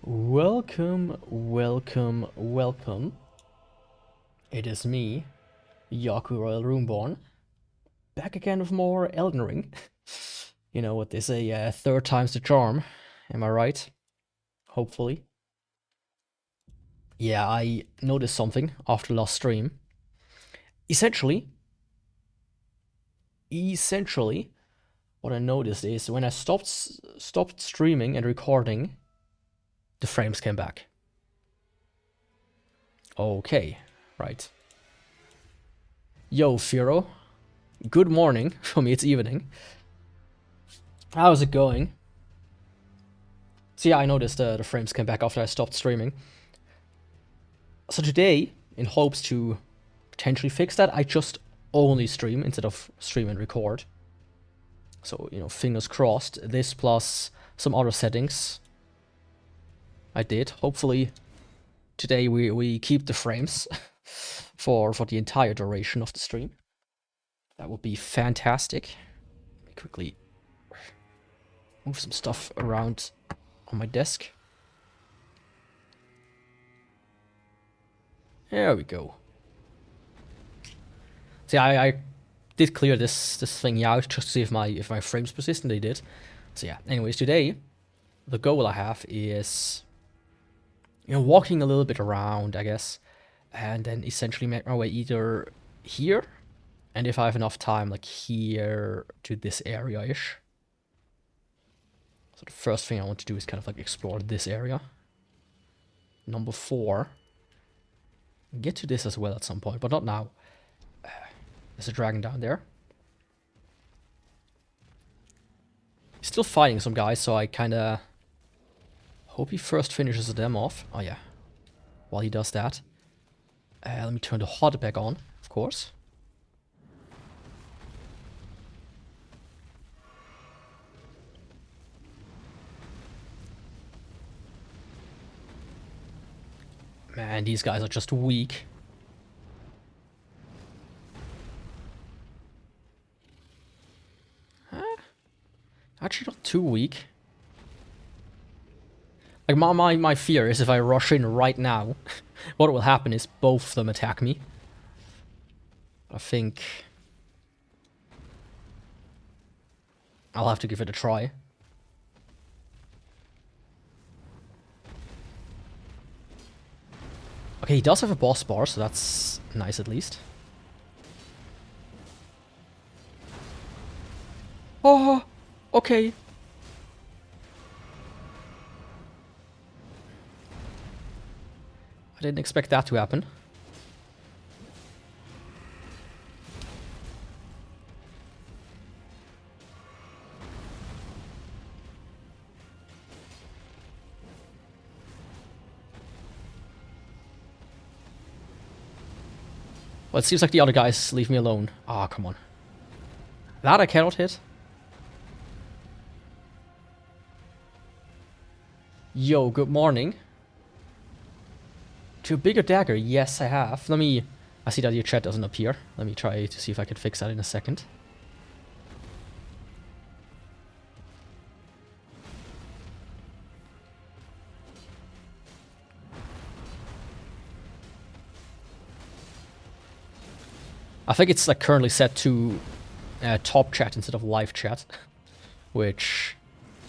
Welcome, welcome, welcome. It is me, Yakuvrael Runeborne, back again with more Elden Ring. You know what they say, third time's the charm. Am I right? Hopefully. Yeah, I noticed something after last stream. Essentially, what I noticed is when I stopped streaming and recording, the frames came back. Okay, right. Yo, Firo. Good morning. For me, it's evening. How's it going? So yeah, I noticed the frames came back after I stopped streaming. So today, in hopes to potentially fix that, I just only stream instead of stream and record. So, you know, fingers crossed. This plus some other settings I did. Hopefully today we keep the frames for the entire duration of the stream. That would be fantastic. Let me quickly move some stuff around on my desk. There we go. See, I did clear this thing out just to see if my frames persist, and they did. So yeah. Anyways, today the goal I have is, you know, walking a little bit around, I guess, and then essentially make my way either here, and if I have enough time, like here to this area-ish. So the first thing I want to do is kind of like explore this area. Number 4. Get to this as well at some point, but not now. There's a dragon down there. He's still fighting some guys, so I kinda hope he first finishes them off. Oh yeah. While he does that. Let me turn the HUD back on, of course. Man, these guys are just weak. Actually not too weak. Like, my fear is if I rush in right now, what will happen is both of them attack me. I think I'll have to give it a try. Okay, he does have a boss bar, so that's nice at least. Oh, okay. I didn't expect that to happen. Well, it seems like the other guys leave me alone. Ah, come on. That I cannot hit. Yo, good morning. To a bigger dagger, yes I have. I see that your chat doesn't appear. Let me try to see if I can fix that in a second. I think it's like currently set to top chat instead of live chat, which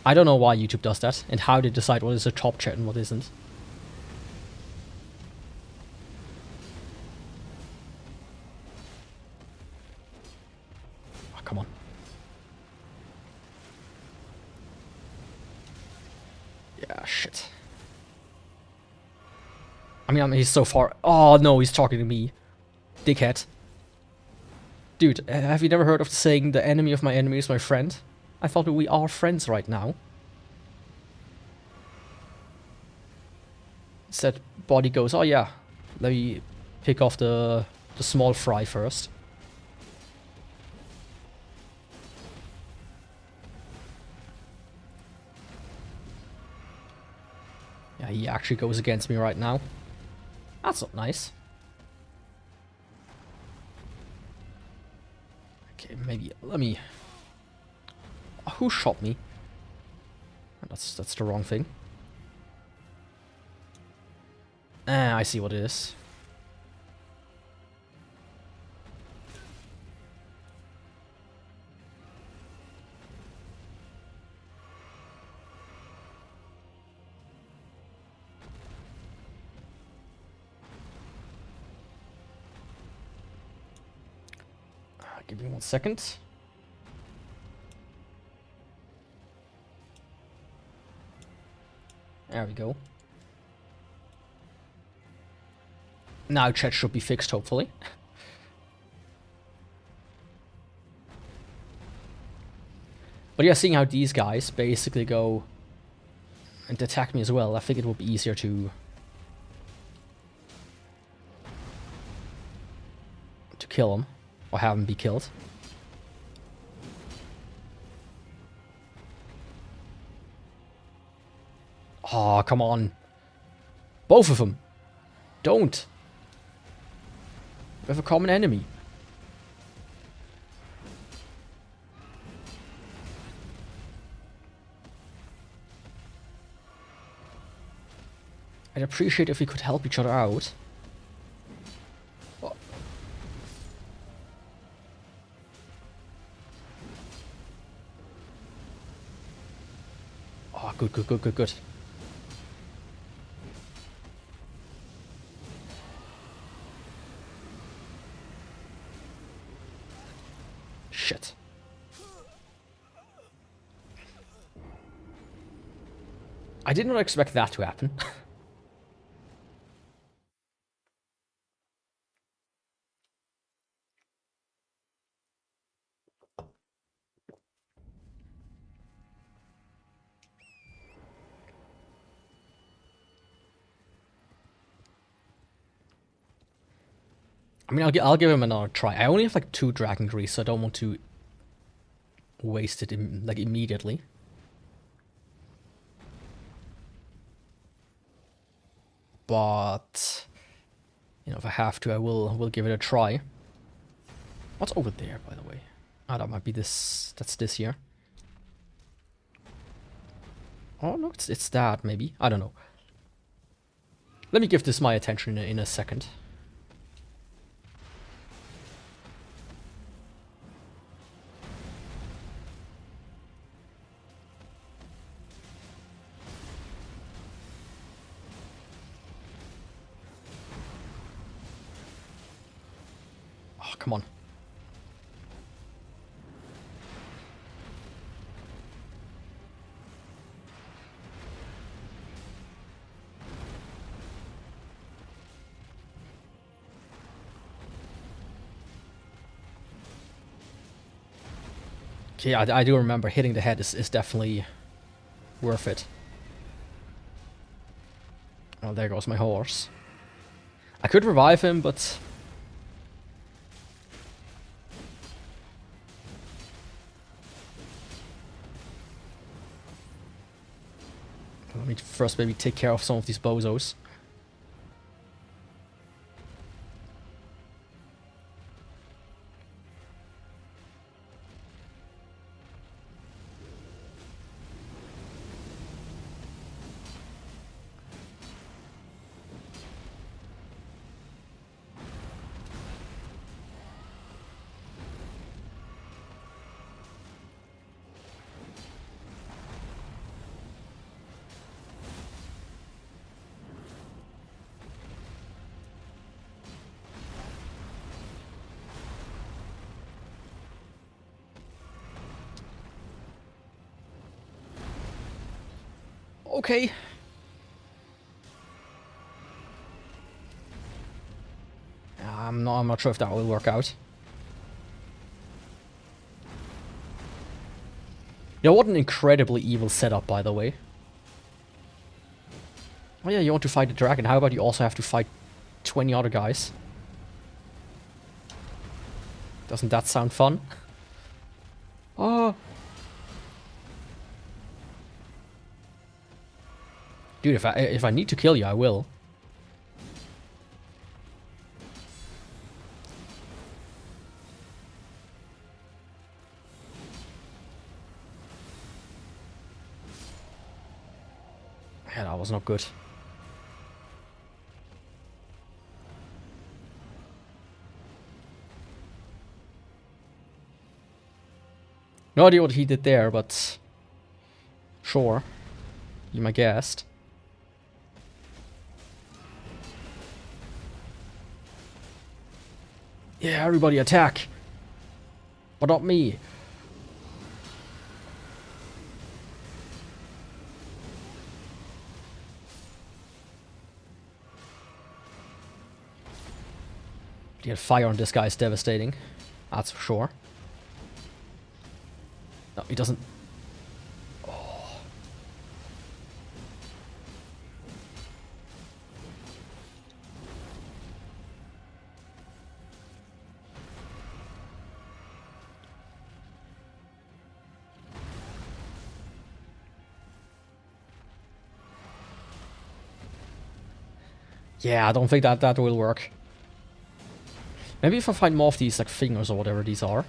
I don't know why YouTube does that and how they decide what is a top chat and what isn't. Oh, come on. Yeah, shit. I mean, he's so far. Oh no, he's talking to me. Dickhead. Dude, have you never heard of the saying, the enemy of my enemy is my friend? I thought we are friends right now. Said body goes, oh yeah, let me pick off the small fry first. Yeah, he actually goes against me right now. That's not nice. Okay, maybe let me. Who shot me? That's the wrong thing. I see what it is. Give me 1 second. There we go. Now chat should be fixed, hopefully. But yeah, seeing how these guys basically go and attack me as well, I think it will be easier to kill them, or have them be killed. Oh, come on. Both of them. Don't. We have a common enemy. I'd appreciate if we could help each other out. Oh. Oh, good, good, good, good, good. Shit. I did not expect that to happen. I mean, I'll give him another try. I only have like 2 dragon grease, so I don't want to waste it like immediately. But you know, if I have to, I will give it a try. What's over there, by the way? Ah, that might be this. That's this here. Oh no, it's that maybe. I don't know. Let me give this my attention in a second. Oh, come on. Okay, I do remember hitting the head is definitely worth it. Oh, there goes my horse. I could revive him, but let me first maybe take care of some of these bozos. Okay. I'm not sure if that will work out. Yeah, what an incredibly evil setup, by the way. Oh yeah, you want to fight the dragon. How about you also have to fight 20 other guys? Doesn't that sound fun? Oh. Dude, if I need to kill you, I will. Yeah, that was not good. No idea what he did there, but sure. Be my guest. Yeah, everybody attack! But not me. The fire on this guy is devastating. That's for sure. No, he doesn't. Oh. Yeah, I don't think that will work. Maybe if I find more of these like fingers or whatever these are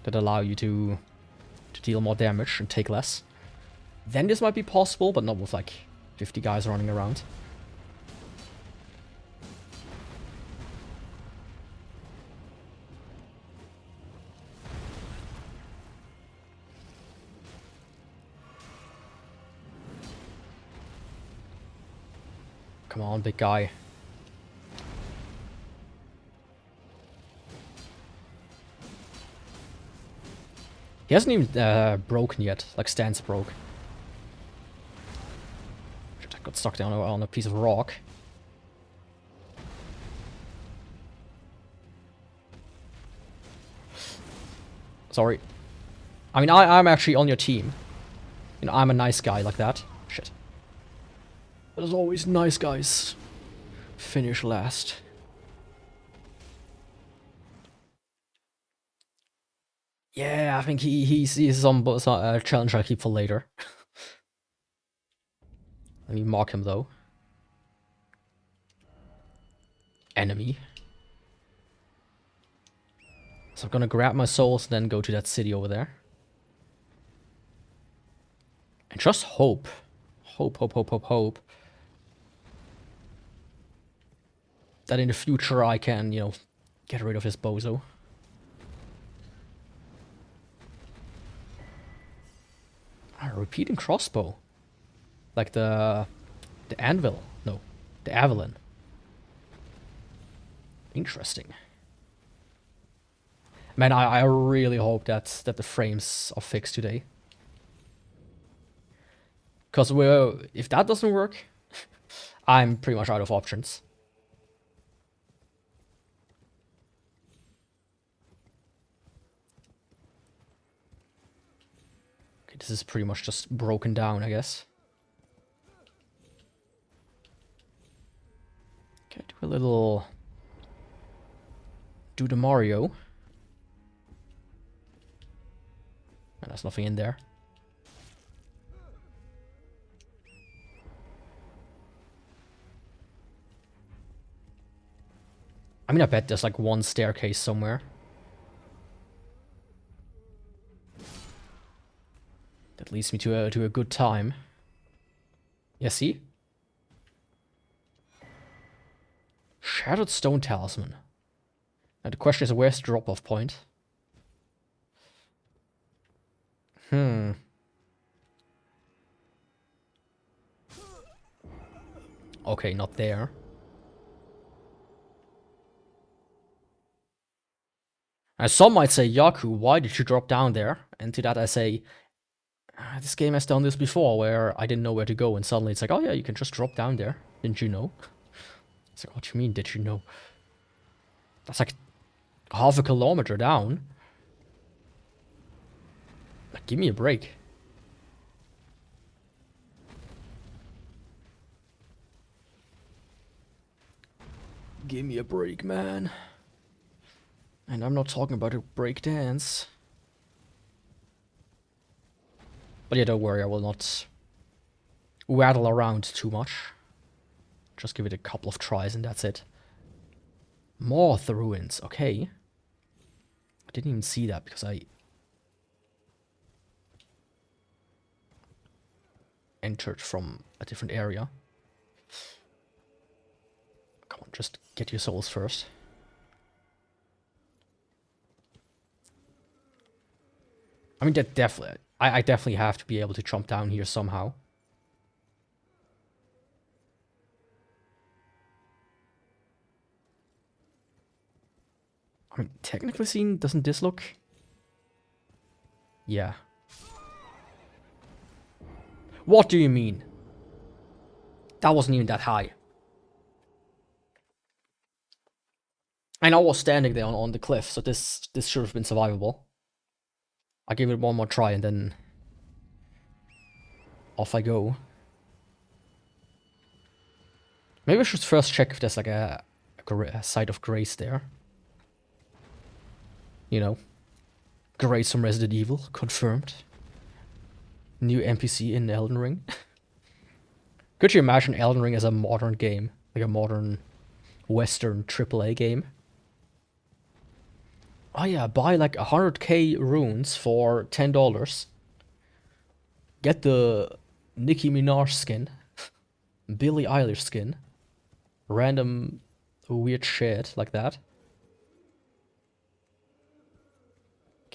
that allow you to deal more damage and take less, then this might be possible, but not with like 50 guys running around. Come on, big guy. He hasn't even broken yet, like Stance broke. Shit, I got stuck down on a piece of rock. Sorry. I mean, I'm actually on your team. You know, I'm a nice guy like that. Shit. But as always, nice guys finish last. Yeah, I think he's some challenge I keep for later. Let me mark him though. Enemy. So I'm gonna grab my souls and then go to that city over there. And just hope. Hope. That in the future I can, you know, get rid of this bozo. A repeating crossbow. Like the anvil. No, the Avalon. Interesting. Man, I really hope that the frames are fixed today. Because if that doesn't work, I'm pretty much out of options. Okay, this is pretty much just broken down, I guess. Okay, do a little... do the Mario. And there's nothing in there. I mean, I bet there's like one staircase somewhere. That leads me to a good time. Yeah, see? Shattered Stone Talisman. Now the question is, where's the drop-off point? Okay, not there. And some might say, Yaku, why did you drop down there? And to that I say, this game has done this before, where I didn't know where to go, and suddenly it's like, oh yeah, you can just drop down there. Didn't you know? It's like, what do you mean, did you know? That's like half a kilometer down. Like, give me a break. Give me a break, man. And I'm not talking about a break dance. But yeah, don't worry, I will not waddle around too much. Just give it a couple of tries and that's it. More of the ruins, okay. I didn't even see that because I entered from a different area. Come on, just get your souls first. I mean, that definitely... I definitely have to be able to jump down here somehow. I mean, technically seen, doesn't this look... Yeah. What do you mean? That wasn't even that high. And I was standing there on the cliff, so this should have been survivable. I give it one more try and then... off I go. Maybe I should first check if there's like a site of grace there. You know. Grace from Resident Evil, confirmed. New NPC in Elden Ring. Could you imagine Elden Ring as a modern game? Like a modern Western AAA game? Oh yeah, buy like 100k runes for $10. Get the Nicki Minaj skin. Billie Eilish skin. Random weird shit like that.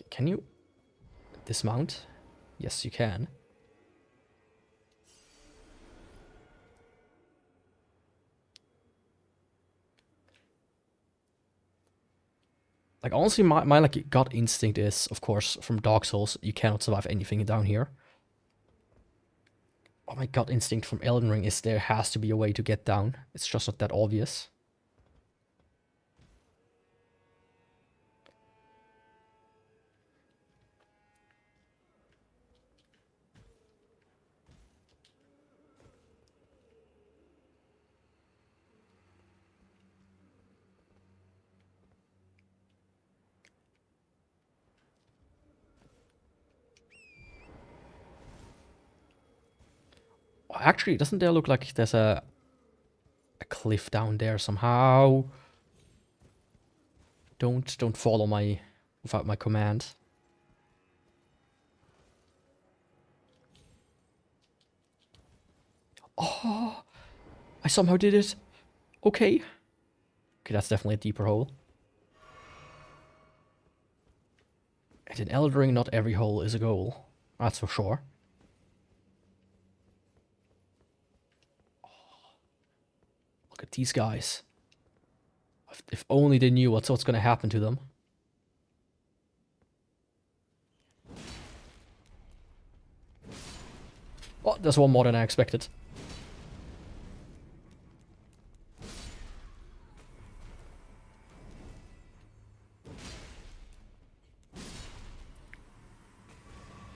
Can you dismount? Yes, you can. Like, honestly, my like gut instinct is, of course, from Dark Souls, you cannot survive anything down here. But my gut instinct from Elden Ring is there has to be a way to get down. It's just not that obvious. Actually, doesn't there look like there's a cliff down there somehow? Don't follow my without my command. Oh, I somehow did it. Okay. Okay, that's definitely a deeper hole. And in Elden Ring, not every hole is a goal. That's for sure. Look at these guys. If only they knew what's going to happen to them. Oh, there's one more than I expected.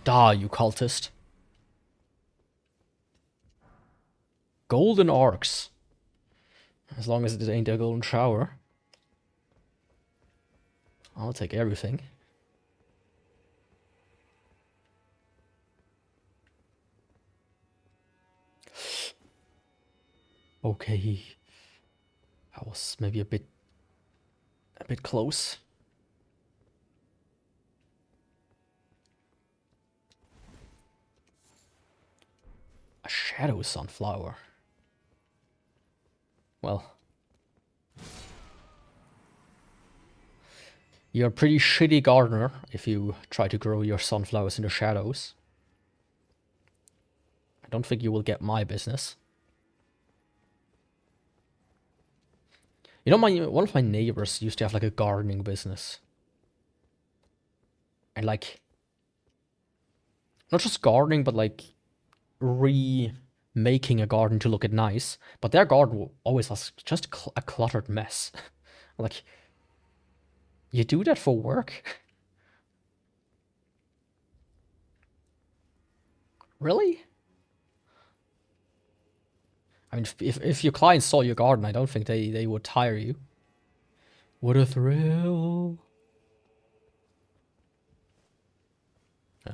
Die, you cultist. Golden arcs. As long as it ain't a golden shower. I'll take everything. Okay. I was maybe a bit close. A shadow sunflower. Well. You're a pretty shitty gardener if you try to grow your sunflowers in the shadows. I don't think you will get my business. You know, one of my neighbors used to have like a gardening business. And like, not just gardening, but like remaking a garden to look nice. But their garden always was just a cluttered mess. Like, you do that for work? Really? I mean, if your clients saw your garden, I don't think they would hire you. What a thrill. Yeah.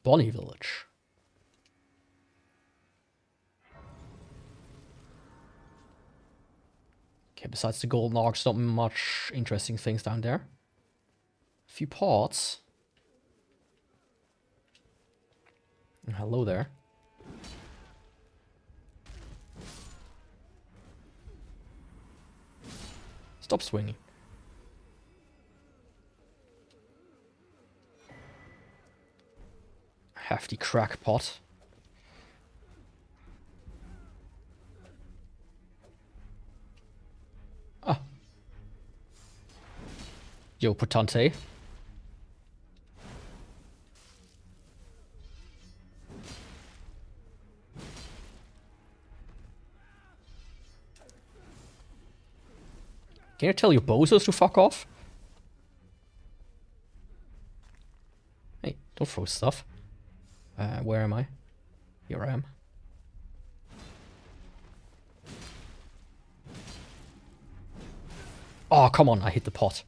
Bonnie Village. Okay, besides the golden arcs, not much interesting things down there. A few pots. Hello there. Stop swinging. hefty crackpot. Ah. Yo, Potente. Can you tell your bozos to fuck off? Hey, don't throw stuff. Where am I? Here I am. Oh, come on, I hit the pot.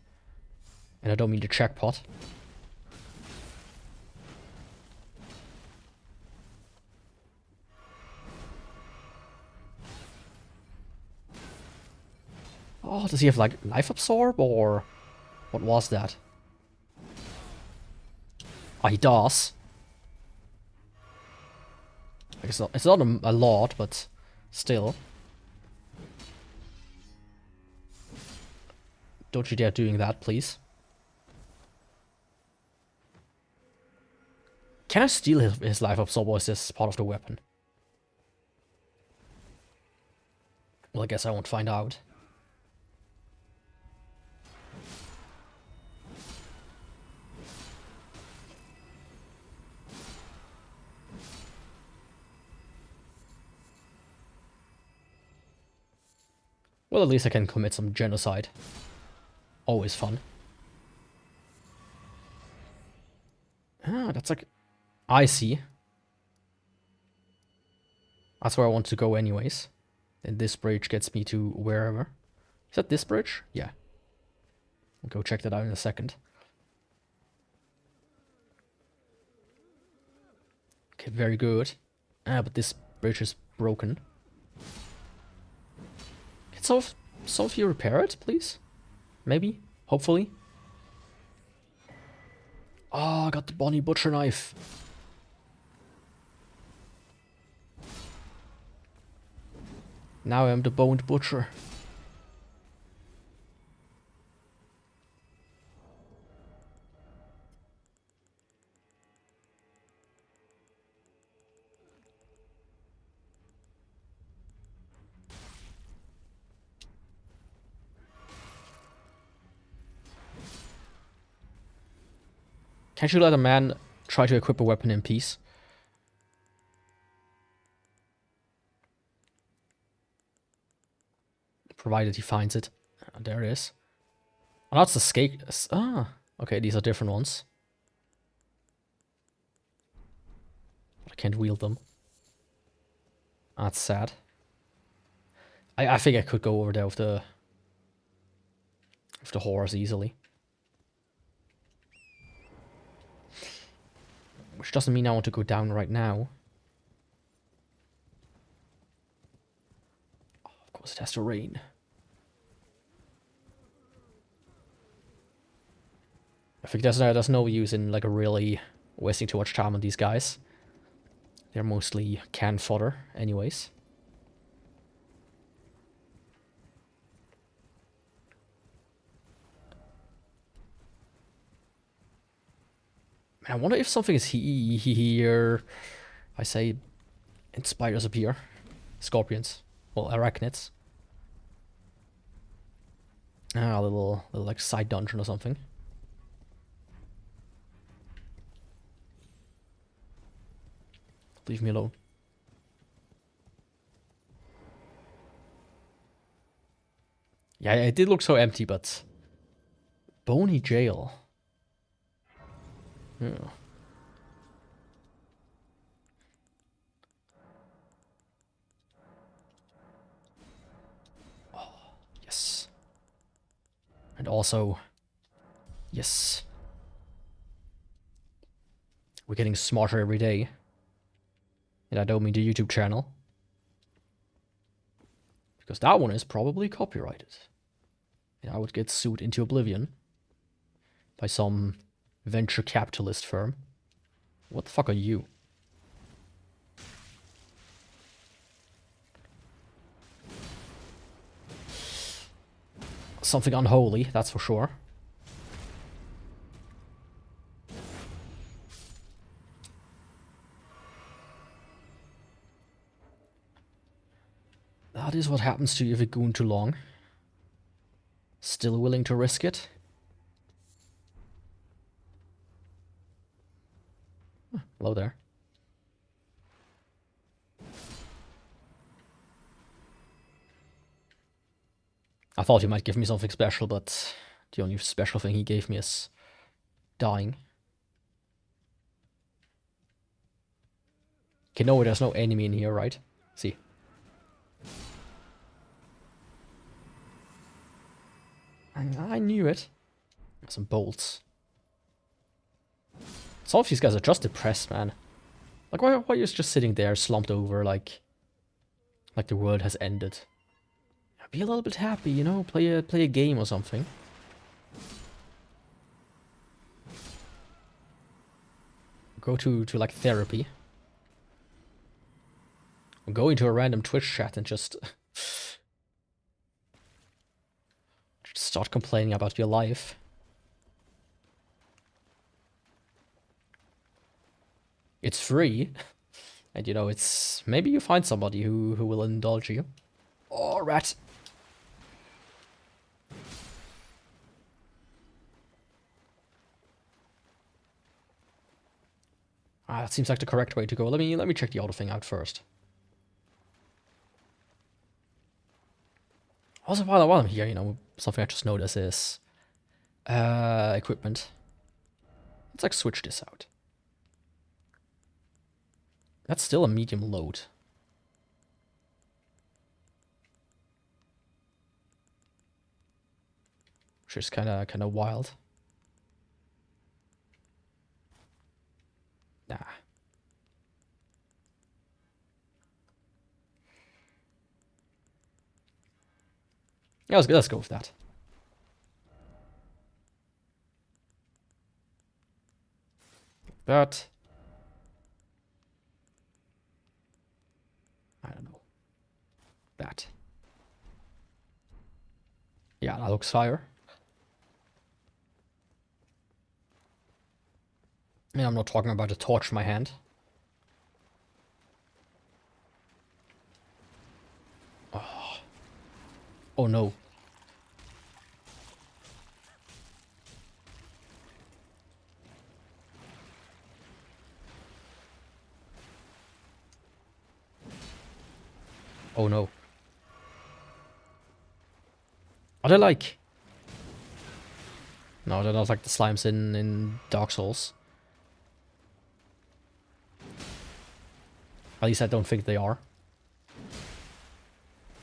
And I don't mean the check pot. Oh, does he have, like, life absorb, or what was that? Oh, he does. Like, it's not a lot, but still. Don't you dare doing that, please. Can I steal his life absorb, or is this part of the weapon? Well, I guess I won't find out. Well, at least I can commit some genocide. Always fun. Ah, that's like... I see. That's where I want to go anyways. And this bridge gets me to wherever. Is that this bridge? Yeah. I'll go check that out in a second. Okay, very good. Ah, but this bridge is broken. Can some of you repair it, please? Maybe? Hopefully? Oh, I got the Bonnie Butcher knife. Now I'm the Boned Butcher. Can't you let a man try to equip a weapon in peace? Provided he finds it. There it is. Oh, that's the skate. Ah, okay, these are different ones. I can't wield them. That's sad. I think I could go over there with the horse easily. Which doesn't mean I want to go down right now. Oh, of course it has to rain. I think there's no use in like really wasting too much time on these guys. They're mostly can fodder anyways. Man, I wonder if something is here. I say, and spiders appear. Scorpions. Well, arachnids. Ah, a little like side dungeon or something. Leave me alone. Yeah, it did look so empty, but... Bony jail. Yeah. Oh, yes. And also... Yes. We're getting smarter every day. And I don't mean the YouTube channel. Because that one is probably copyrighted. And I would get sued into oblivion. By some venture capitalist firm. What the fuck are you? Something unholy, that's for sure. That is what happens to you if you goon too long. Still willing to risk it? Hello there. I thought he might give me something special, but the only special thing he gave me is dying. Okay, no, there's no enemy in here, right? See. I knew it. Some bolts. Some of these guys are just depressed, man. Like, why are you just sitting there, slumped over, like the world has ended? Be a little bit happy, you know? Play a game or something. Go to like therapy. Or go into a random Twitch chat and just start complaining about your life. It's free. And you know, it's... Maybe you find somebody who will indulge you. Oh, rat. Ah, that seems like the correct way to go. Let me check the other thing out first. Also, while I'm here, you know, something I just noticed is equipment. Let's like switch this out. That's still a medium load. Which is kind of wild. Nah. Yeah, let's go with that. But I don't know. That. Yeah, that looks fire. And I'm not talking about a torch in my hand. Oh, oh no. Oh no. Are they like... No, they're not like the slimes in Dark Souls. At least I don't think they are.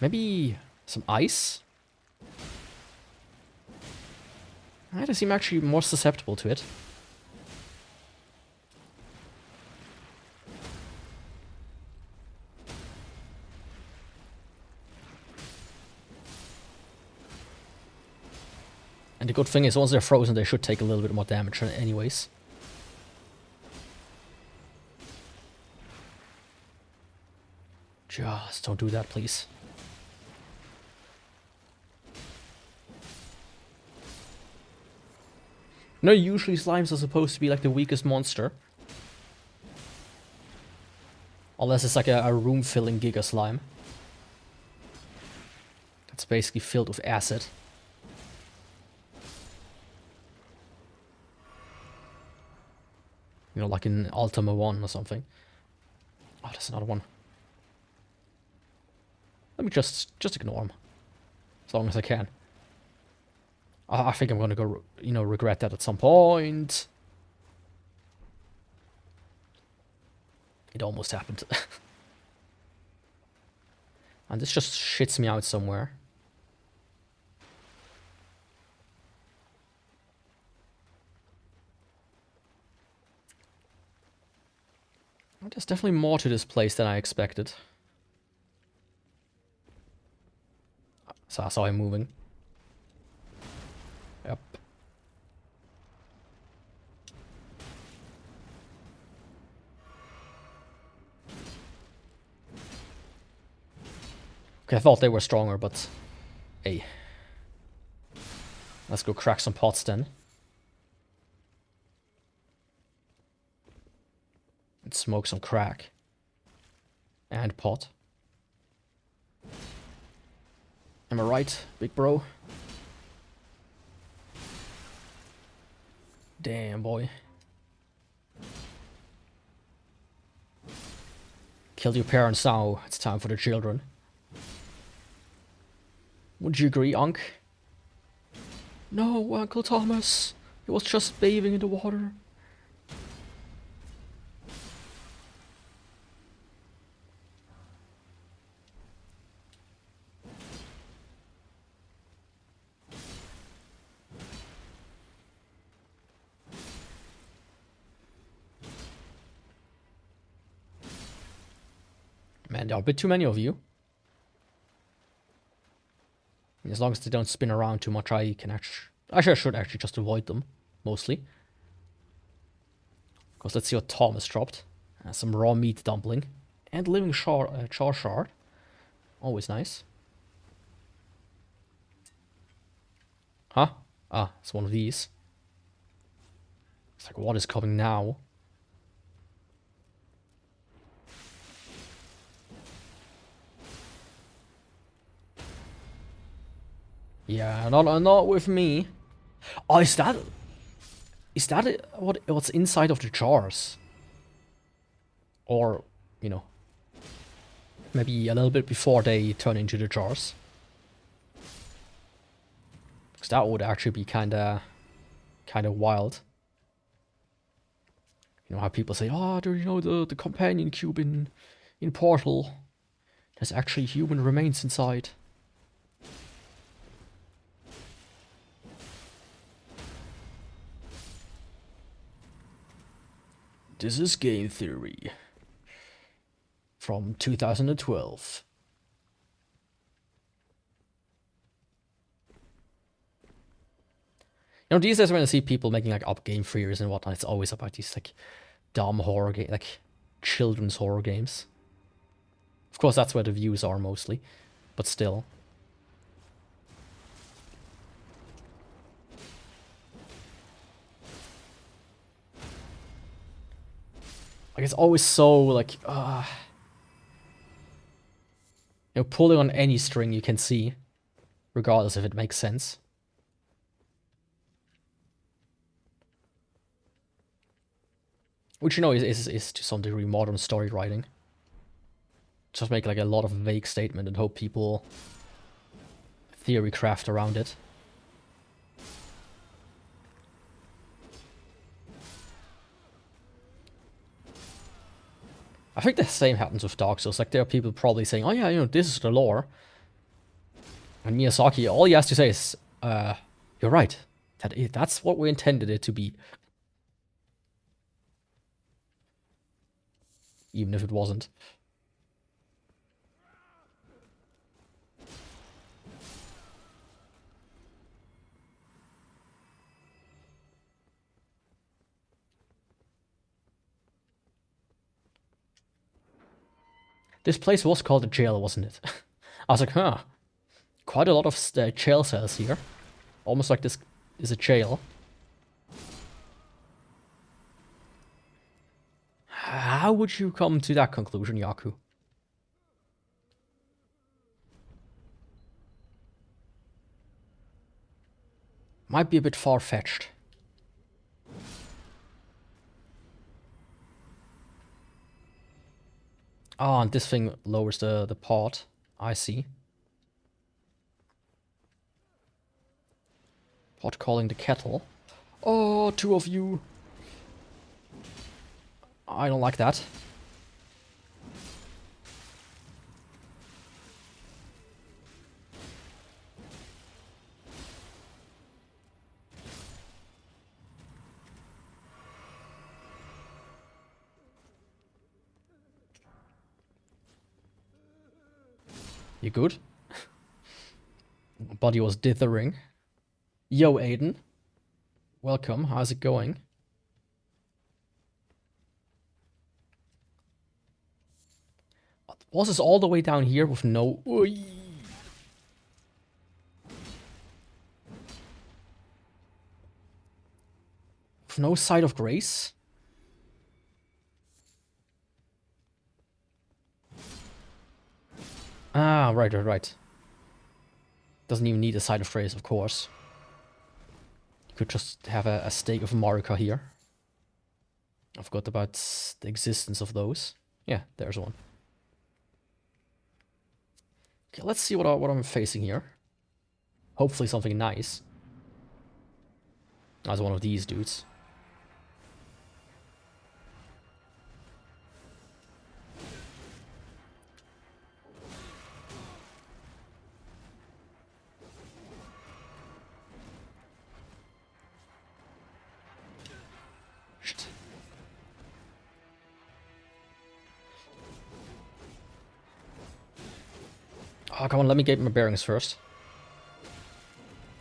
Maybe some ice? They seem actually more susceptible to it. And the good thing is, once they're frozen, they should take a little bit more damage anyways. Just don't do that, please. No, usually slimes are supposed to be like the weakest monster. Unless it's like a room-filling Giga Slime. That's basically filled with acid. You know, like in Ultima 1 or something. Oh, there's another one. Let me just ignore him. As long as I can. I think I'm gonna go, you know, regret that at some point. It almost happened. And this just shits me out somewhere. There's definitely more to this place than I expected. So I saw him moving. Yep. Okay, I thought they were stronger, but... Hey. Let's go crack some pots then. And smoke some crack. And pot. Am I right, big bro? Damn, boy. Killed your parents now. It's time for the children. Would you agree, Unc? No, Uncle Thomas. He was just bathing in the water. Man, there are a bit too many of you. As long as they don't spin around too much, I can actually... Actually, I should actually just avoid them, mostly. Because let's see what Thomas dropped. Some raw meat dumpling. And living char shard. Always nice. Huh? Ah, it's one of these. It's like, what is coming now? Yeah, not with me. Oh, is that what's inside of the jars? Or, you know, maybe a little bit before they turn into the jars. Because that would actually be kinda wild. You know how people say, oh, do you know the companion cube in Portal? There's actually human remains inside. This is game theory. From 2012. You know, these days when I see people making like up game theories and whatnot, it's always about these like dumb horror games, like children's horror games. Of course, that's where the views are mostly, but still. Like, it's always so, like, you know, pulling on any string you can see, regardless if it makes sense. Which, you know, is to some degree modern story writing. Just make, like, a lot of vague statement and hope people theory craft around it. I think the same happens with Dark Souls. Like, there are people probably saying, oh yeah, you know, this is the lore. And Miyazaki, all he has to say is, you're right. That's what we intended it to be. Even if it wasn't. This place was called a jail, wasn't it? I was like, huh. Quite a lot of jail cells here. Almost like this is a jail. How would you come to that conclusion, Yaku? Might be a bit far-fetched. Ah, and this thing lowers the pot. I see. Pot calling the kettle. Oh, two of you. I don't like that. You good? Body was dithering. Yo, Aiden. Welcome. How's it going? Was this all the way down here with no... With no side of grace? Ah, right. Doesn't even need a side of phrase, of course. You could just have a steak of Marika here. I forgot about the existence of those. Yeah, there's one. Okay, let's see what I'm facing here. Hopefully something nice. As one of these dudes. Shit. Oh, come on, let me get my bearings first.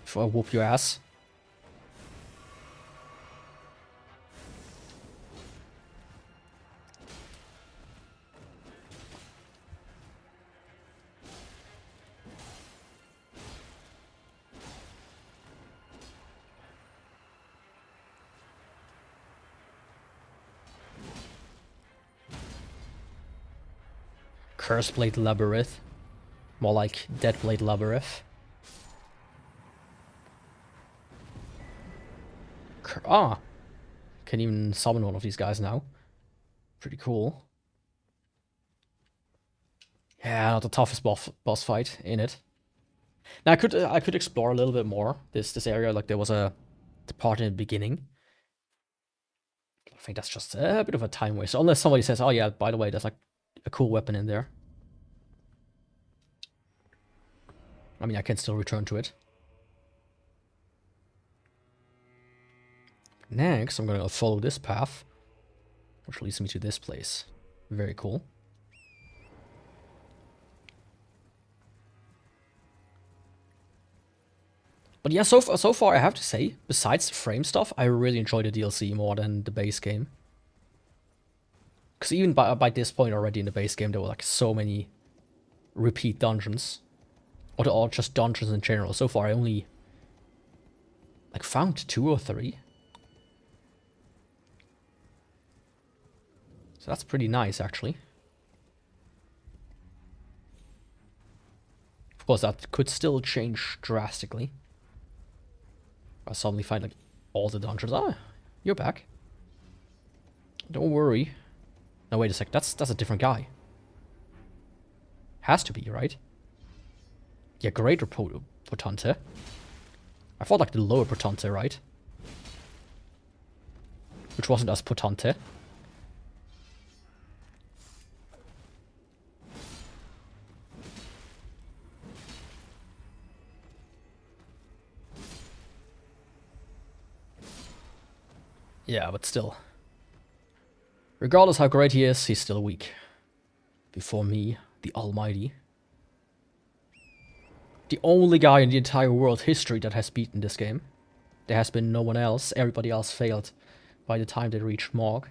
Before I whoop your ass. Curseblade Labyrinth. More like Deadblade Labyrinth. Can even summon one of these guys now. Pretty cool. Yeah, not the toughest boss fight in it. Now I could explore a little bit more this area. Like there was a part in the beginning. I think that's just a bit of a time waste. Unless somebody says, "Oh yeah, by the way, there's like a cool weapon in there." I mean, I can still return to it. Next, I'm gonna follow this path, which leads me to this place. Very cool. But yeah, so far I have to say, besides the frame stuff, I really enjoy the DLC more than the base game. Because even by this point already in the base game, there were like so many repeat dungeons. Or just dungeons in general. So far I only like found 2 or 3. So that's pretty nice, actually. Of course, that could still change drastically. I suddenly find like all the dungeons. Ah, you're back. Don't worry. No, wait a sec. That's a different guy. Has to be, right? Yeah, greater Potente. I thought like the lower Potente, right? Which wasn't as Potente. Yeah, but still. Regardless how great he is, he's still weak. Before me, the Almighty. The only guy in the entire world history that has beaten this game. There has been no one else. Everybody else failed by the time they reached Morg.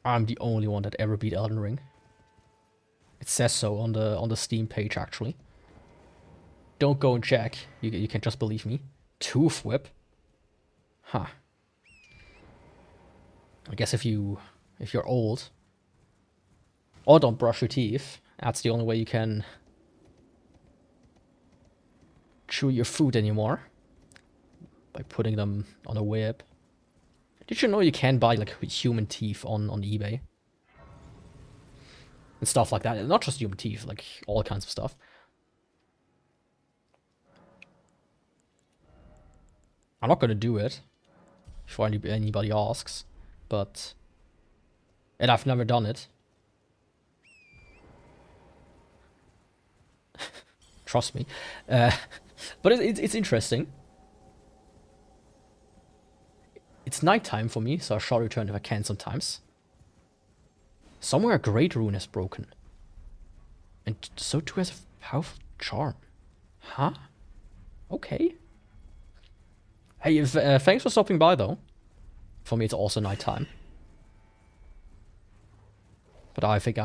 I'm the only one that ever beat Elden Ring. It says so on the Steam page, actually. Don't go and check. You can just believe me. Tooth Whip? Huh. I guess if you're old or don't brush your teeth, that's the only way you can chew your food anymore, by putting them on a whip. Did you know you can buy like human teeth on eBay and stuff like that? Not just human teeth, like all kinds of stuff. I'm not gonna do it before anybody asks. But, and I've never done it. Trust me. But it's interesting. It's nighttime for me, so I shall return if I can sometimes. Somewhere a great rune is broken. And so too has a powerful charm. Huh? Okay. Hey, thanks for stopping by though. For me, it's also nighttime. But I think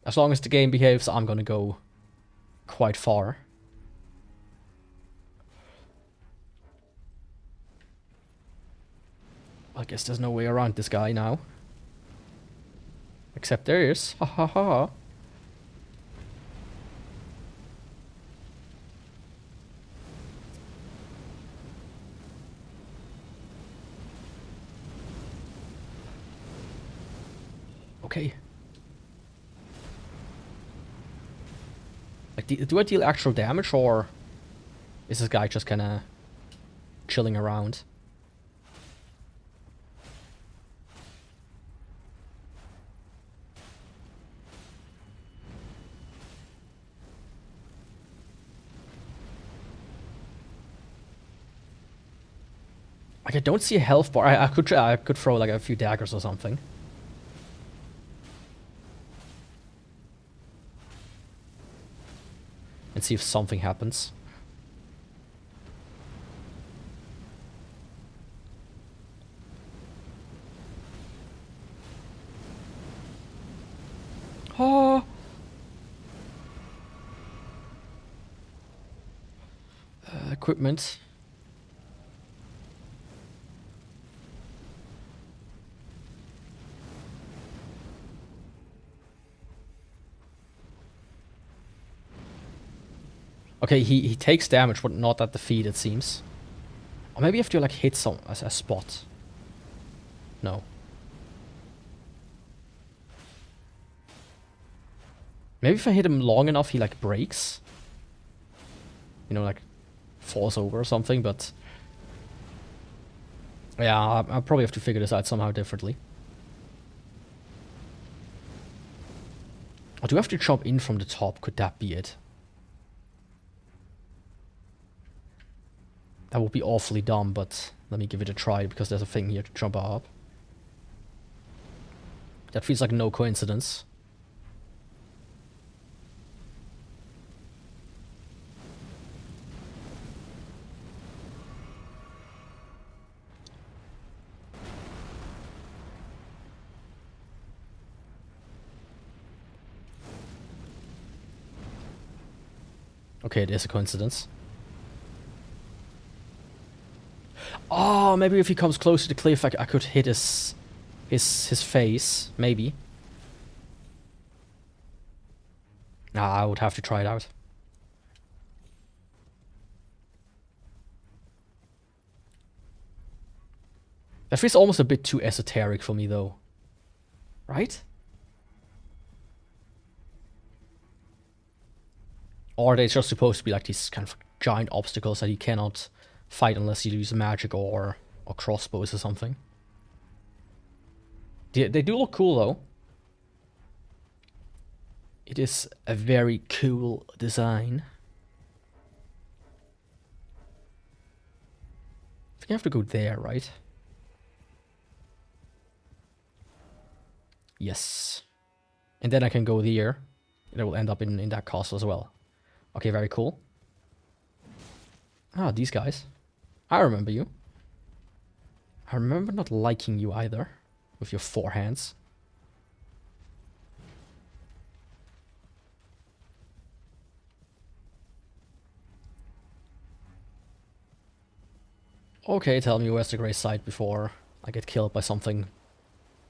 as long as the game behaves, I'm gonna go quite far. I guess there's no way around this guy now. Except there is. Ha ha ha. Like, do I deal actual damage, or is this guy just kind of chilling around? Like, I don't see a health bar. I could throw like a few daggers or something. And see if something happens. Oh. Equipment. Okay, he takes damage, but not at the feet, it seems. Or maybe you have to like hit some as a spot. No. Maybe if I hit him long enough, he like breaks. You know, like falls over or something, but yeah, I'll probably have to figure this out somehow differently. Or do I have to jump in from the top? Could that be it? That would be awfully dumb, but let me give it a try, because there's a thing here to jump up. That feels like no coincidence. Okay, it is a coincidence. Oh, maybe if he comes close to the cliff, I could hit his face, maybe. Nah, I would have to try it out. That feels almost a bit too esoteric for me, though. Right? Or are they just supposed to be like these kind of giant obstacles that you cannot fight unless you use magic or crossbows or something? They do look cool, though. It is a very cool design. I think I have to go there, right? Yes. And then I can go there. And it will end up in that castle as well. Okay, very cool. Ah, these guys. I remember you. I remember not liking you either. With your forehands. Okay, tell me where's the gray site before I get killed by something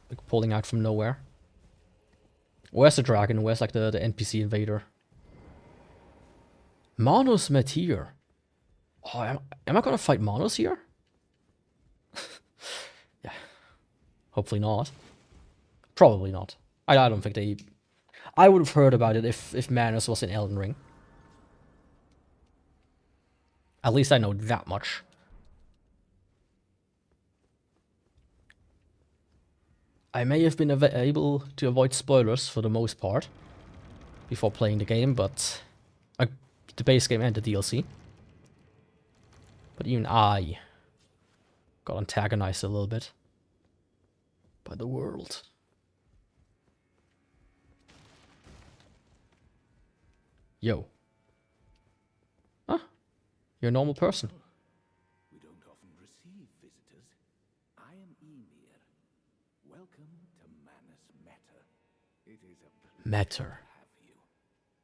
like pulling out from nowhere. Where's the dragon? Where's like the NPC invader? Manos met here. Oh, am I gonna fight Manos here? Yeah. Hopefully not. Probably not. I don't think they... I would have heard about it if Manos was in Elden Ring. At least I know that much. I may have been able to avoid spoilers for the most part before playing the game, but the base game and the DLC. But even I got antagonized a little bit by the world. Yo. Huh? You're a normal person. We don't often receive visitors. I am Emir. Welcome to Manus Matter. It is a Matter. pleasure to have you.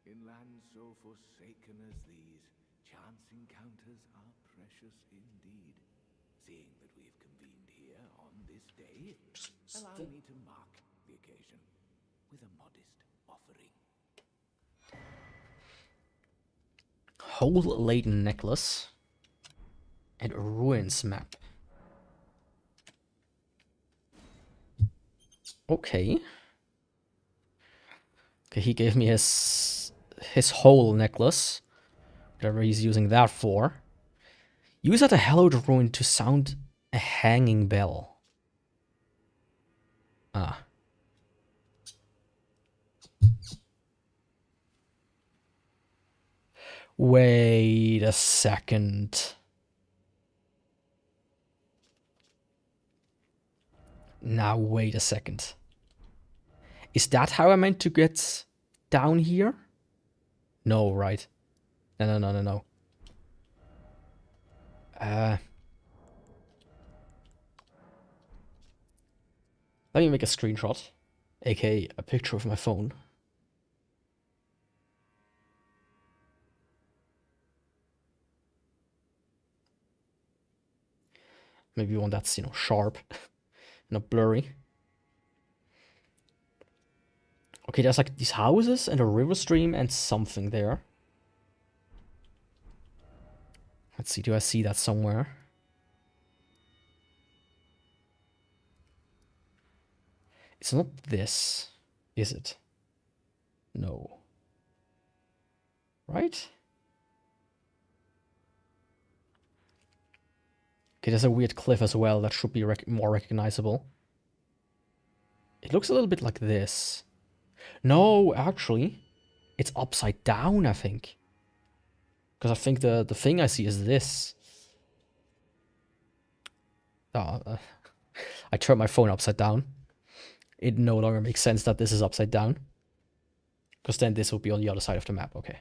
In lands so forsaken as these, chance encounters are precious indeed. Seeing that we have convened here on this day, allow me to mark the occasion with a modest offering. Hole-laden necklace. And a ruins map. Okay. Okay, he gave me his his whole necklace. Whatever he's using that for. Use at a hallowed ruin to sound a hanging bell. Ah. Wait a second. Now, wait a second. Is that how I meant to get down here? No, right? No. Let me make a screenshot, aka a picture of my phone. Maybe one that's, sharp, not blurry. Okay, there's like these houses and a river stream and something there. Let's see, do I see that somewhere? It's not this, is it? No. Right? Okay, there's a weird cliff as well that should be more recognizable. It looks a little bit like this. No, actually, it's upside down, I think. Because I think the thing I see is this. I turned my phone upside down. It no longer makes sense that this is upside down. Because then this will be on the other side of the map, okay.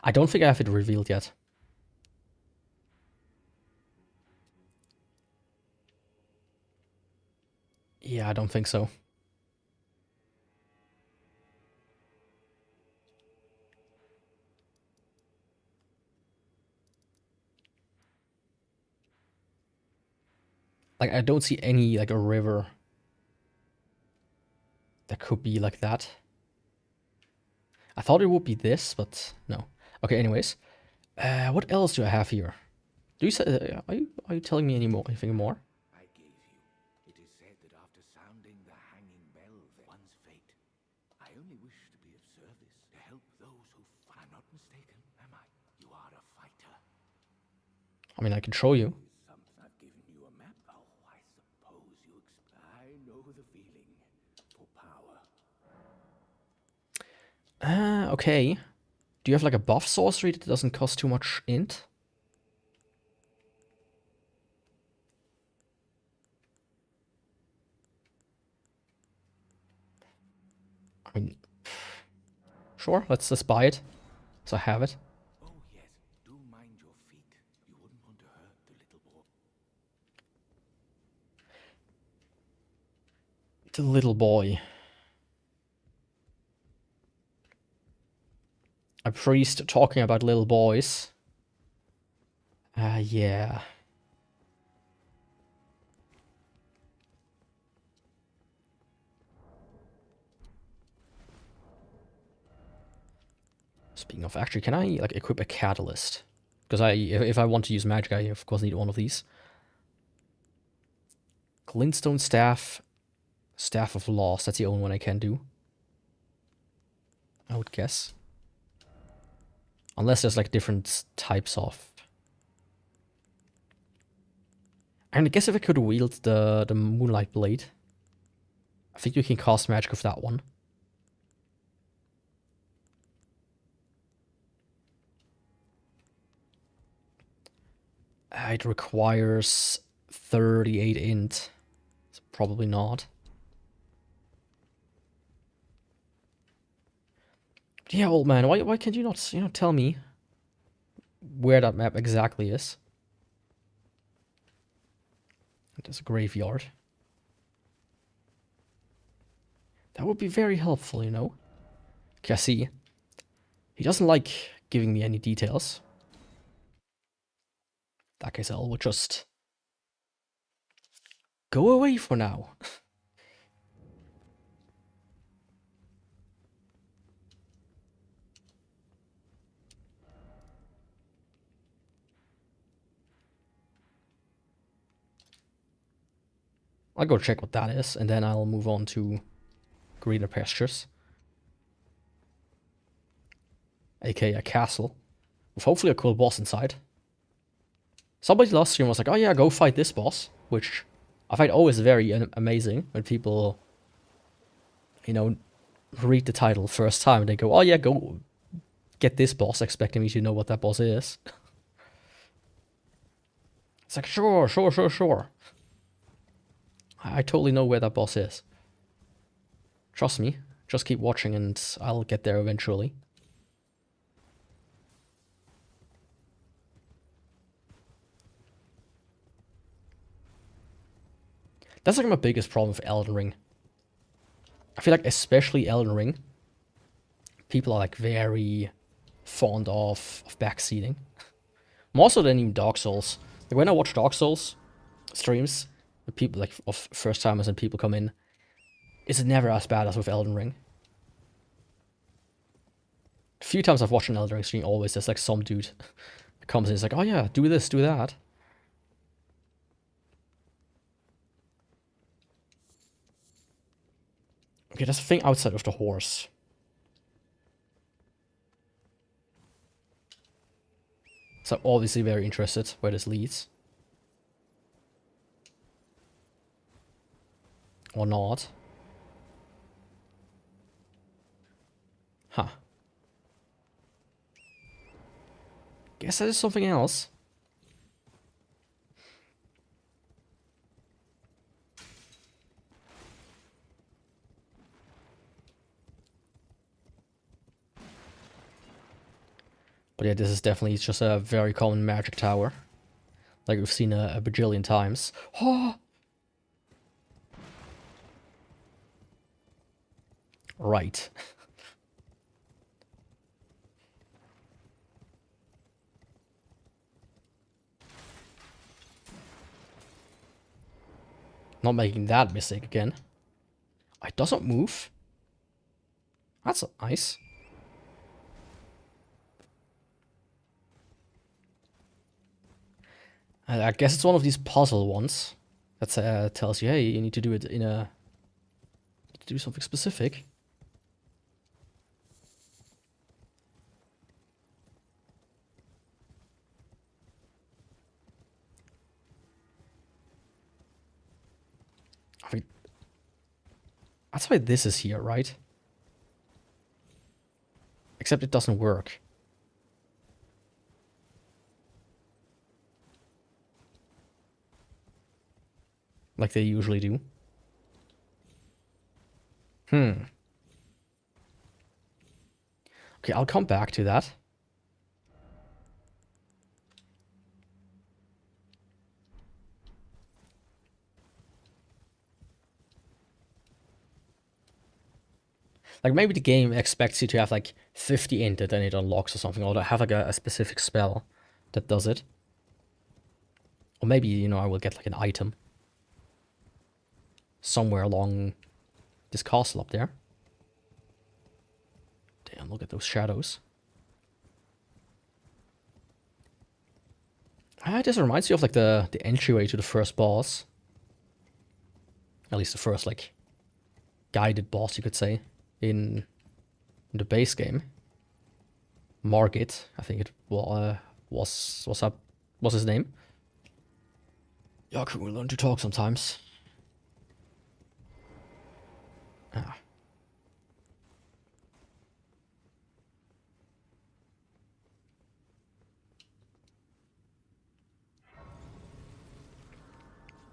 I don't think I have it revealed yet. Yeah, I don't think so. Like, I don't see any, like, a river that could be like that. I thought it would be this, but no. Okay, anyways. What else do I have here? Do you say, are you telling me anything more? I gave you. It is said that after sounding the hanging bell, one's fate. I only wish to be of service, to help those who I'm not mistaken, am I? You are a fighter. I mean, I can show you. I've given you a map. Oh, I suppose you I know the feeling for power. Okay. Do you have like a buff sorcery that doesn't cost too much int? I mean, sure, let's just buy it. So I have it. Oh yes, do mind your feet. You wouldn't want to hurt the little boy. The little boy. A priest talking about little boys. Yeah. Speaking of, actually, can I like equip a catalyst? Because if I want to use magic, I of course need one of these. Glintstone staff, staff of loss. That's the only one I can do. I would guess. Unless there's like different types of. And I guess if I could wield the Moonlight Blade, I think you can cast magic with that one. It requires 38 int. So probably not. Yeah, old man, why can't you not, tell me where that map exactly is? There's a graveyard. That would be very helpful, you know? Okay, I see. He doesn't like giving me any details. In that case, I'll just go away for now. I'll go check what that is, and then I'll move on to greener pastures. AKKO a castle. With hopefully a cool boss inside. Somebody last stream was like, oh yeah, go fight this boss. Which I find always very amazing when people, you know, read the title first time and they go, oh yeah, go get this boss, expecting me to know what that boss is. It's like, sure. I totally know where that boss is. Trust me, just keep watching and I'll get there eventually. That's like my biggest problem with Elden Ring. I feel like especially Elden Ring, people are like very fond of backseating. More so than even Dark Souls. Like when I watch Dark Souls streams, the people like of first timers and people come in, it's never as bad as with Elden Ring. A few times I've watched an Elden Ring stream, always there's like some dude that comes in, he's like, oh yeah, do this, do that. Okay, there's a thing outside of the horse. So obviously very interested where this leads. Or not. Huh. Guess that is something else. But yeah, this is definitely just a very common magic tower. Like we've seen a bajillion times. Oh! Right. Not making that mistake again. It doesn't move. That's nice. I guess it's one of these puzzle ones that tells you, hey, you need to do it in a... to do something specific. I mean, that's why this is here, right? Except it doesn't work. Like they usually do. Okay, I'll come back to that. Like maybe the game expects you to have like 50 int and then it unlocks or something, or to have like a specific spell that does it. Or maybe, you know, I will get like an item somewhere along this castle up there. Damn, look at those shadows. This reminds me of like the entryway to the first boss. At least the first like guided boss, you could say, in the base game. Margit, I think it was his name. Yaku will learn to talk sometimes. Ah.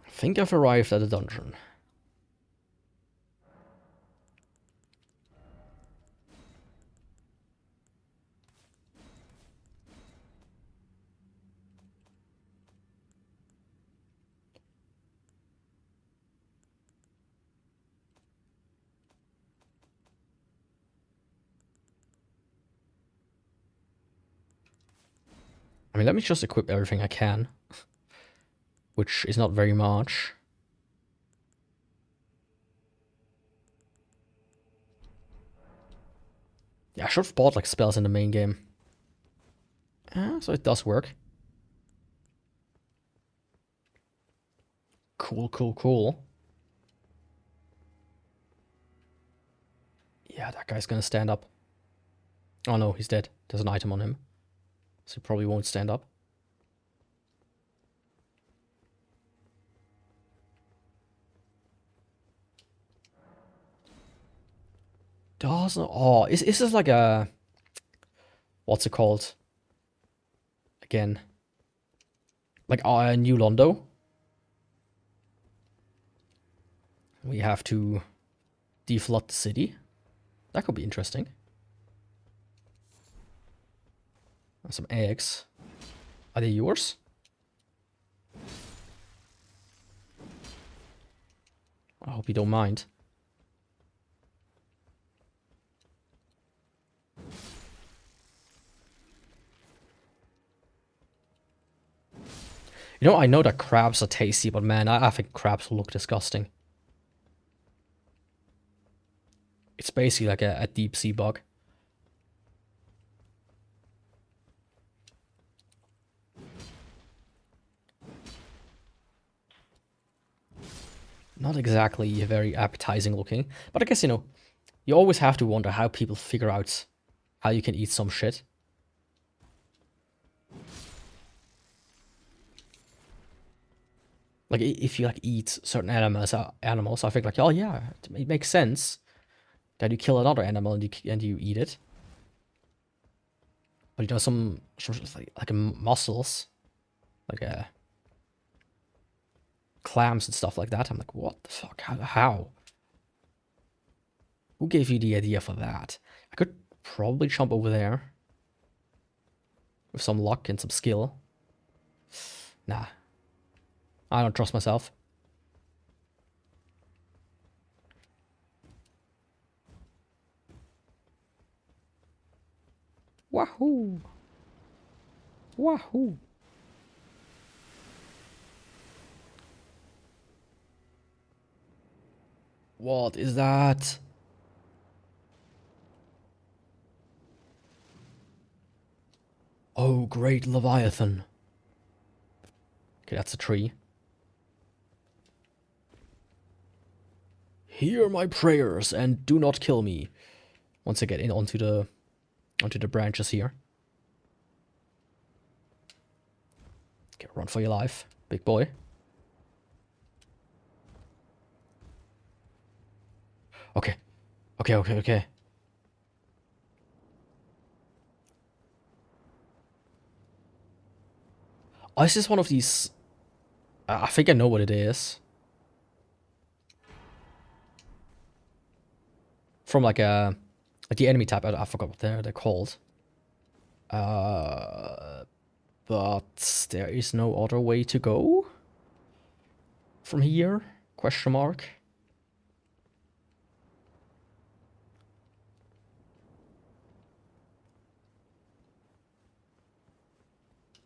I think I've arrived at a dungeon. I mean, let me just equip everything I can, which is not very much. Yeah, I should have bought like spells in the main game. So it does work. Cool. Yeah, that guy's gonna stand up. Oh no, he's dead. There's an item on him. So he probably won't stand up. Doesn't... Oh, is this like a... What's it called? Again. Like a new Londo? We have to deflood the city. That could be interesting. Some eggs. Are they yours? I hope you don't mind. You know, I know that crabs are tasty, but man, I think crabs will look disgusting. It's basically like a deep sea bug. Not exactly very appetizing looking, but I guess, you know, you always have to wonder how people figure out how you can eat some shit. Like, if you, like, eat certain animals, I think, like, oh yeah, it makes sense that you kill another animal and you eat it. But, you know, some like mussels, like clams and stuff like that, I'm like, what the fuck? How? Who gave you the idea for that? I could probably jump over there with some luck and some skill. Nah. I don't trust myself. Wahoo! Wahoo! What is that? Oh, great Leviathan. Okay, that's a tree. Hear my prayers and do not kill me. Once I get in onto the branches here. Okay, run for your life, big boy. Okay. Okay. Oh, is this one of these... I think I know what it is. From like the enemy tab, I forgot what they're called. But there is no other way to go from here? Question mark.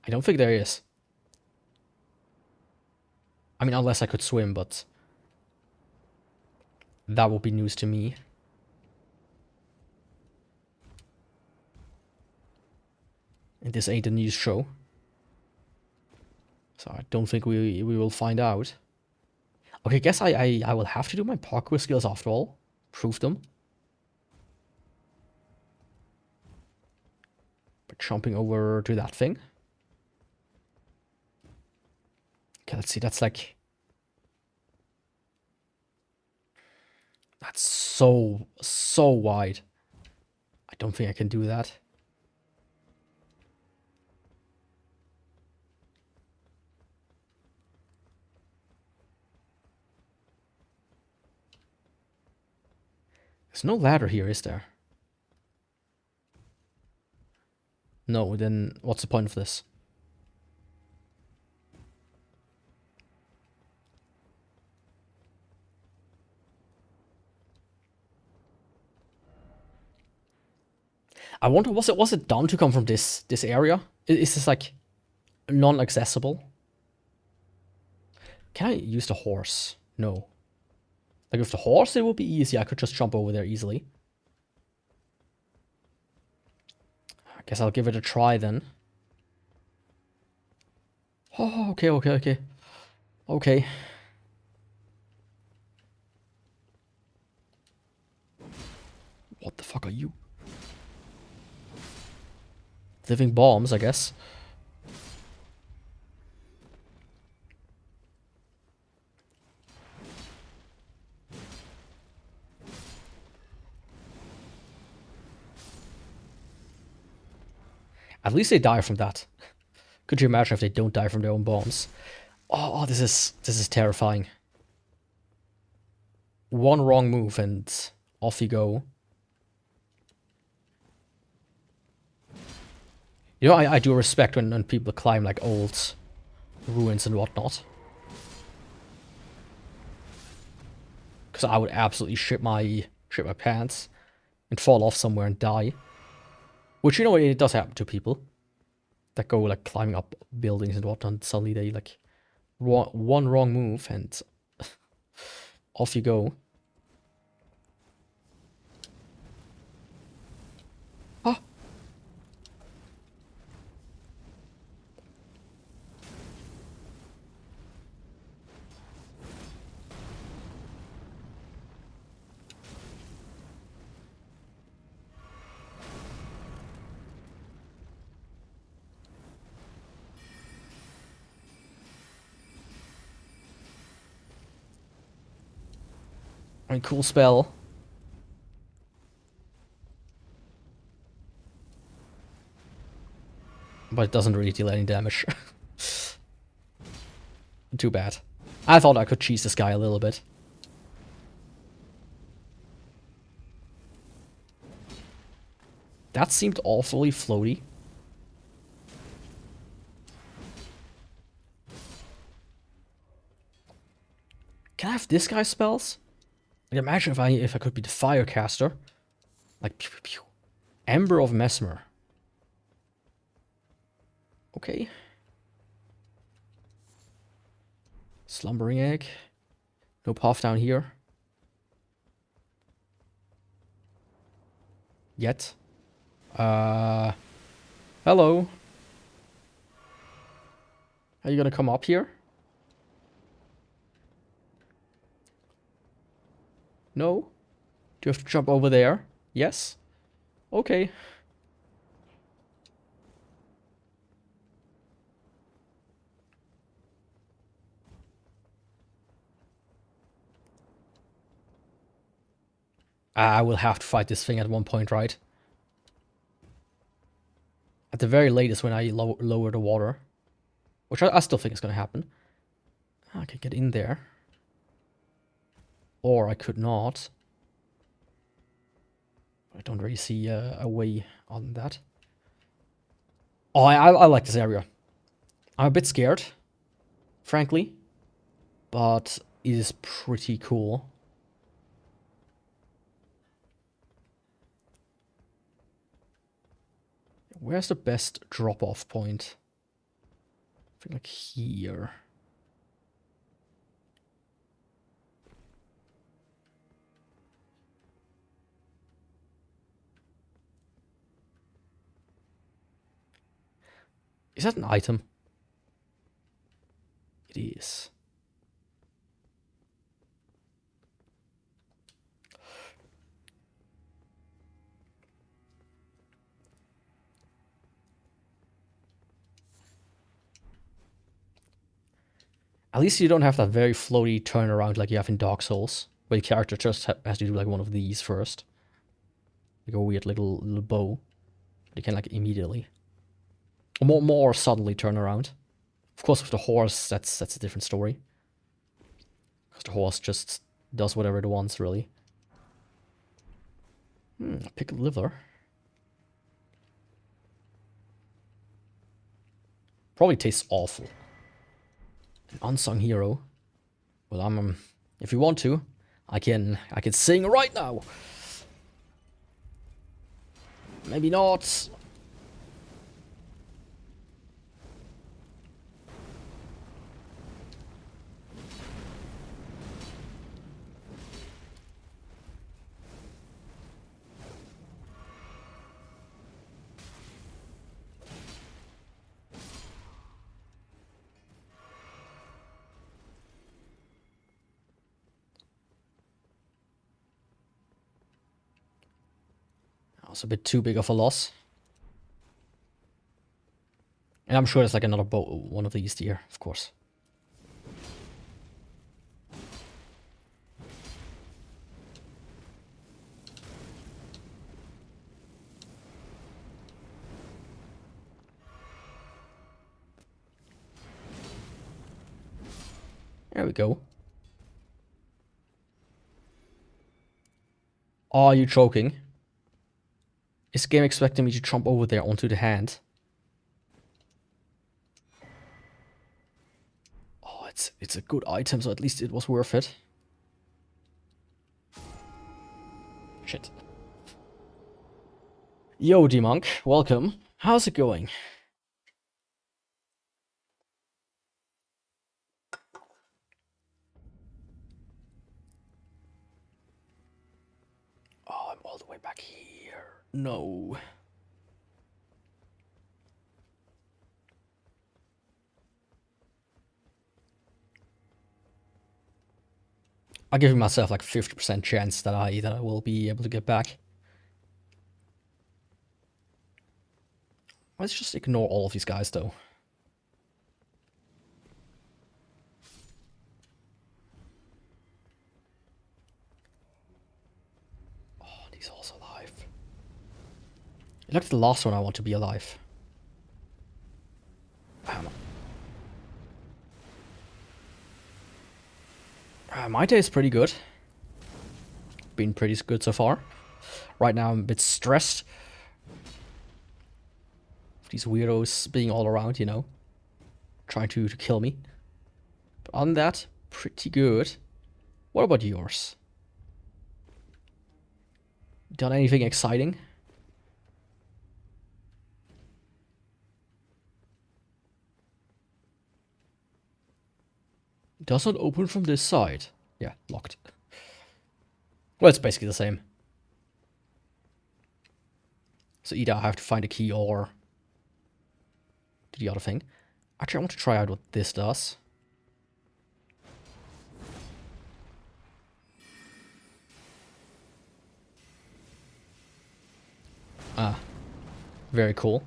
I don't think there is. I mean, unless I could swim, but that would be news to me. And this ain't a news show. So I don't think we will find out. Okay, guess I will have to do my parkour skills after all. Prove them. By jumping over to that thing. Okay, let's see, that's like... That's so wide. I don't think I can do that. There's no ladder here, is there? No, then what's the point of this? I wonder, was it done to come from this area? Is this like non-accessible? Can I use the horse? No. Like with the horse it would be easy, I could just jump over there easily. I guess I'll give it a try then. Oh, okay. Okay. What the fuck are you? Living bombs, I guess. At least they die from that. Could you imagine if they don't die from their own bombs? Oh, this is terrifying. One wrong move and off you go. You know, I do respect when people climb like old ruins and whatnot. Because I would absolutely shit my pants and fall off somewhere and die. Which, you know, it does happen to people that go like climbing up buildings and whatnot. And suddenly they like one wrong move and off you go. Ah. I mean, cool spell. But it doesn't really deal any damage. Too bad. I thought I could cheese this guy a little bit. That seemed awfully floaty. Can I have this guy's spells? Like, imagine if I could be the Firecaster. Like, pew, pew, pew. Ember of Mesmer. Okay. Slumbering Egg. No path down here. Yet. Hello. Are you gonna come up here? No? Do you have to jump over there? Yes? Okay. I will have to fight this thing at one point, right? At the very latest when I lower the water. Which I still think is going to happen. I could get in there. Or I could not. I don't really see a way on that. Oh, I like this area. I'm a bit scared, frankly. But it is pretty cool. Where's the best drop-off point? I think like here. Is that an item? It is. At least you don't have that very floaty turnaround like you have in Dark Souls, where the character just has to do like one of these first. Like a weird little bow. But you can like immediately. More suddenly turn around. Of course with the horse, that's a different story. Because the horse just does whatever it wants, really. Pickled liver. Probably tastes awful. An unsung hero. Well, if you want to, I can sing right now. Maybe not. was a bit too big of a loss. And I'm sure there's like another one of these here, of course. There we go. Are you joking? Is the game expecting me to jump over there onto the hand? Oh, it's a good item, so at least it was worth it. Shit. Yo, D-Monk, welcome. How's it going? Oh, I'm all the way back here. No. I'm giving myself like 50% chance that I will be able to get back. Let's just ignore all of these guys though. Oh, he's also alive. Look at the last one I want to be alive. My day is pretty good. Been pretty good so far. Right now I'm a bit stressed. These weirdos being all around, you know. Trying to kill me. But other than that, pretty good. What about yours? Done anything exciting? Does not open from this side. Yeah, locked. Well, it's basically the same. So either I have to find a key or do the other thing. Actually, I want to try out what this does. Ah, very cool.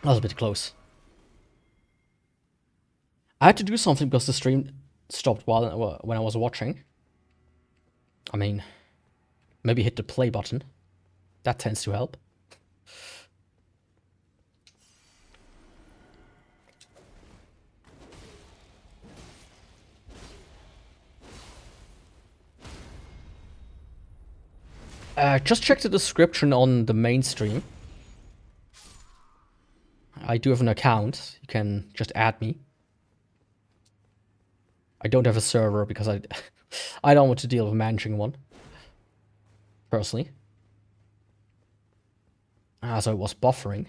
That was a bit close. I had to do something because the stream stopped while when I was watching. I mean, maybe hit the play button. That tends to help. Just check the description on the main stream. I do have an account. You can just add me. I don't have a server because I I don't want to deal with managing one. Personally. So it was buffering.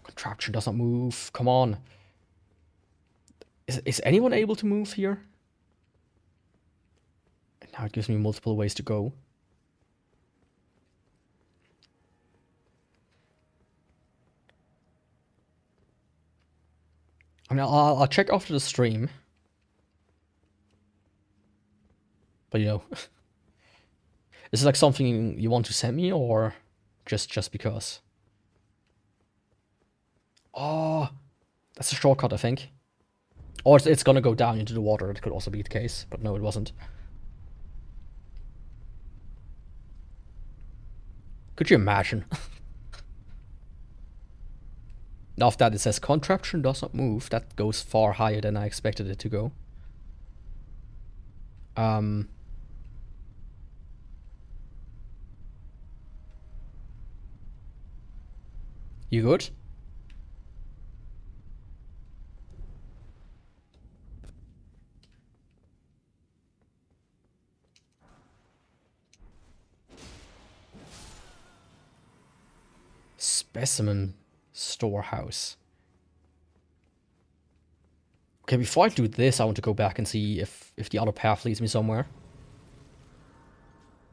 Contraption doesn't move. Come on. Is anyone able to move here? Now it gives me multiple ways to go. I mean, I'll check after the stream. But you know, is it like something you want to send me or just because? Oh, that's a shortcut, I think. Or it's gonna go down into the water. It could also be the case, but no, it wasn't. Could you imagine? Now, if that it says contraption does not move, that goes far higher than I expected it to go. You good? Specimen storehouse. Okay, before I do this, I want to go back and see if the other path leads me somewhere.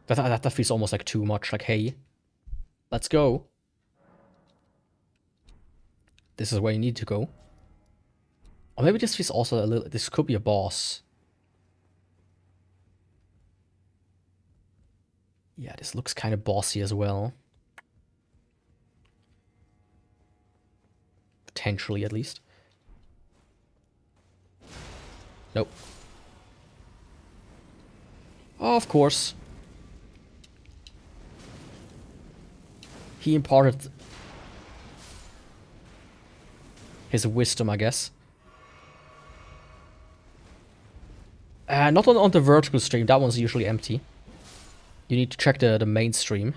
That feels almost like too much. Like, hey, let's go. This is where you need to go. Or maybe this feels also a little... This could be a boss. Yeah, this looks kind of bossy as well. Potentially, at least. Nope. Oh, of course. He imparted his wisdom, I guess. Not on the vertical stream, that one's usually empty. You need to check the main stream.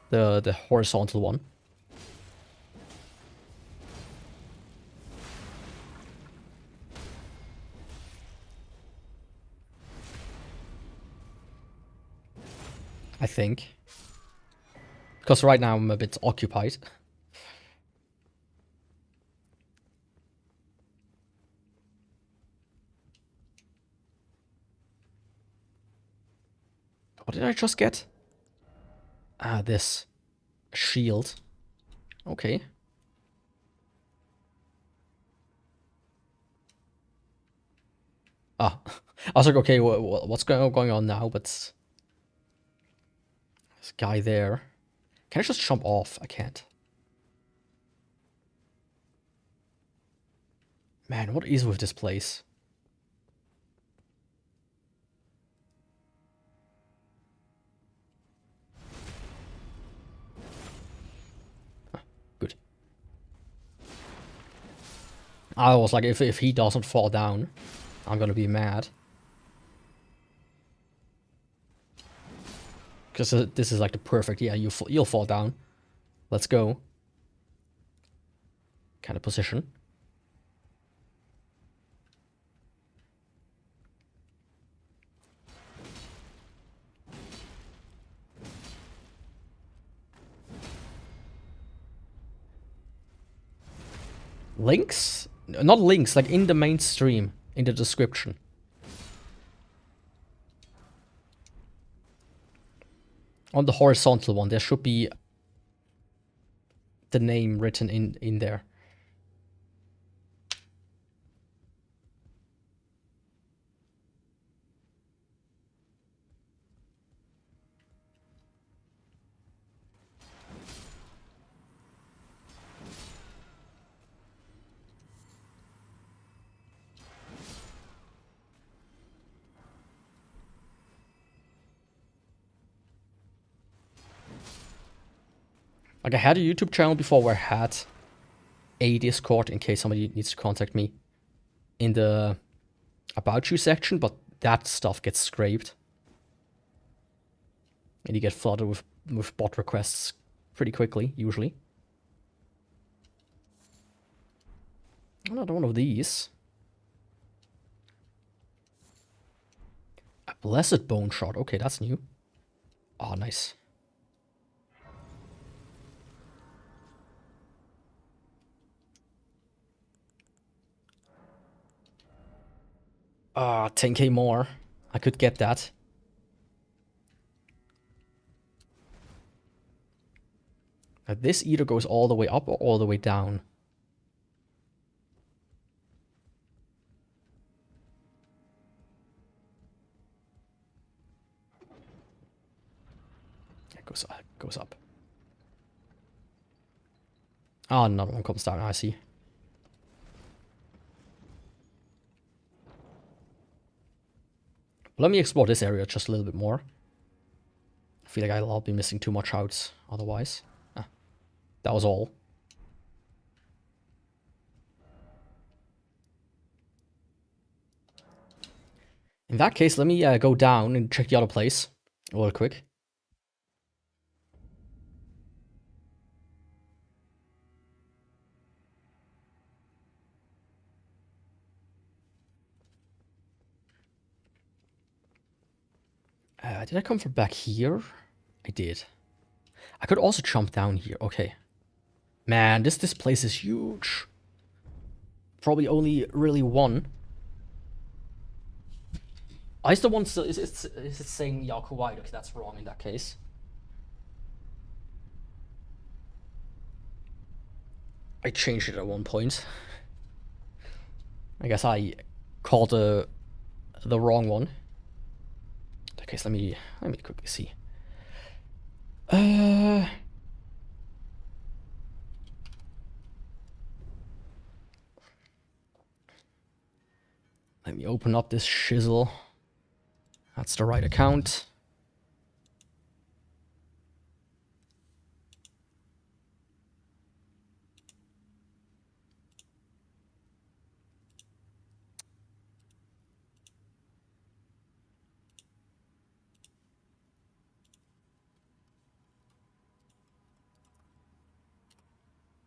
The horizontal one. I think. Because right now I'm a bit occupied. What did I just get? Ah, this. Shield. Okay. Ah. I was like, okay, what's going on now? But... This guy there. Can I just jump off? I can't. Man, what is with this place? Good. I was like, if he doesn't fall down, I'm gonna be mad. Because this is like the perfect, yeah, you'll fall down. Let's go. Kind of position. Links? Not links, like in the main stream, in the description. On the horizontal one, there should be the name written in there. Like, I had a YouTube channel before where I had a Discord in case somebody needs to contact me in the About You section, but that stuff gets scraped. And you get flooded with bot requests pretty quickly, usually. Another one of these. A Blessed Bone Shard. Okay, that's new. Oh, nice. Ah, 10k more. I could get that. Now, this either goes all the way up or all the way down. It goes up. Ah, another one comes down, I see. Let me explore this area just a little bit more. I feel like I'll be missing too much out otherwise. Ah, that was all. In that case, let me go down and check the other place real quick. Did I come from back here? I did. I could also jump down here. Okay. Man, this place is huge. Probably only really one. Is the one still is it saying Yaku wide? Okay, that's wrong in that case. I changed it at one point. I guess I called the wrong one. In that case, let me quickly see. Let me open up this shizzle. That's the right account.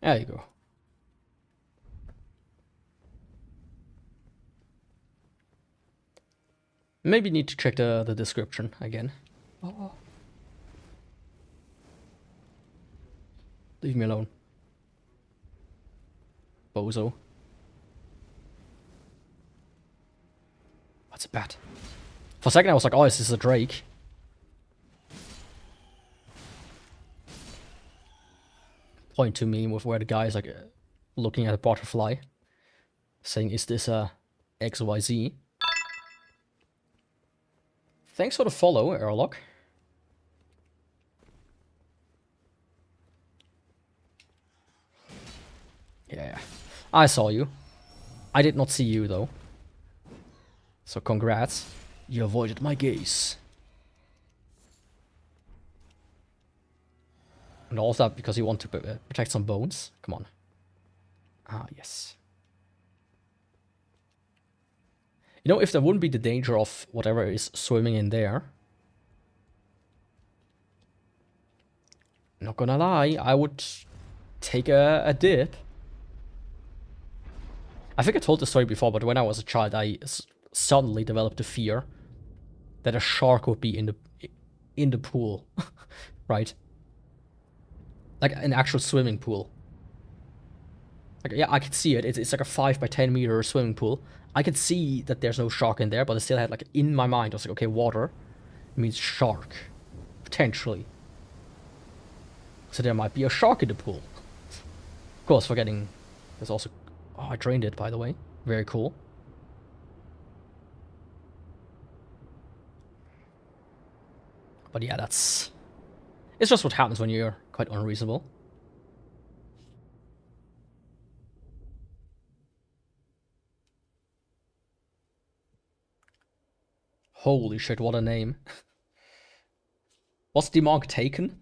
There you go. Maybe need to check the description again. Oh. Leave me alone. Bozo. What's a bat? For a second I was like, oh, is this a drake? Point to me with where the guy is like looking at a butterfly. Saying, is this a XYZ? Thanks for the follow, Erlock. Yeah, I saw you. I did not see you, though. So congrats. You avoided my gaze. And all that because you want to protect some bones? Come on. Ah, yes. You know, if there wouldn't be the danger of whatever is swimming in there, not gonna lie, I would take a dip. I think I told the story before, but when I was a child, I suddenly developed a fear that a shark would be in the pool, right? Like an actual swimming pool. Like, yeah, I could see it. It's like a 5 by 10 meter swimming pool. I could see that there's no shark in there, but I still had like in my mind, I was like, okay, water means shark, potentially. So there might be a shark in the pool. Of course, forgetting there's also. Oh, I drained it, by the way. Very cool. But yeah, it's just what happens when you're quite unreasonable. Holy shit, what a name. Was the monk taken?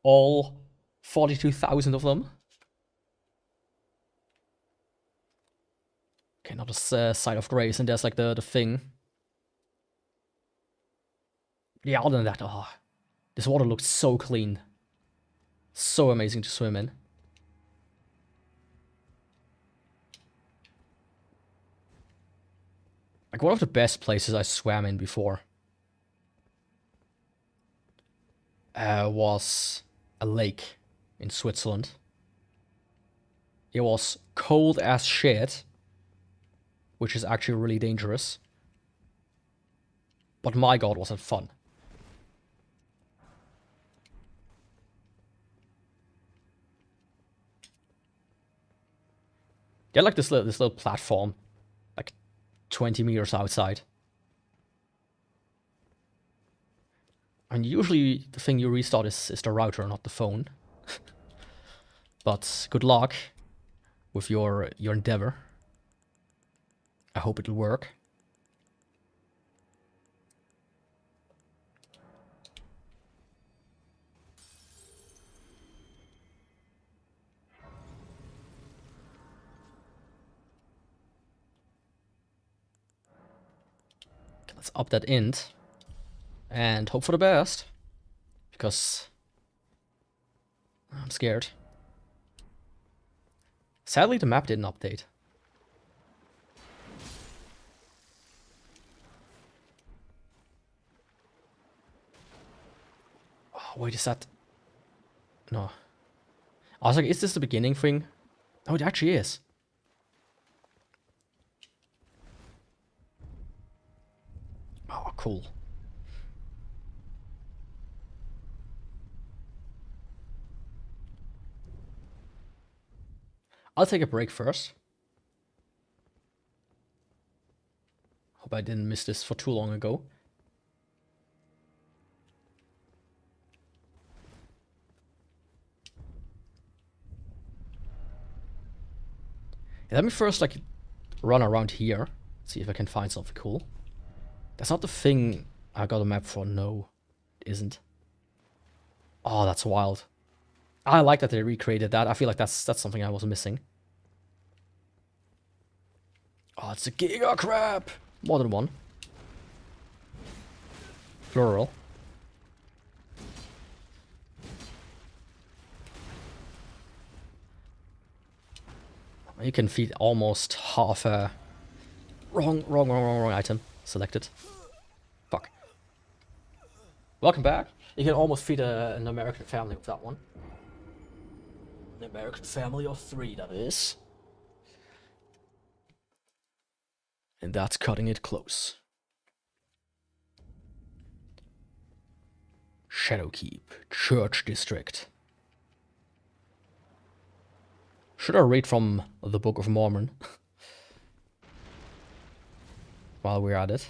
All 42,000 of them? Okay, not a side of grace, and there's like the thing. Yeah, other than that, oh, this water looks so clean. So amazing to swim in. Like, one of the best places I swam in before was a lake in Switzerland. It was cold as shit, which is actually really dangerous. But my god, was it fun. They had like this little platform, like 20 meters outside. And usually the thing you restart is the router, not the phone. But good luck with your endeavor. I hope it'll work. Okay, let's up that int and hope for the best, because I'm scared. Sadly, the map didn't update. Oh, wait, is that... No. I was like, is this the beginning thing? Oh, it actually is. Oh, cool. I'll take a break first. Hope I didn't miss this for too long ago. Yeah, let me first like run around here, see if I can find something cool. That's not the thing I got a map for. No, it isn't. Oh, that's wild. I like that they recreated that. I feel like that's something I was missing. Oh, it's a giga crab. More than one. Plural. You can feed almost half a... Wrong item. Selected. Fuck. Welcome back. You can almost feed an American family with that one. An American family of 3, that is. And that's cutting it close. Shadowkeep, Church District. Should I read from the Book of Mormon? While we're at it.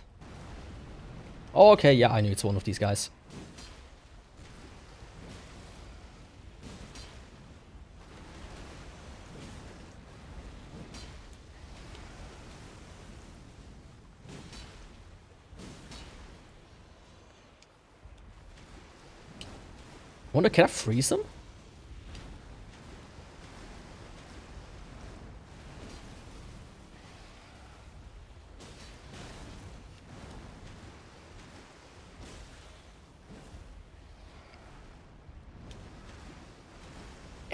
Oh, okay, yeah, I knew it's one of these guys. Wonder, can I freeze them?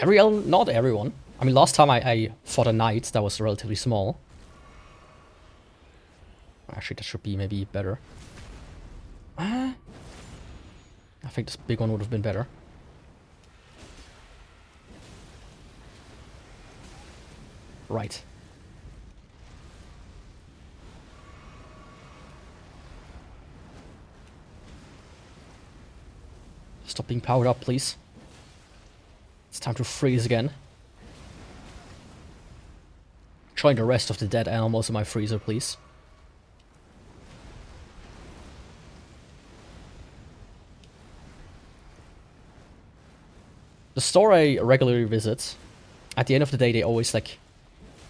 Not everyone. I mean, last time I fought a knight that was relatively small. Actually, that should be maybe better. I think this big one would have been better. Right. Stop being powered up, please. It's time to freeze again. Join the rest of the dead animals in my freezer, please. The store I regularly visit, at the end of the day, they always like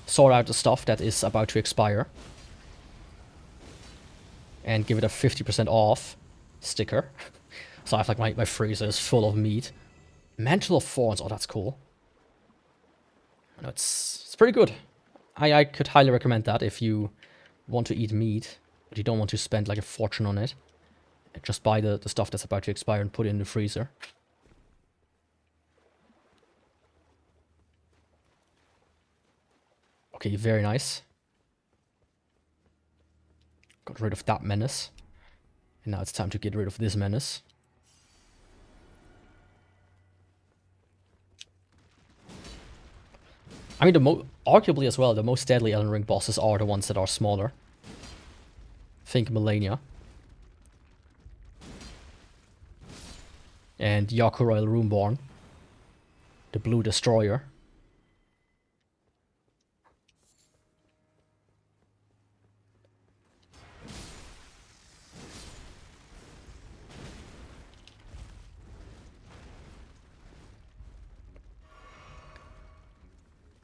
sort out the stuff that is about to expire and give it a 50% off sticker. So I have like my freezer is full of meat. Mantle of Thorns, oh, that's cool. No, it's pretty good. I could highly recommend that if you want to eat meat, but you don't want to spend like a fortune on it. Just buy the stuff that's about to expire and put it in the freezer. Okay, very nice. Got rid of that menace. And now it's time to get rid of this menace. I mean, arguably as well, the most deadly Elden Ring bosses are the ones that are smaller. Think Melania. And Yakuvrael Runeborne. The Blue Destroyer.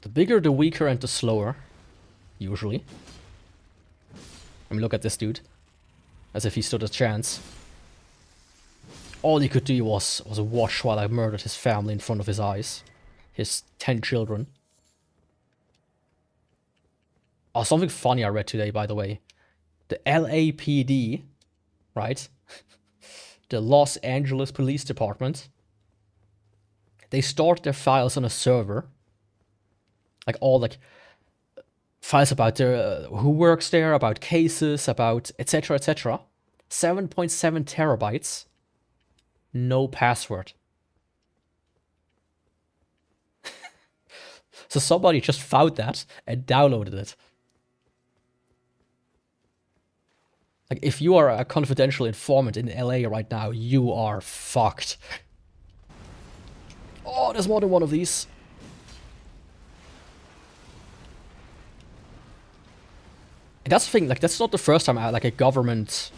The bigger, the weaker, and the slower. Usually. I mean, look at this dude. As if he stood a chance. All he could do was watch while I murdered his family in front of his eyes. His 10 children. Oh, something funny I read today, by the way. The LAPD, right? The Los Angeles Police Department. They stored their files on a server. Like all like files about their who works there, about cases, about etc. etc. 7.7 terabytes. No password. So somebody just found that and downloaded it. Like, if you are a confidential informant in LA right now, you are fucked. Oh, there's more than one of these. And that's the thing, like, that's not the first time like a government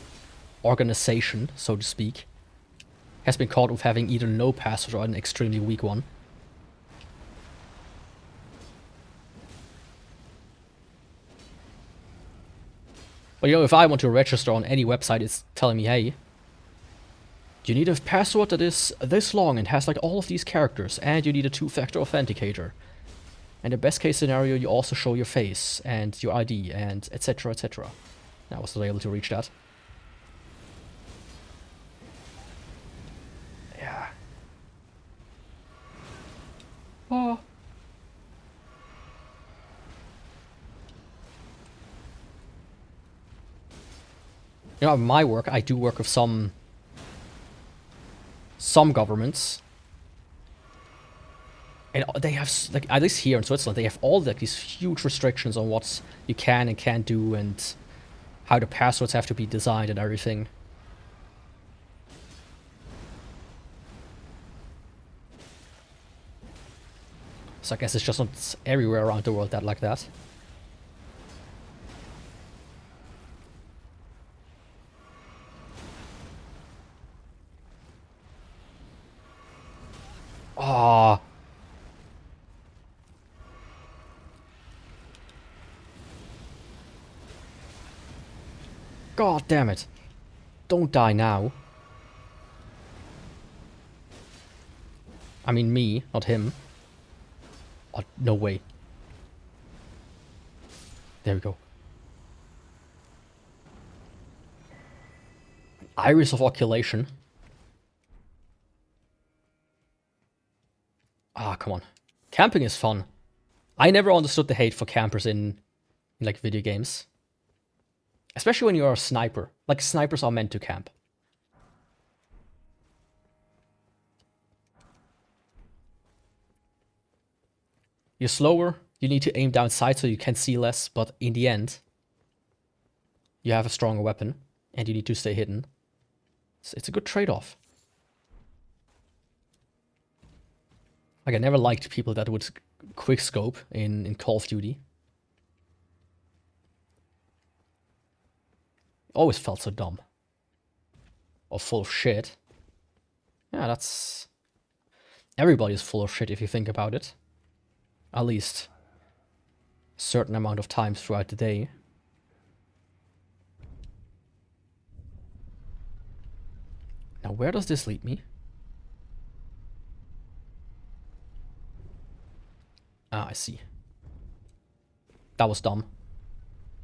organization, so to speak, has been caught with having either no password or an extremely weak one. But you know, if I want to register on any website, it's telling me, hey, you need a password that is this long and has like all of these characters, and you need a two-factor authenticator. And in best case scenario, you also show your face and your ID and etc. etc. I was not able to reach that. Yeah. Oh. You know, in my work, I do work with some governments. And they have, like, at least here in Switzerland, they have all like these huge restrictions on what you can and can't do and how the passwords have to be designed and everything. So I guess it's just not everywhere around the world that like that. Ah. God damn it. Don't die now. I mean me, not him. Oh, no way. There we go. Iris of Occultation. Ah, come on. Camping is fun. I never understood the hate for campers in like video games. Especially when you're a sniper. Like, snipers are meant to camp. You're slower, you need to aim down sight so you can see less, but in the end, you have a stronger weapon, and you need to stay hidden. It's a good trade-off. Like, I never liked people that would quickscope in Call of Duty. Always felt so dumb. Or full of shit. Yeah, that's... Everybody's full of shit if you think about it. At least a certain amount of times throughout the day. Now, where does this lead me? Ah, I see. That was dumb.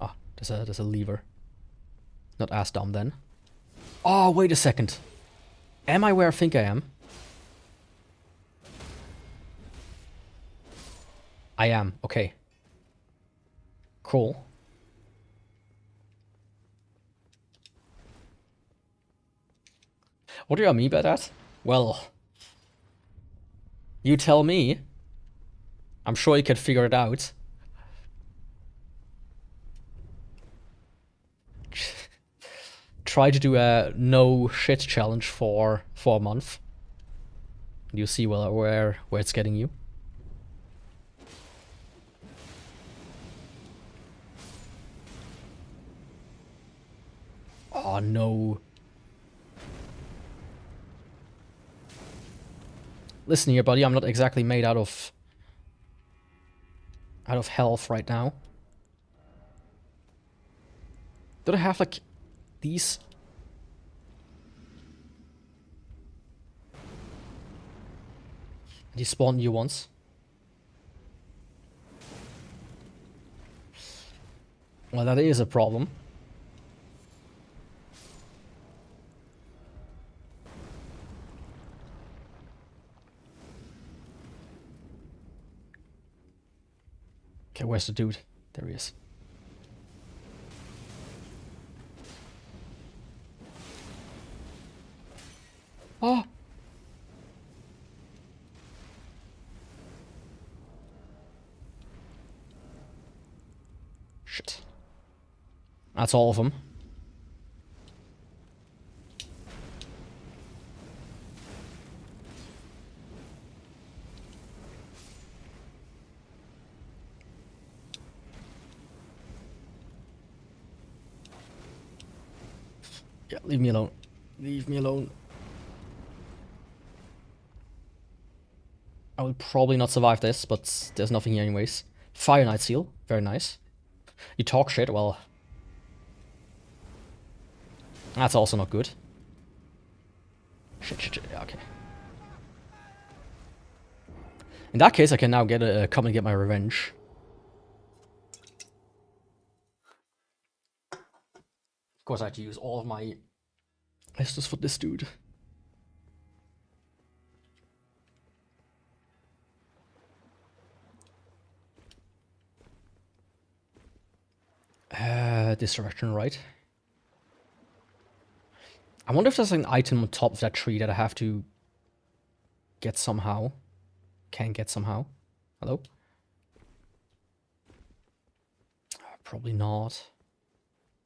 Ah, there's a lever. Not as dumb then. Oh, wait a second. Am I where I think I am? I am, okay. Cool. What do you mean by that? Well, you tell me. I'm sure you can figure it out. Try to do a no shit challenge for a month. You see where it's getting you. Oh no. Listen here, buddy, I'm not exactly made out of health right now. Do I have like these? These spawn new ones. Well, that is a problem. Okay, where's the dude? There he is. Oh! That's all of them. Yeah, leave me alone. Leave me alone. I will probably not survive this, but there's nothing here anyways. Fire Knight Seal, very nice. You talk shit, well... That's also not good. Shit, yeah, okay. In that case, I can now come and get my revenge. Of course, I had to use all of my Estus for this dude. This direction, right? I wonder if there's an item on top of that tree that I have to get somehow. Can get somehow. Hello? Probably not.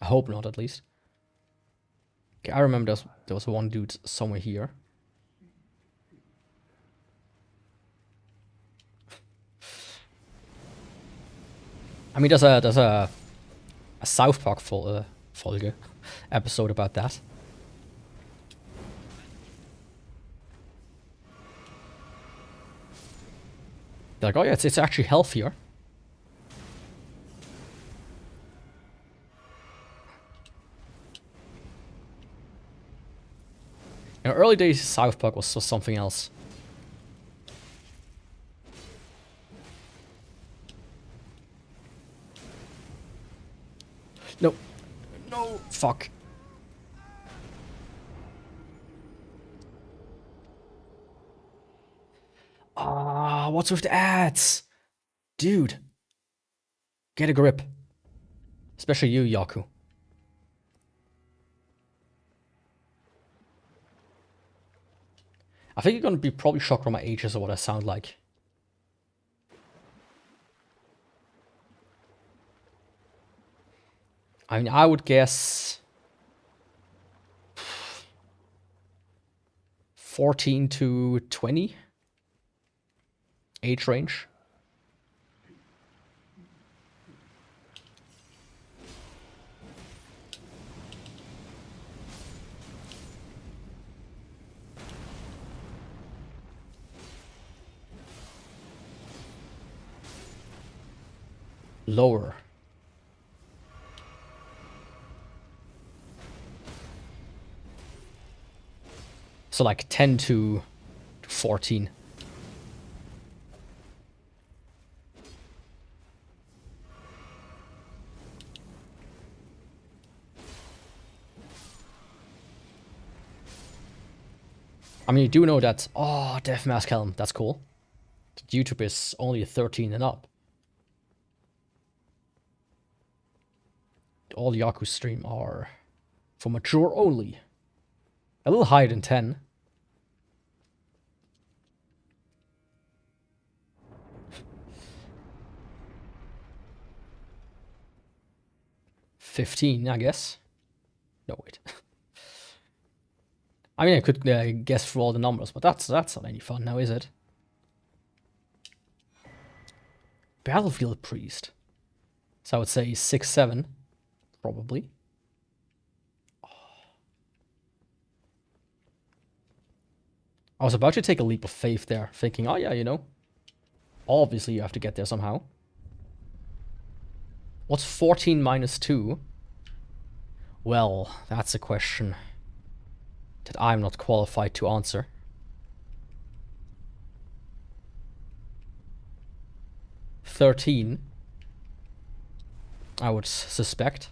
I hope not, at least. Okay, I remember there was one dude somewhere here. I mean, there's a South Park Folge episode about that. They're like, oh yeah, it's actually healthier. In the early days, South Park was something else. No. No. Fuck. Ah, what's with the ads? Dude. Get a grip. Especially you, Yaku. I think you're gonna be probably shocked by my ages or what I sound like. I mean, I would guess 14 to 20 age range. Lower. So like 10 to 14. I mean, you do know that... Oh, Death Mask Helm. That's cool. YouTube is only 13 and up. All Yaku stream are for mature only. A little higher than 10. $15, I guess. No, wait. I mean, I could guess through all the numbers, but that's not any fun now, is it? Battlefield Priest. So I would say 6, 7, probably. I was about to take a leap of faith there, thinking, oh yeah, you know, obviously you have to get there somehow. What's 14 minus 2? Well, that's a question that I'm not qualified to answer. $13, I would suspect.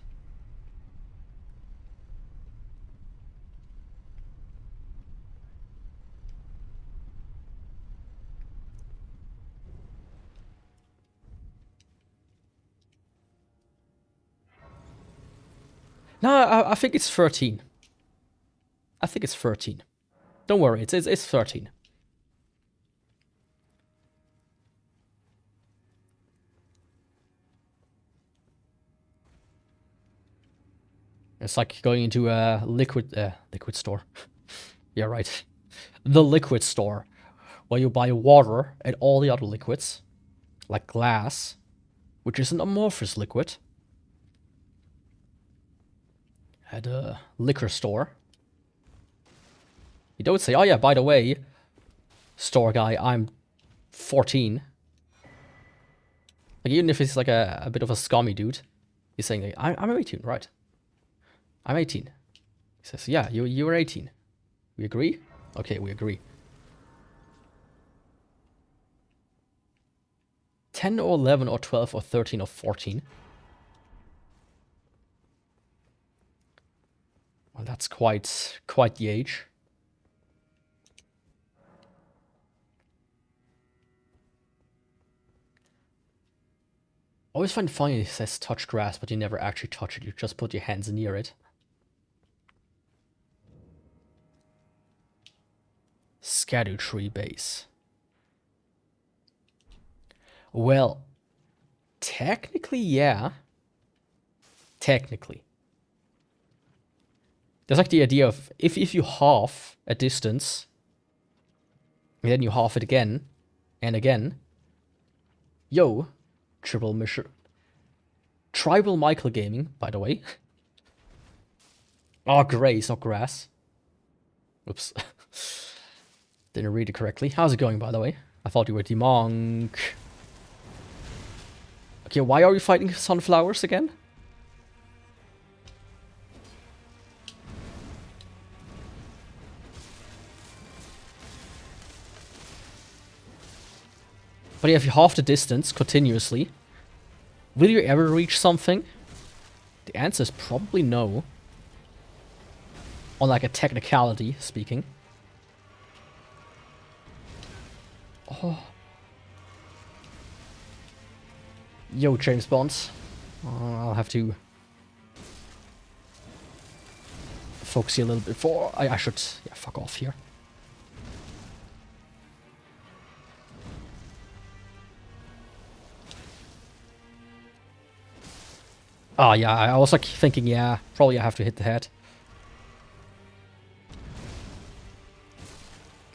No, I think it's 13. I think it's 13. Don't worry, it's 13. It's like going into a liquid store. Yeah, right. The liquid store, where you buy water and all the other liquids, like glass, which is an amorphous liquid, at a liquor store. You don't say, oh yeah, by the way, store guy, I'm 14. Like, even if he's like a bit of a scummy dude, he's saying, like, I'm 18, right? I'm 18. He says, yeah, you were 18. We agree? Okay, we agree. 10 or 11 or 12 or 13 or 14. Well, that's quite the age. I always find it funny it says touch grass, but you never actually touch it. You just put your hands near it. Erdtree base. Well, technically, yeah. Technically. There's like the idea of if you halve a distance, and then you halve it again, and again. Yo, Tribal Michael Gaming, by the way. Oh, grace, not grass. Oops. Didn't read it correctly. How's it going, by the way? I thought you were the monk. Okay, why are we fighting sunflowers again? But yeah, if you halve the distance continuously, will you ever reach something? The answer is probably no. On like a technicality speaking. Oh. Yo, James Bond. I'll have to focus you a little bit for. I should, yeah, fuck off here. Oh yeah, I was like thinking, yeah, probably I have to hit the head.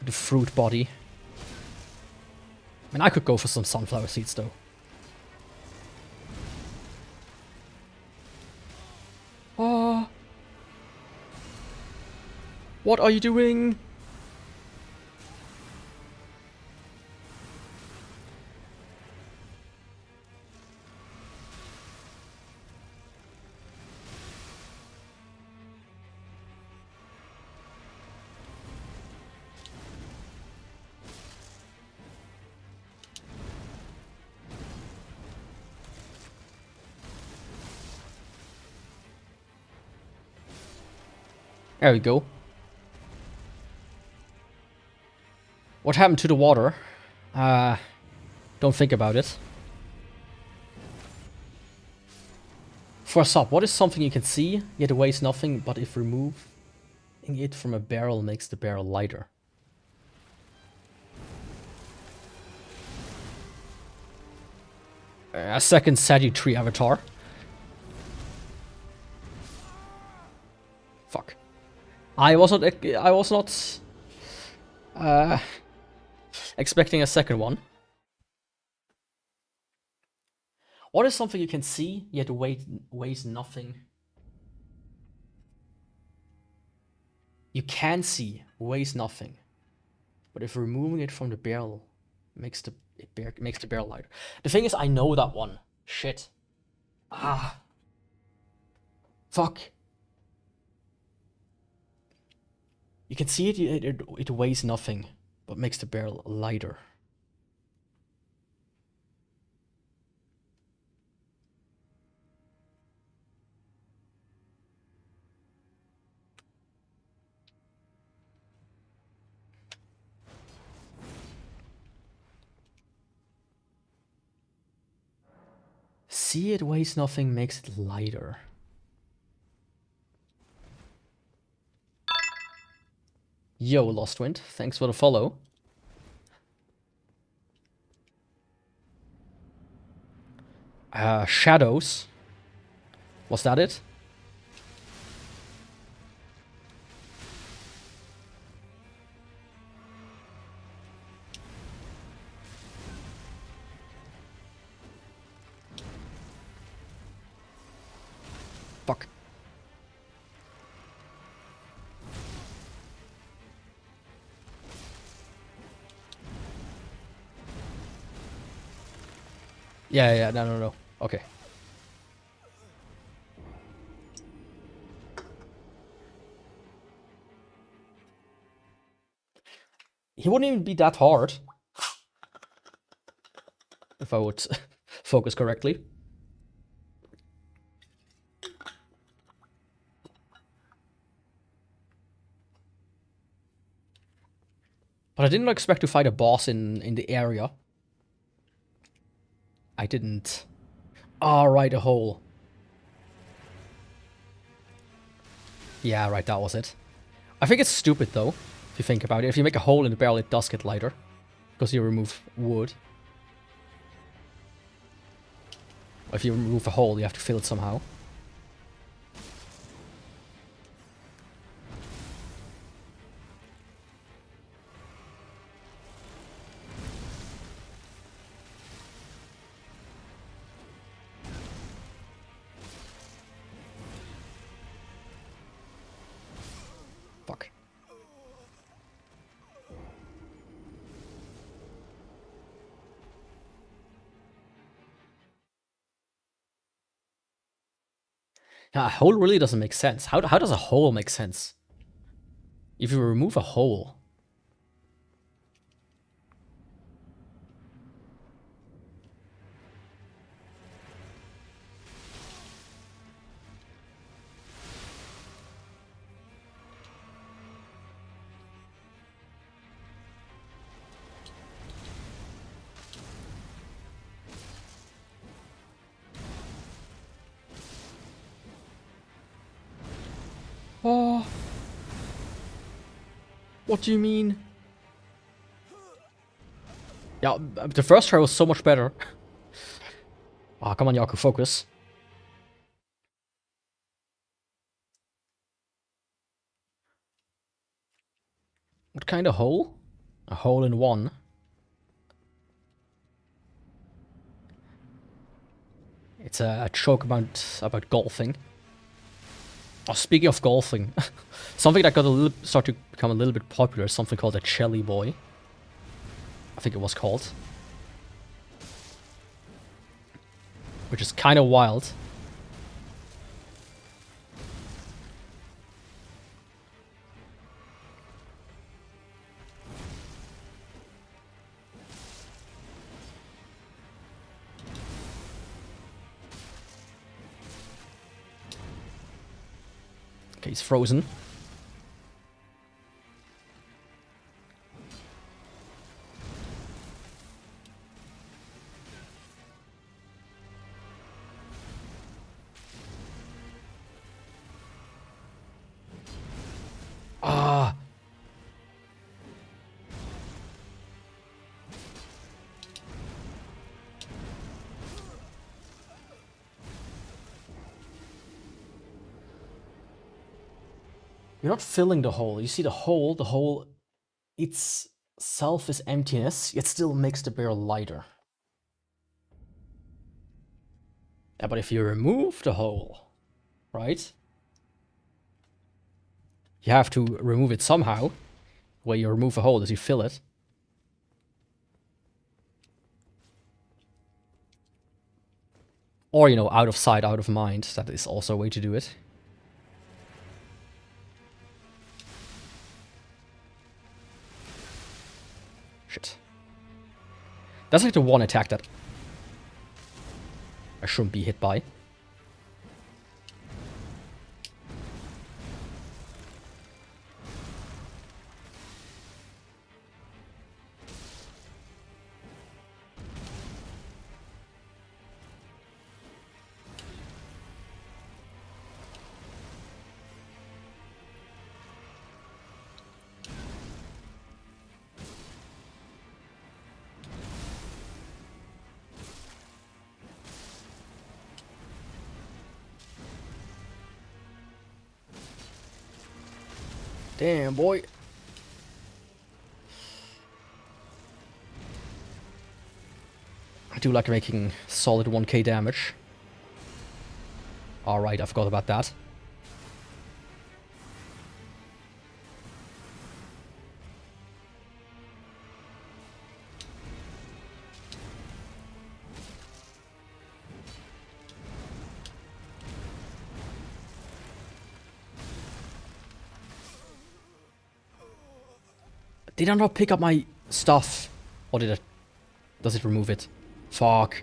The fruit body. I mean, I could go for some sunflower seeds though. Oh. What are you doing? There we go. What happened to the water? Don't think about it. For a sub, what is something you can see, yet it weighs nothing, but if removing it from a barrel makes the barrel lighter? A second Erdtree avatar. Fuck. I was not expecting a second one. What is something you can see, yet weighs nothing? You can see, weighs nothing. But if removing it from the barrel makes the barrel lighter. The thing is, I know that one. Shit. Ah. Fuck. You can see it weighs nothing, but makes the barrel lighter. See it weighs nothing, makes it lighter. Yo, Lost Wind, thanks for the follow. Shadows. Was that it? fuck. Yeah, no. Okay. He wouldn't even be that hard. If I would focus correctly. But I didn't expect to fight a boss in the area. I didn't. Ah, right, a hole. Yeah, right, that was it. I think it's stupid, though, if you think about it. If you make a hole in the barrel, it does get lighter. Because you remove wood. If you remove a hole, you have to fill it somehow. Fuck. Yeah, a hole really doesn't make sense. How does a hole make sense? If you remove a hole... Oh. What do you mean? Yeah, the first try was so much better. Ah, come on, Yaku, focus. What kind of hole? A hole in one. It's a joke about golfing. Oh, speaking of golfing, something that started to become a little bit popular is something called a Jelly Boy. I think it was called. Which is kind of wild. Okay, he's frozen. Ah. You're not filling the hole. You see the hole itself is emptiness, yet still makes the barrel lighter. Yeah, but if you remove the hole, right? You have to remove it somehow. Where you remove a hole as you fill it. Or, you know, out of sight, out of mind. That is also a way to do it. Shit. That's like the one attack that I shouldn't be hit by. Damn, boy. I do like making solid 1k damage. Alright, I forgot about that. Did I not pick up my stuff? Or did it... Does it remove it? Fuck.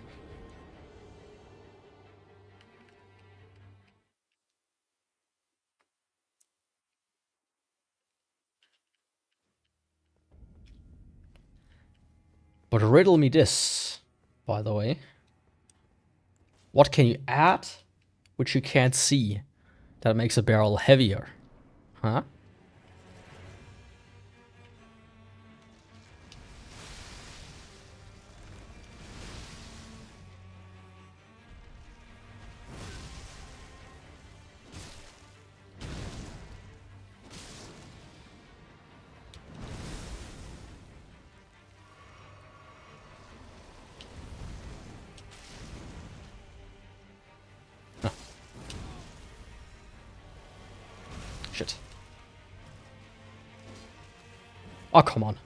But riddle me this, by the way. What can you add which you can't see that makes a barrel heavier? Huh? Shit. Oh, come on.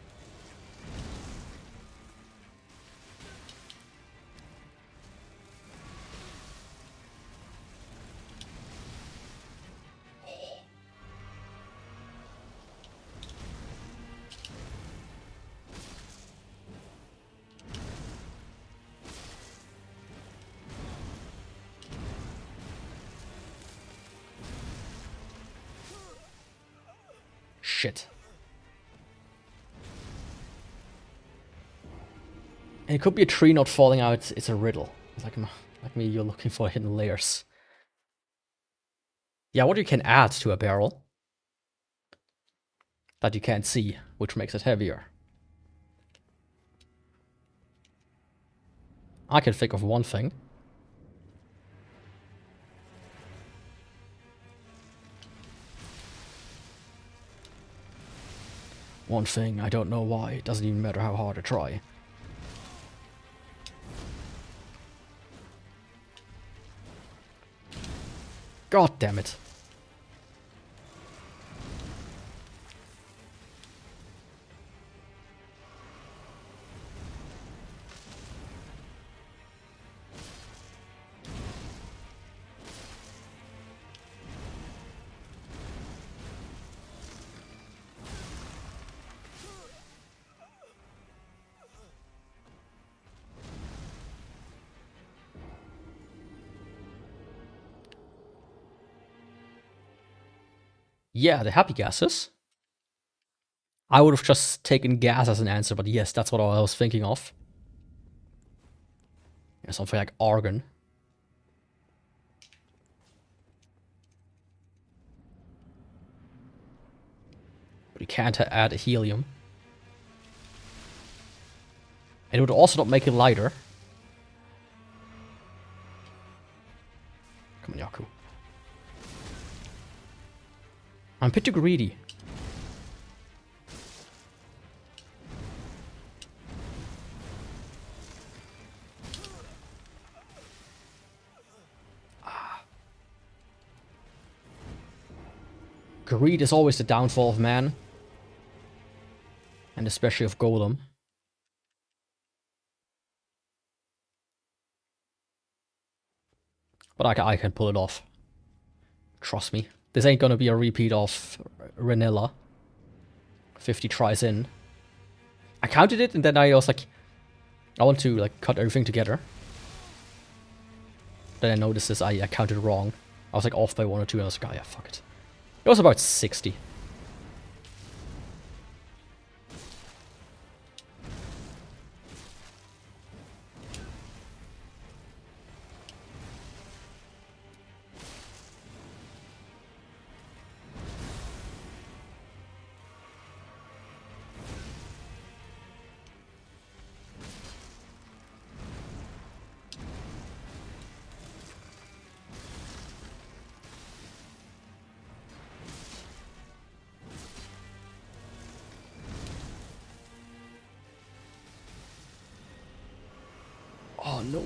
Shit. And it could be a tree not falling out, it's a riddle. It's like me, you're looking for hidden layers. Yeah, what you can add to a barrel that you can't see, which makes it heavier. I can think of one thing. One thing, I don't know why, it doesn't even matter how hard I try. God damn it. Yeah, the happy gases. I would have just taken gas as an answer, but yes, that's what I was thinking of. Yeah, something like argon. But you can't add helium. And it would also not make it lighter. Come on, Yaku. I'm a bit too greedy. Greed is always the downfall of man. And especially of Golem. But I can pull it off. Trust me. This ain't gonna be a repeat of Ranella. 50 tries in. I counted it and then I was like, I want to like cut everything together. Then I noticed this, I counted wrong. I was like off by 1 or 2 and I was like, oh yeah, fuck it. It was about 60. Oh no.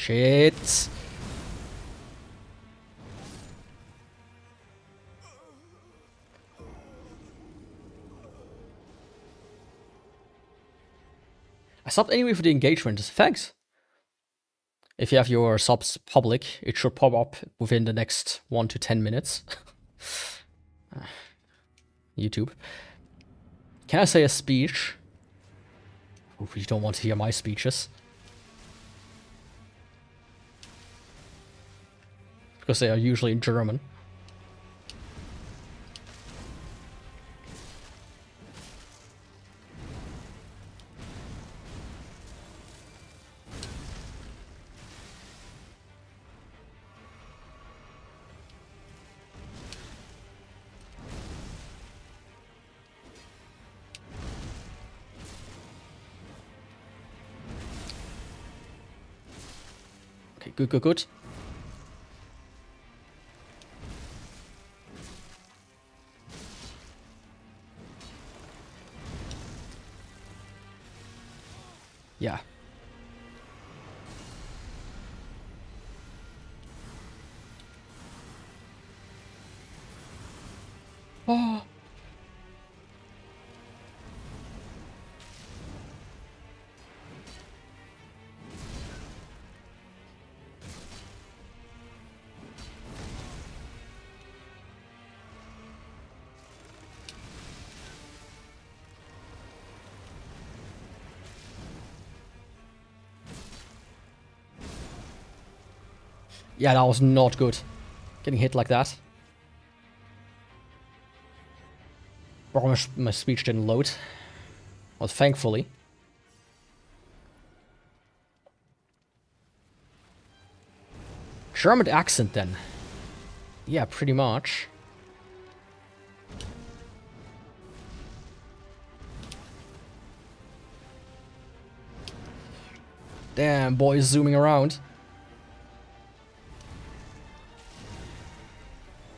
Shit. I subbed anyway for the engagement. Thanks. If you have your subs public, it should pop up within the next 1 to 10 minutes. YouTube. Can I say a speech? Oh, you don't want to hear my speeches. Because they are usually in German. Okay, good, good, good. Yeah. Oh. Yeah, that was not good. Getting hit like that. Bro, my speech didn't load. Well, thankfully. German accent then. Yeah, pretty much. Damn, boys zooming around.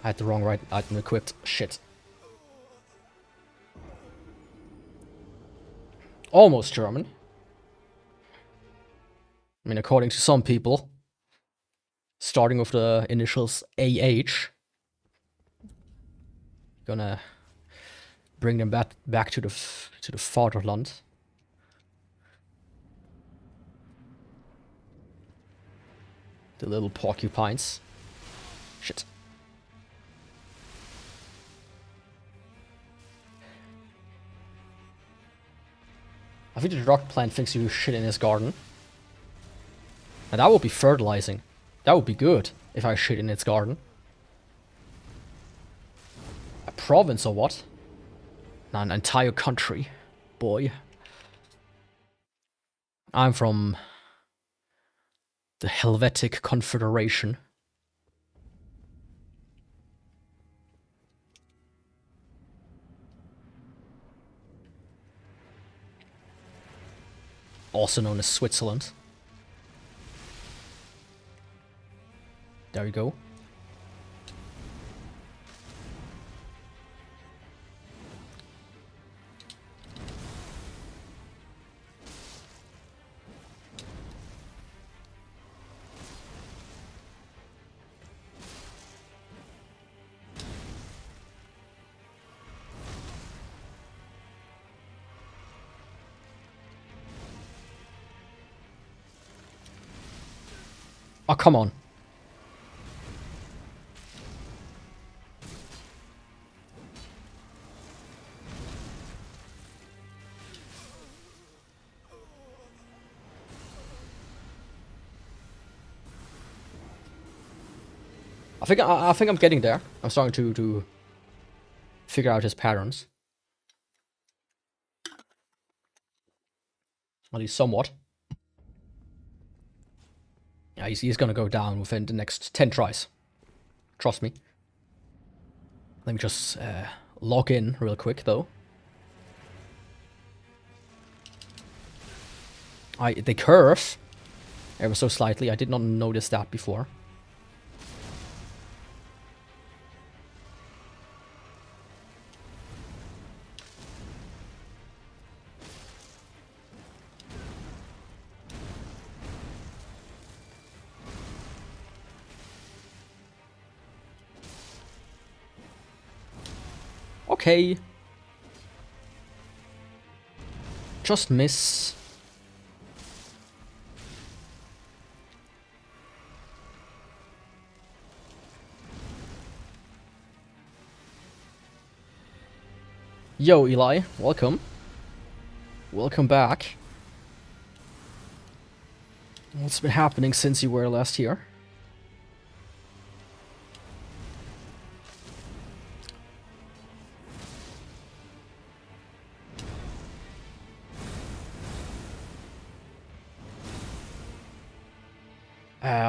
I had the wrong right item equipped. Shit. Almost German. I mean, according to some people. Starting with the initials AH. Gonna bring them back to the fatherland. The little porcupines. Shit. I think the rock plant thinks you shit in his garden. And that would be fertilizing. That would be good if I shit in its garden. A province or what? Not an entire country, boy. I'm from the Helvetic Confederation. Also known as Switzerland. There we go. Oh, come on. I think I'm getting there. I'm starting to figure out his patterns. At least somewhat. Yeah, he's gonna go down within the next 10 tries. Trust me. Let me just log in real quick, though. They curve ever so slightly. I did not notice that before. Okay. Just miss. Yo, Eli, welcome. Welcome back. What's been happening since you were last here?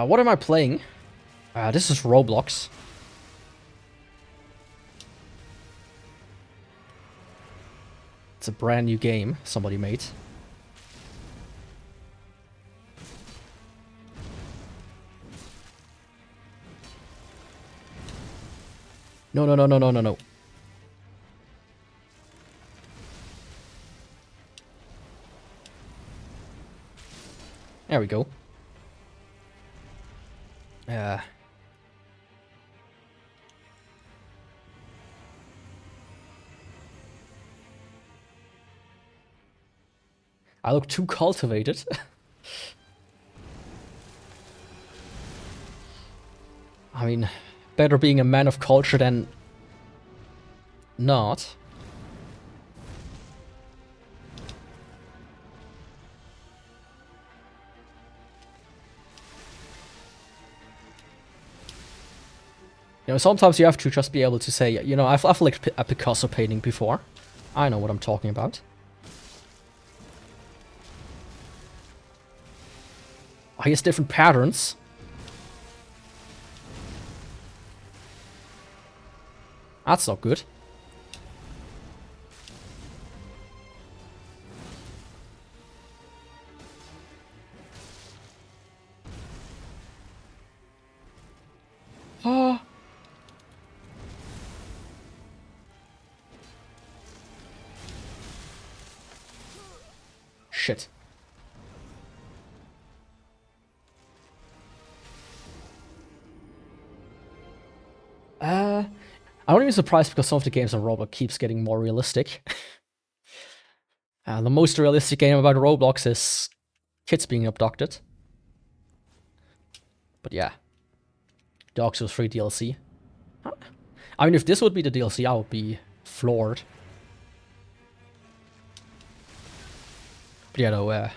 What am I playing? This is Roblox. It's a brand new game somebody made. No, no, no, no, no, no, no. There we go. I look too cultivated. I mean, better being a man of culture than not. You know, sometimes you have to just be able to say, you know, I've looked at Picasso painting before. I know what I'm talking about. Oh, he has different patterns. That's not good. Oh. Shit. I'm not even surprised because some of the games on Roblox keeps getting more realistic. The most realistic game about Roblox is kids being abducted. But yeah. Dark Souls 3 DLC. Huh? I mean, if this would be the DLC, I would be floored. But yeah, though,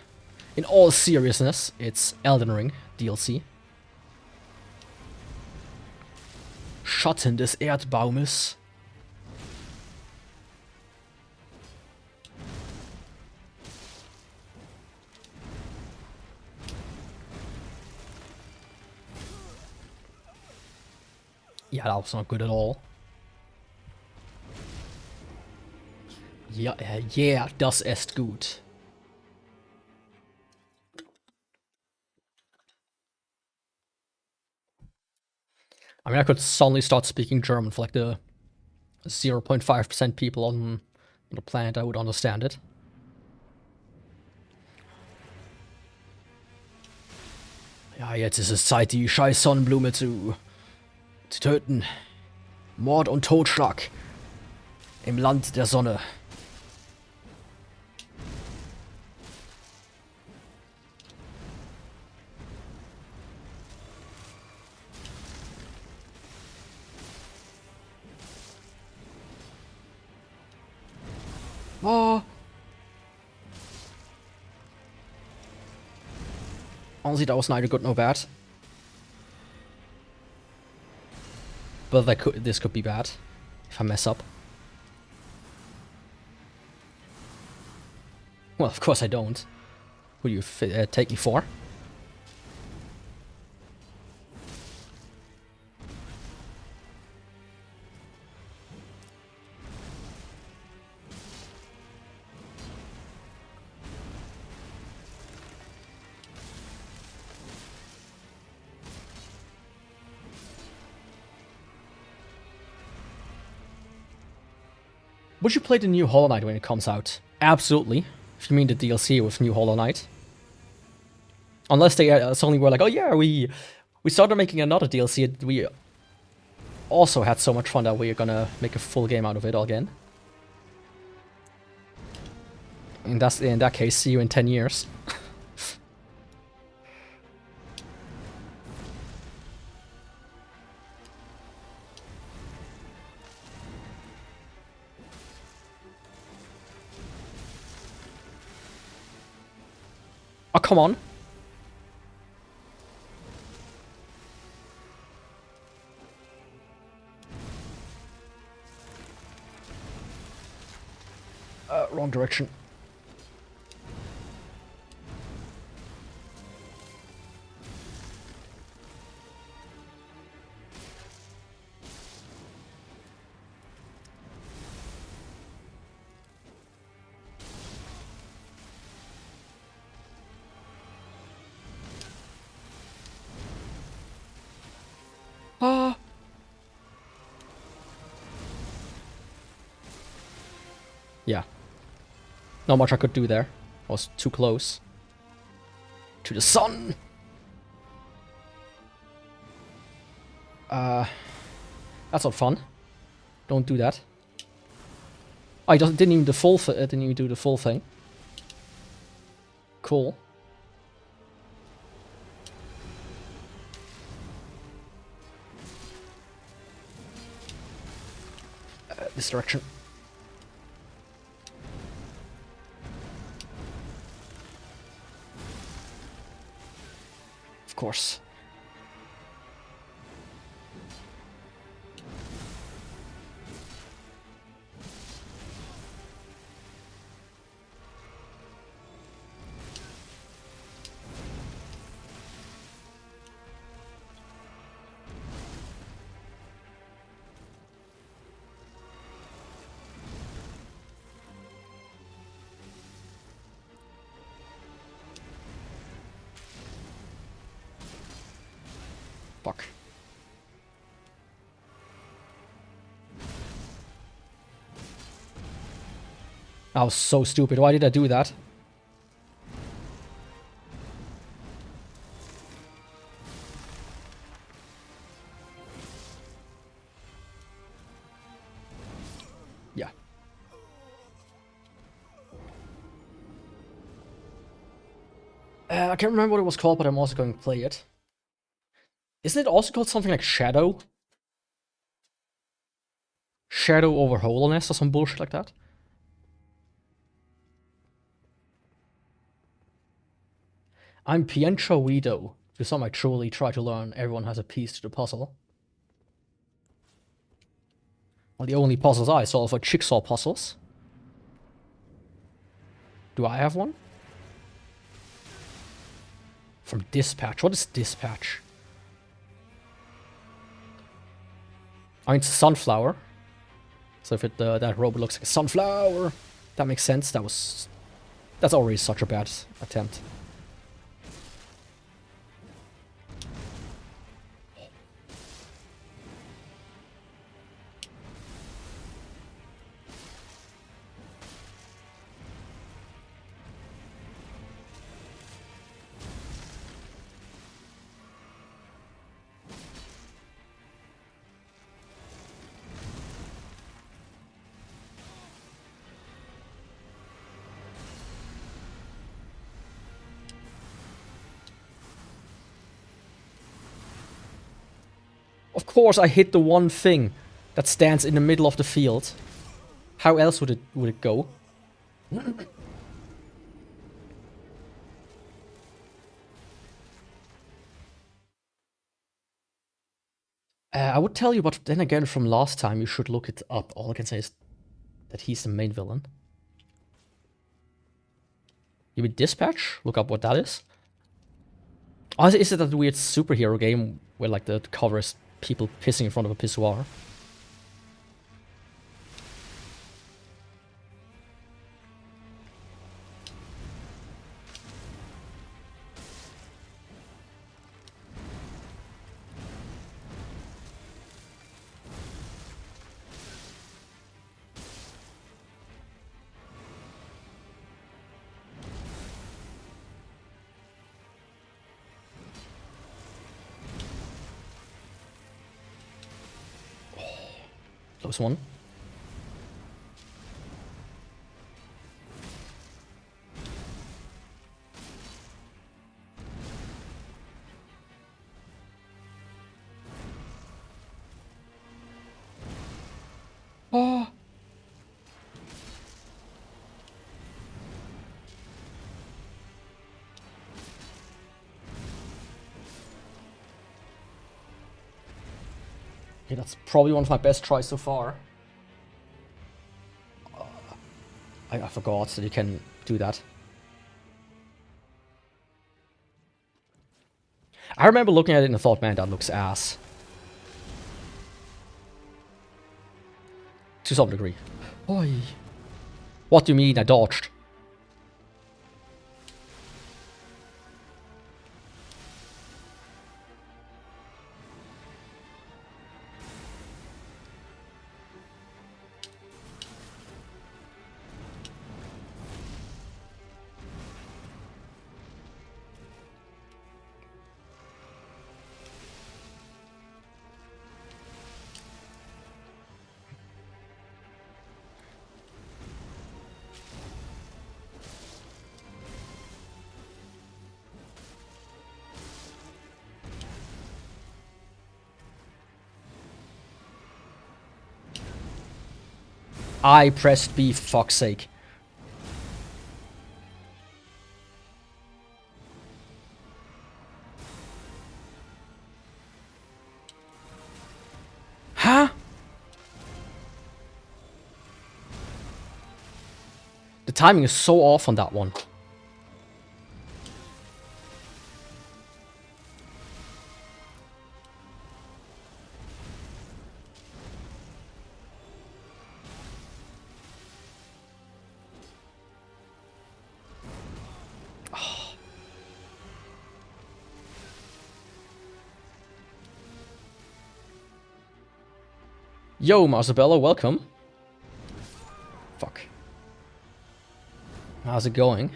in all seriousness, it's Elden Ring DLC. Schatten des Erdbaumes. Yeah, that was not good at all. Ja, yeah, das ist gut. I mean, I could suddenly start speaking German for like the 0.5% people on the planet that would understand it. Ja, jetzt ist es Zeit, die scheiß Sonnenblume zu töten. Mord und Totschlag im Land der Sonne. Oh. Honestly, that was neither good nor bad. But this could be bad if I mess up. Well, of course I don't. Who do you take me for? Would you play the new Hollow Knight when it comes out? Absolutely. If you mean the DLC with new Hollow Knight. Unless they suddenly were like, oh yeah, we started making another DLC and we also had so much fun that we're gonna make a full game out of it again. In that case, see you in 10 years. Oh, come on. Wrong direction. Ah. Yeah. Not much I could do there. I was too close to the sun. That's not fun. Don't do that. Oh, he didn't even do the full thing. Cool. This direction. Of course. Fuck. That was so stupid. Why did I do that? Yeah. I can't remember what it was called, but I'm also going to play it. Isn't it also called something like Shadow? Shadow over Holiness or some bullshit like that? I'm pngtuber. To some I truly try to learn. Everyone has a piece to the puzzle. Well, the only puzzles I solve are jigsaw puzzles. Do I have one? From Dispatch. What is Dispatch? I mean, it's a sunflower. So if that robot looks like a sunflower, that makes sense. That's already such a bad attempt. Of course I hit the one thing that stands in the middle of the field. How else would it go? I would tell you, but then again from last time you should look it up. All I can say is that he's the main villain. You mean Dispatch? Look up what that is. Oh, is it that weird superhero game where like the cover is people pissing in front of a pissoir? Close one. Okay, that's probably one of my best tries so far. I forgot that you can do that. I remember looking at it and thought, man, that looks ass. To some degree. Oi. What do you mean I dodged? I pressed B, for fuck's sake. Huh? The timing is so off on that one. Yo, Marzabella, welcome. Fuck. How's it going?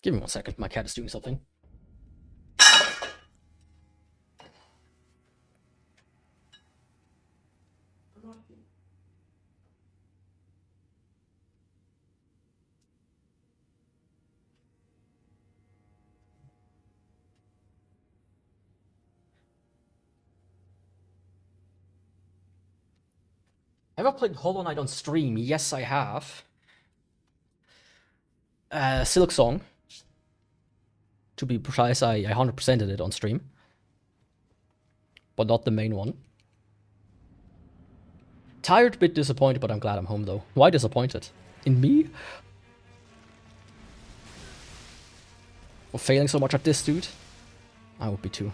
Give me 1 second, my cat is doing something. Have I played Hollow Knight on stream? Yes, I have. Silk Song. To be precise, I 100%ed it on stream. But not the main one. Tired, bit disappointed, but I'm glad I'm home though. Why disappointed? In me? For failing so much at this, dude? I would be too.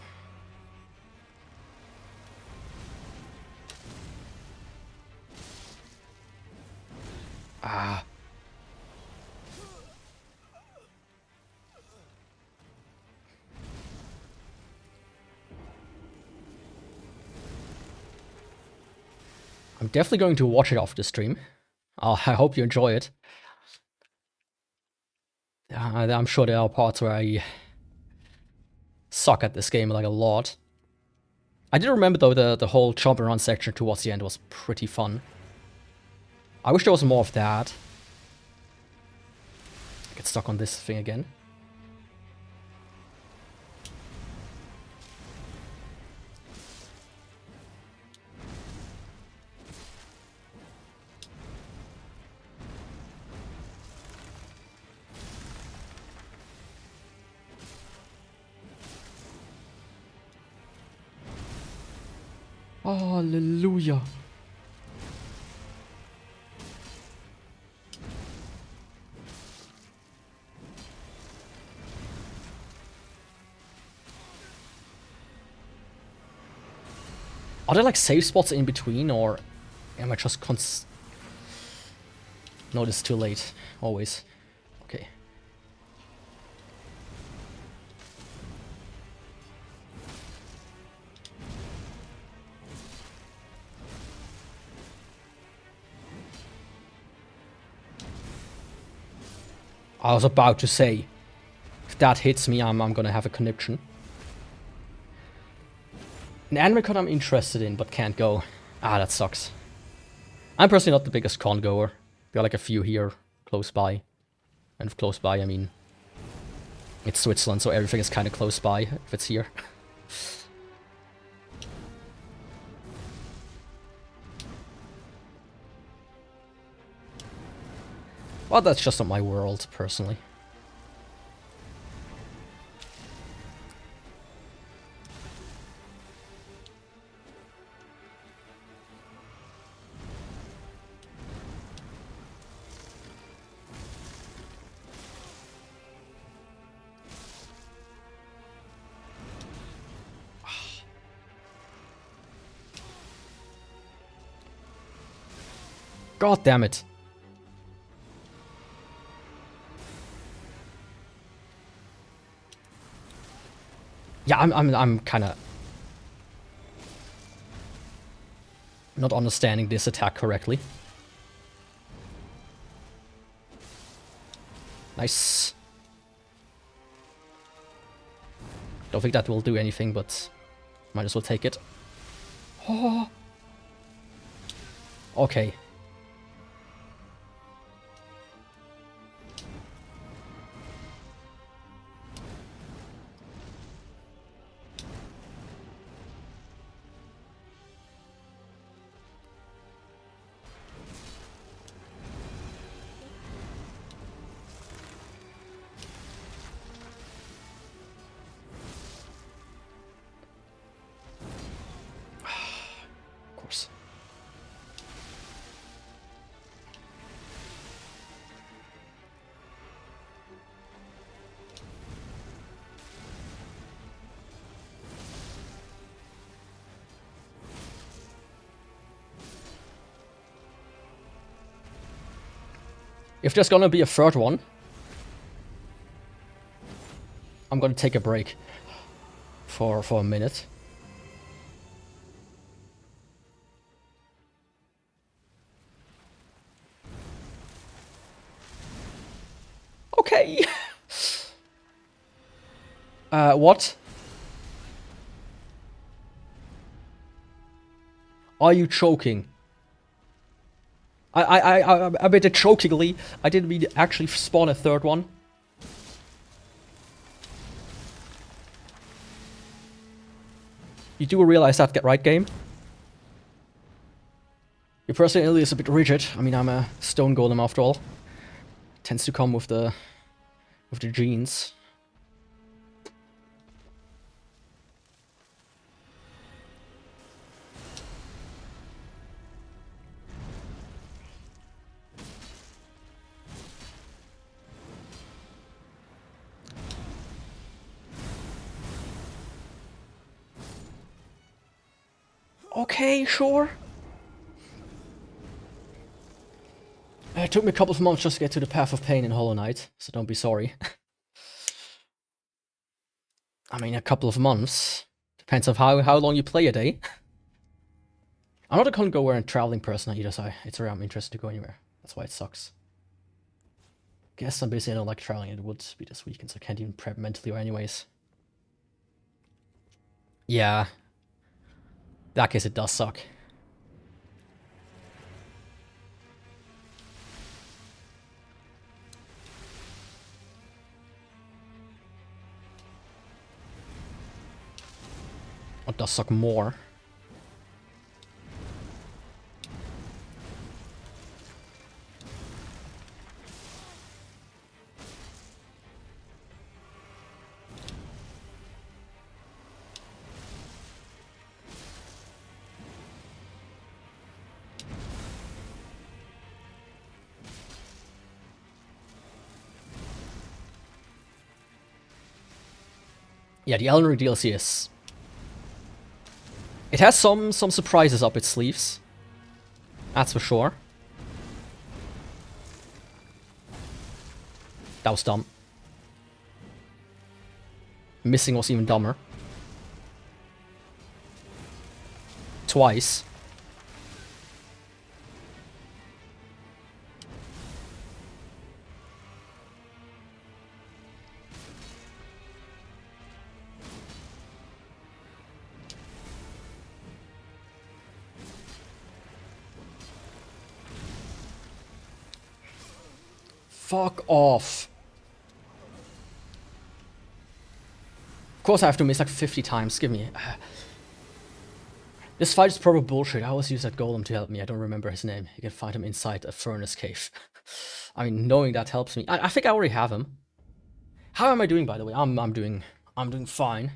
Ah. I'm definitely going to watch it after the stream. I hope you enjoy it. I'm sure there are parts where I suck at this game like a lot. I did remember though the whole jump and run section towards the end was pretty fun. I wish there was more of that. I get stuck on this thing again. Hallelujah. Are there like save spots in between, or am I just No, this is too late. Always. Okay. I was about to say, if that hits me, I'm gonna have a conniption. An anime con I'm interested in, but can't go. Ah, that sucks. I'm personally not the biggest con goer. There are like a few here close by. And if close by, I mean, it's Switzerland, so everything is kind of close by if it's here. Well, that's just not my world, personally. God damn it. Yeah, I'm kind of not understanding this attack correctly. Nice. Don't think that will do anything, but might as well take it. Oh. Okay. Of course. If there's gonna be a third one, I'm gonna take a break for a minute. Okay. What? Are you choking? I made it chokingly. I didn't mean to actually spawn a third one. You do realize that, right, game? Your personality is a bit rigid. I mean, I'm a stone golem after all. Tends to come with the genes. Okay, sure. It took me a couple of months just to get to the Path of Pain in Hollow Knight, so don't be sorry. I mean, a couple of months. Depends on how long you play a day. I'm not a con goer and traveling person either, so it's rare I'm interested to go anywhere. That's why it sucks. Guess I'm busy, I don't like traveling, it would be this weekend, so I can't even prep mentally or anyways. Yeah. In that case, it does suck. What does suck more? Yeah, the Elden Ring DLC is... It has some surprises up its sleeves. That's for sure. That was dumb. Missing was even dumber. Twice. Fuck off. Of course I have to miss like 50 times, give me... This fight is probably bullshit. I always use that golem to help me. I don't remember his name. You can find him inside a furnace cave. I mean, knowing that helps me. I think I already have him. How am I doing, by the way? I'm doing fine.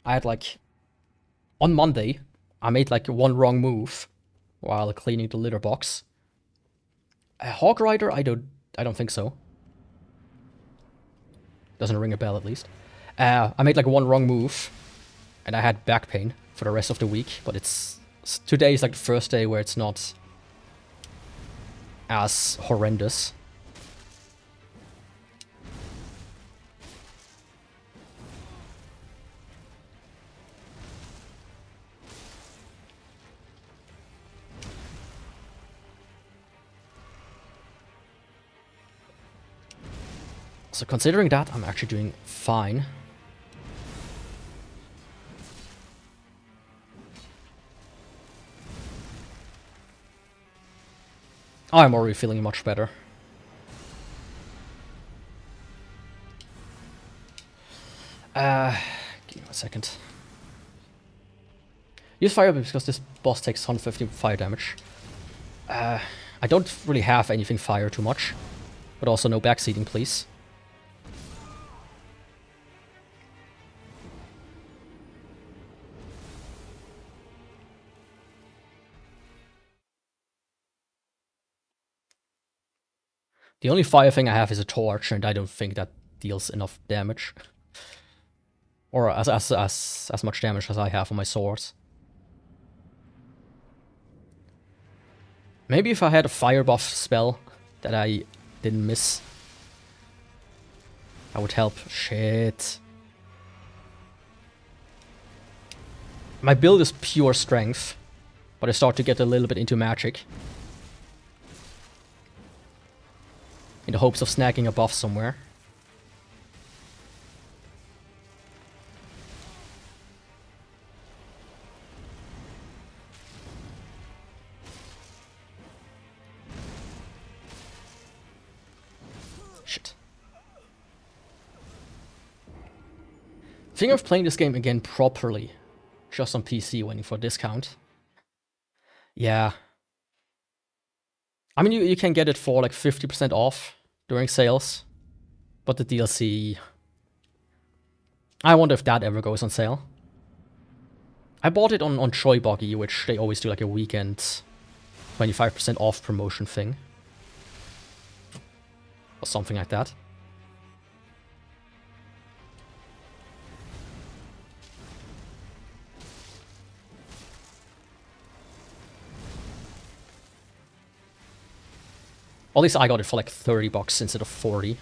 I had like on Monday, I made like one wrong move while cleaning the litter box. A Hog Rider? I don't think so. Doesn't ring a bell at least. I made like one wrong move, and I had back pain for the rest of the week. But today is like the first day where it's not as horrendous. So considering that, I'm actually doing fine. I'm already feeling much better. Give me 1 second. Use fire because this boss takes 150 fire damage. I don't really have anything fire too much, but also no backseating, please. The only fire thing I have is a torch, and I don't think that deals enough damage. Or as much damage as I have on my swords. Maybe if I had a fire buff spell that I didn't miss, that would help. Shit. My build is pure strength, but I start to get a little bit into magic. In the hopes of snagging a buff somewhere. Shit. Thinking of playing this game again properly. Just on PC, waiting for a discount. Yeah. I mean, you can get it for like 50% off during sales. But the DLC... I wonder if that ever goes on sale. I bought it on Choi Boggy, which they always do like a weekend 25% off promotion thing. Or something like that. At least I got it for like 30 bucks instead of 40.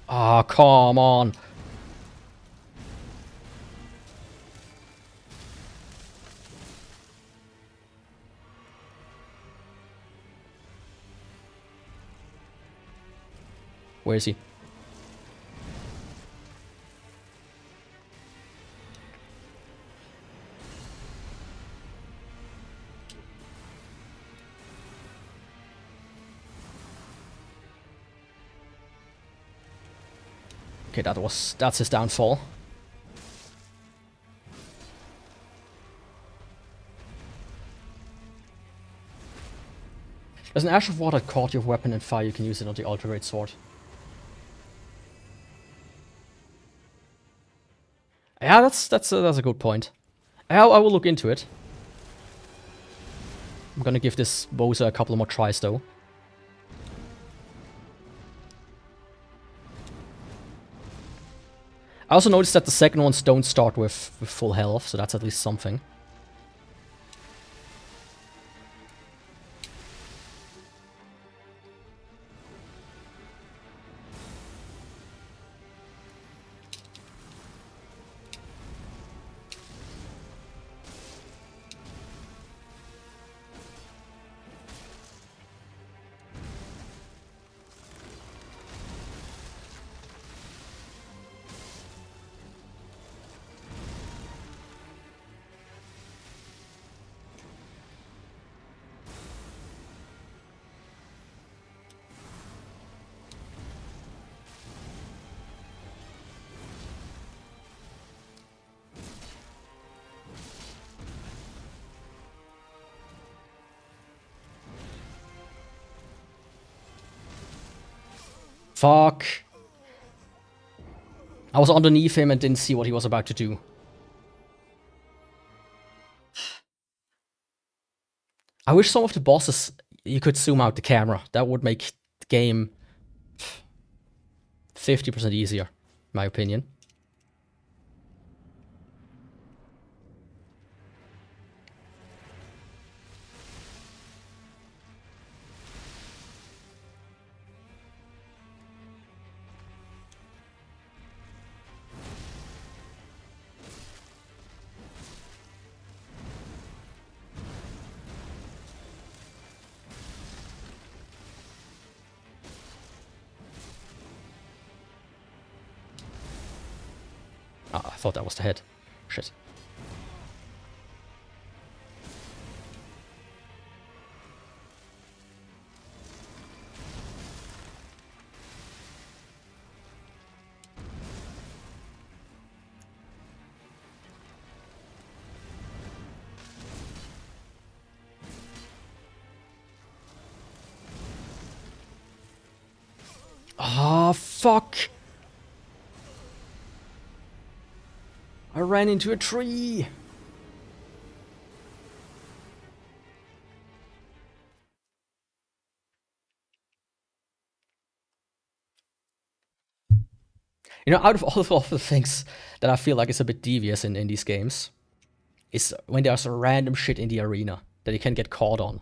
Ah, come on. Where is he? Okay, that's his downfall. There's an Ash of Water caught your weapon in fire, you can use it on the Ultra Great Sword. Yeah, that's a good point. I will look into it. I'm gonna give this Boza a couple more tries though. I also noticed that the second ones don't start with full health, so that's at least something. Fuck. I was underneath him and didn't see what he was about to do. I wish some of the bosses, you could zoom out the camera. That would make the game 50% easier, in my opinion. Ah, I thought that was the head. Shit. Ah, fuck! I ran into a tree! You know, out of all of the things that I feel like is a bit devious in these games, is when there's a random shit in the arena that you can get caught on.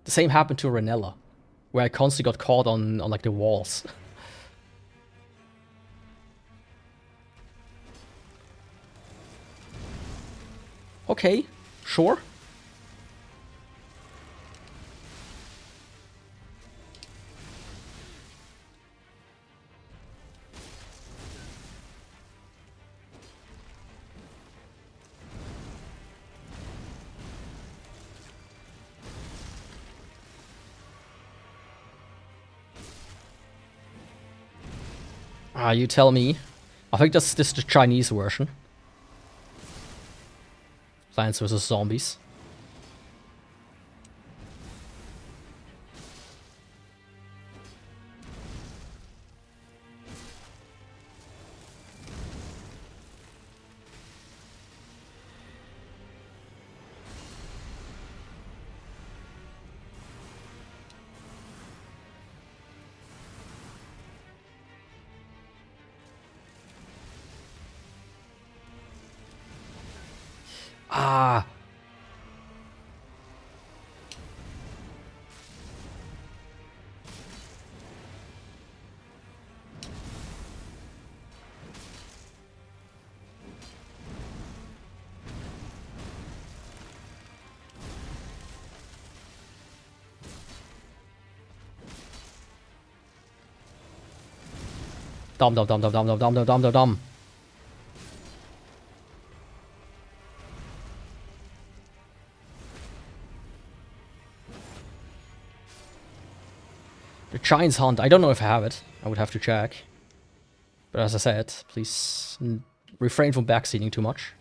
The same happened to Renella, where I constantly got caught on like the walls. Okay, sure. Ah, you tell me. I think this is the Chinese version. Plants vs. Zombies. Ah. Dum dum dum dum dum dum dum dum dum dum. The Giant's Hunt. I don't know if I have it. I would have to check. But as I said, please refrain from backseating too much.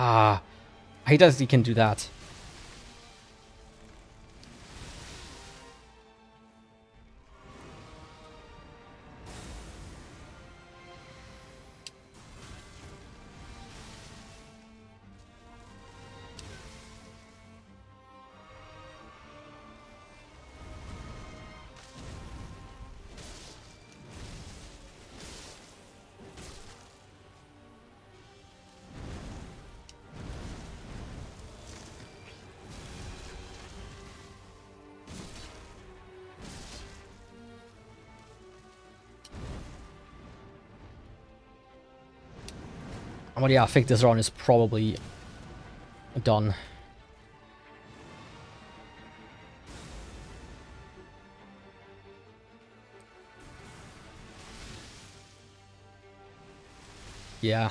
Ah, I hate that he can do that. But yeah, I think this run is probably done. Yeah.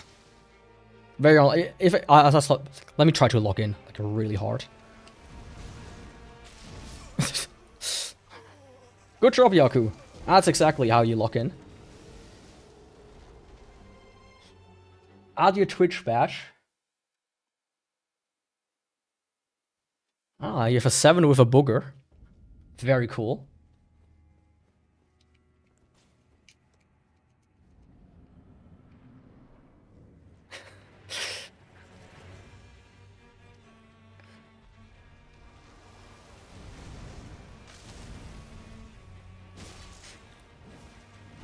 Very if let me try to log in like really hard. Good job, Yaku. That's exactly how you log in. Add your Twitch badge. Ah, you have a 7 with a booger. Very cool.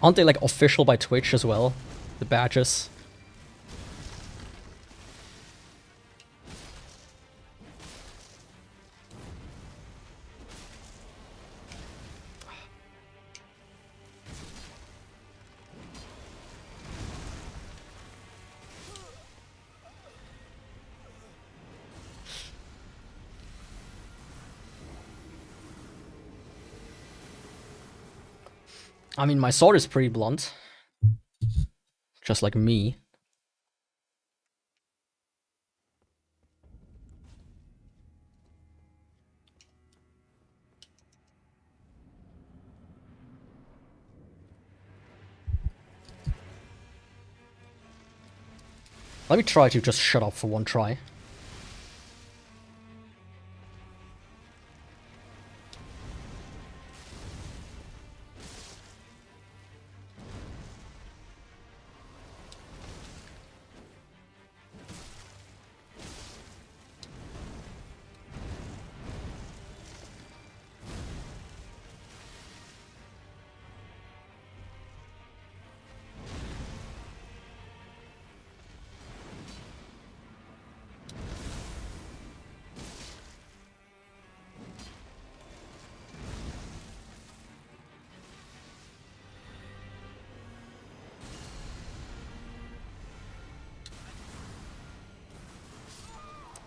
Aren't they like official by Twitch as well? The badges. I mean, my sword is pretty blunt. Just like me. Let me try to just shut up for one try.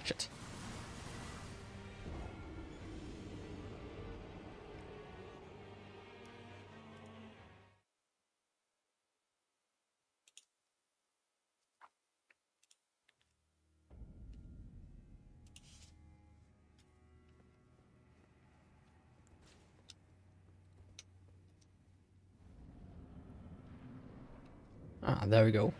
Shit. Ah, there we go.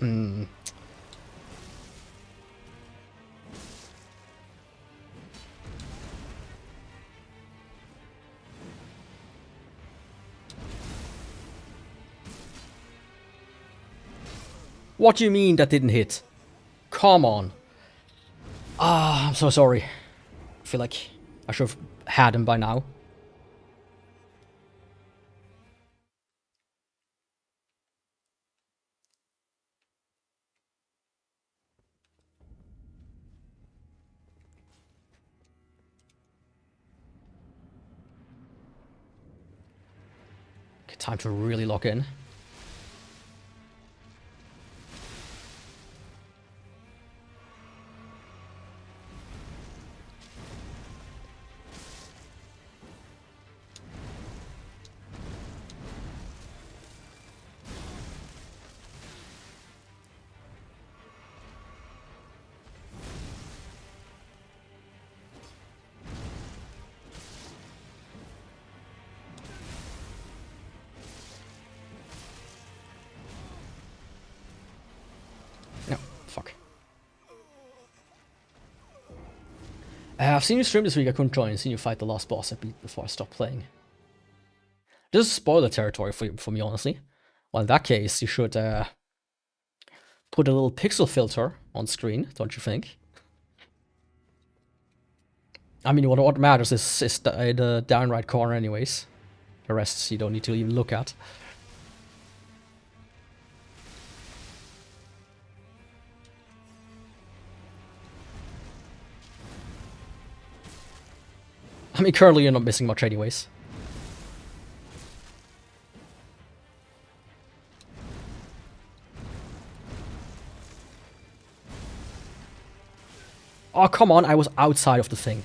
Hmm. What do you mean that didn't hit? Come on. Ah, I'm so sorry. I feel like I should have had him by now. Okay, time to really lock in. I've seen you stream this week, I couldn't join. I've seen you fight the last boss I beat before I stopped playing. This is spoiler territory for me, honestly. Well, in that case, you should put a little pixel filter on screen, don't you think? I mean, what matters is the down right corner anyways. The rest you don't need to even look at. I mean, currently you're not missing much anyways. Oh, come on, I was outside of the thing.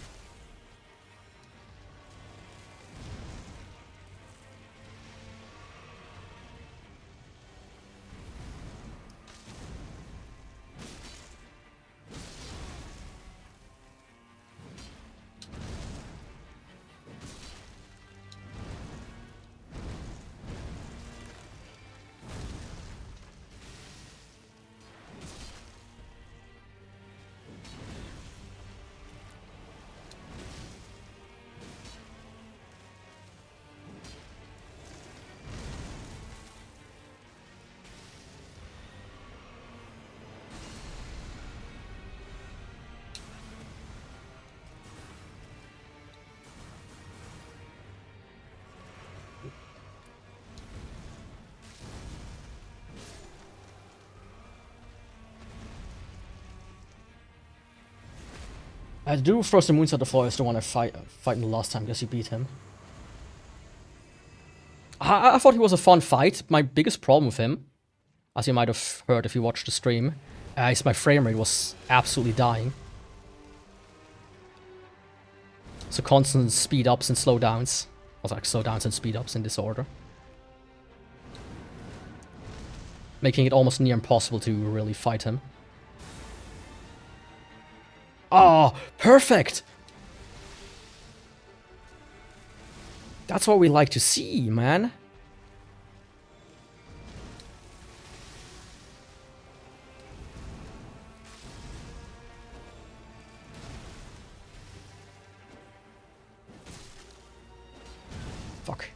I do Frost and Moons at the floor is the one I fighting the last time because you beat him. I thought he was a fun fight. My biggest problem with him, as you might have heard if you watched the stream, is my frame rate was absolutely dying. So constant speed ups and slow downs. Or like slow downs and speed ups in this order. Making it almost near impossible to really fight him. Oh, perfect! That's what we like to see, man. Fuck.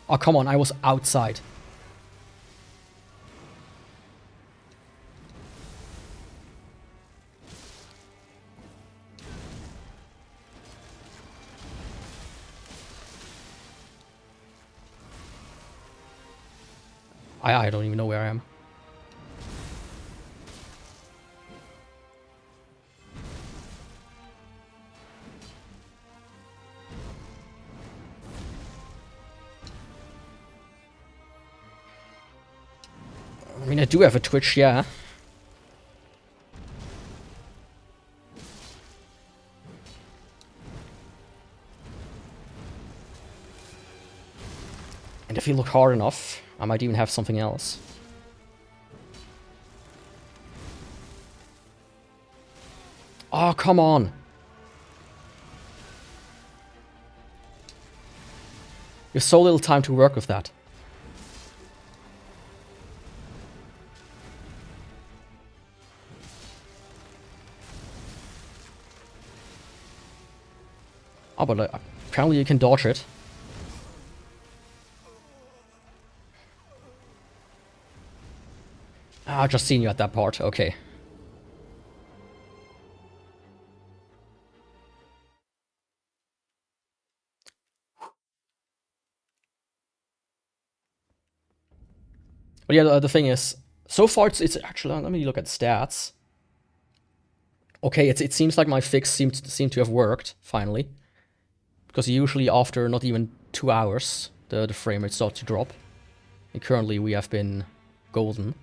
Oh, come on, I was outside. I don't even know where I am. I mean, I do have a Twitch, yeah. And if you look hard enough, I might even have something else. Oh, come on. You have so little time to work with that. Oh, but apparently you can dodge it. Ah, I've just seen you at that part. Okay. But yeah, the thing is, so far it's actually, let me look at stats. Okay, it seems like my fix seemed to have worked finally, because usually after not even 2 hours, the frame rate starts to drop. And currently we have been golden.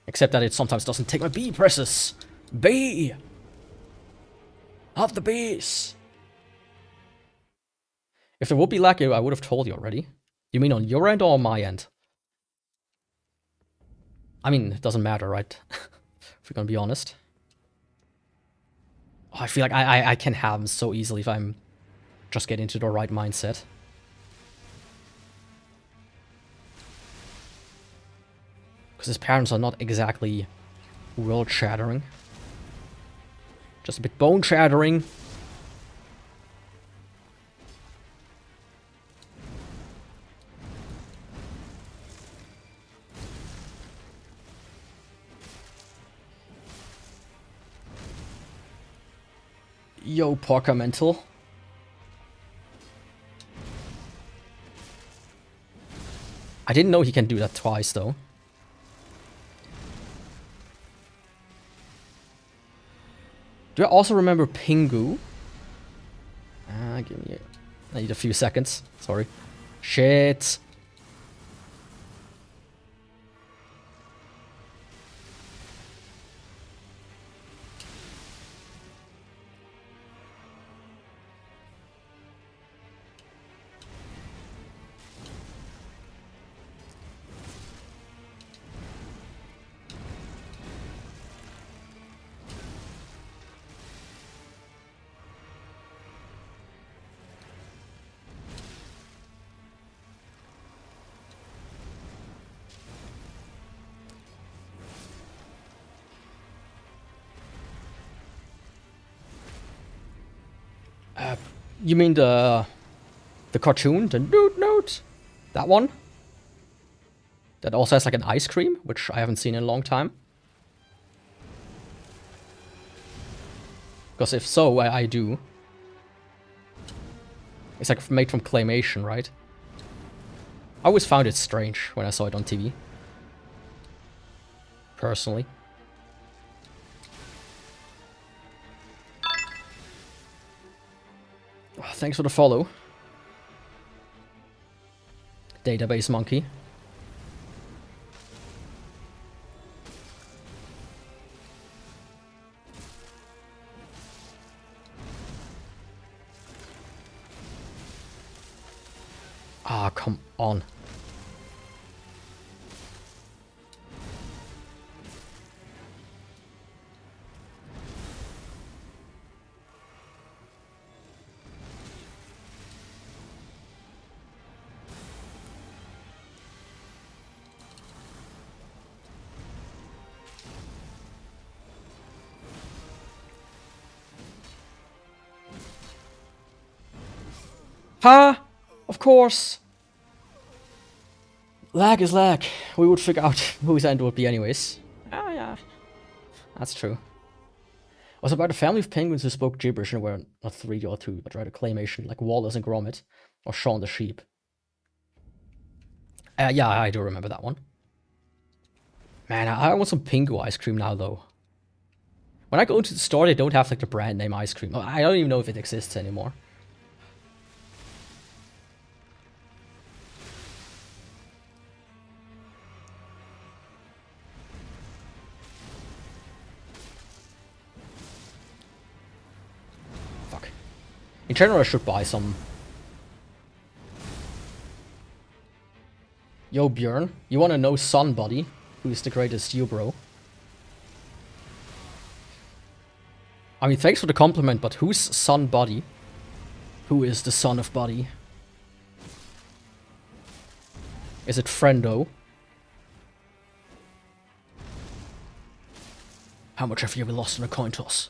Except that it sometimes doesn't take my B presses. B! Of the Bs! If there would be lag, I would have told you already. You mean on your end or on my end? I mean, it doesn't matter, right? If we're gonna be honest. Oh, I feel like I can have him so easily if I'm just get into the right mindset. Because his parents are not exactly world-shattering. Just a bit bone-shattering. Yo, Porker Mental. I didn't know he can do that twice, though. Do I also remember Pingu? Give me I need a few seconds. Sorry. Shit. You mean the cartoon, the Nude Note? That one? That also has like an ice cream, which I haven't seen in a long time. Because if so, I do. It's like made from claymation, right? I always found it strange when I saw it on TV. Personally. Oh, thanks for the follow. Database monkey. Ah, come on. Ha! Of course! Lag is lag. We would figure out whose end would be anyways. Ah, yeah. That's true. It was about a family of penguins who spoke gibberish and were not 3D or 2, but rather claymation, like Wallace and Gromit, or Shaun the Sheep. Yeah, I do remember that one. Man, I want some Pingu ice cream now, though. When I go into the store, they don't have like the brand name ice cream. I don't even know if it exists anymore. Fuck. In general, I should buy some. Yo, Björn, you wanna know Sunbuddy, who's the greatest you, bro? I mean, thanks for the compliment, but who's Sunbuddy? Who is the son of Buddy? Is it Friendo? How much have you ever lost in a coin toss?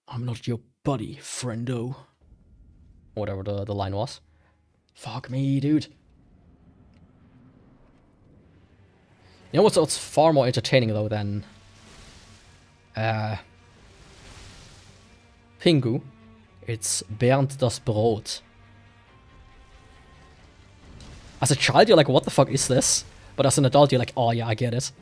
I'm not your buddy, friendo. Whatever the line was. Fuck me, dude. You know what's far more entertaining, though, than... Pingu? It's Bernd das Brot. As a child, you're like, what the fuck is this? But as an adult, you're like, oh yeah, I get it.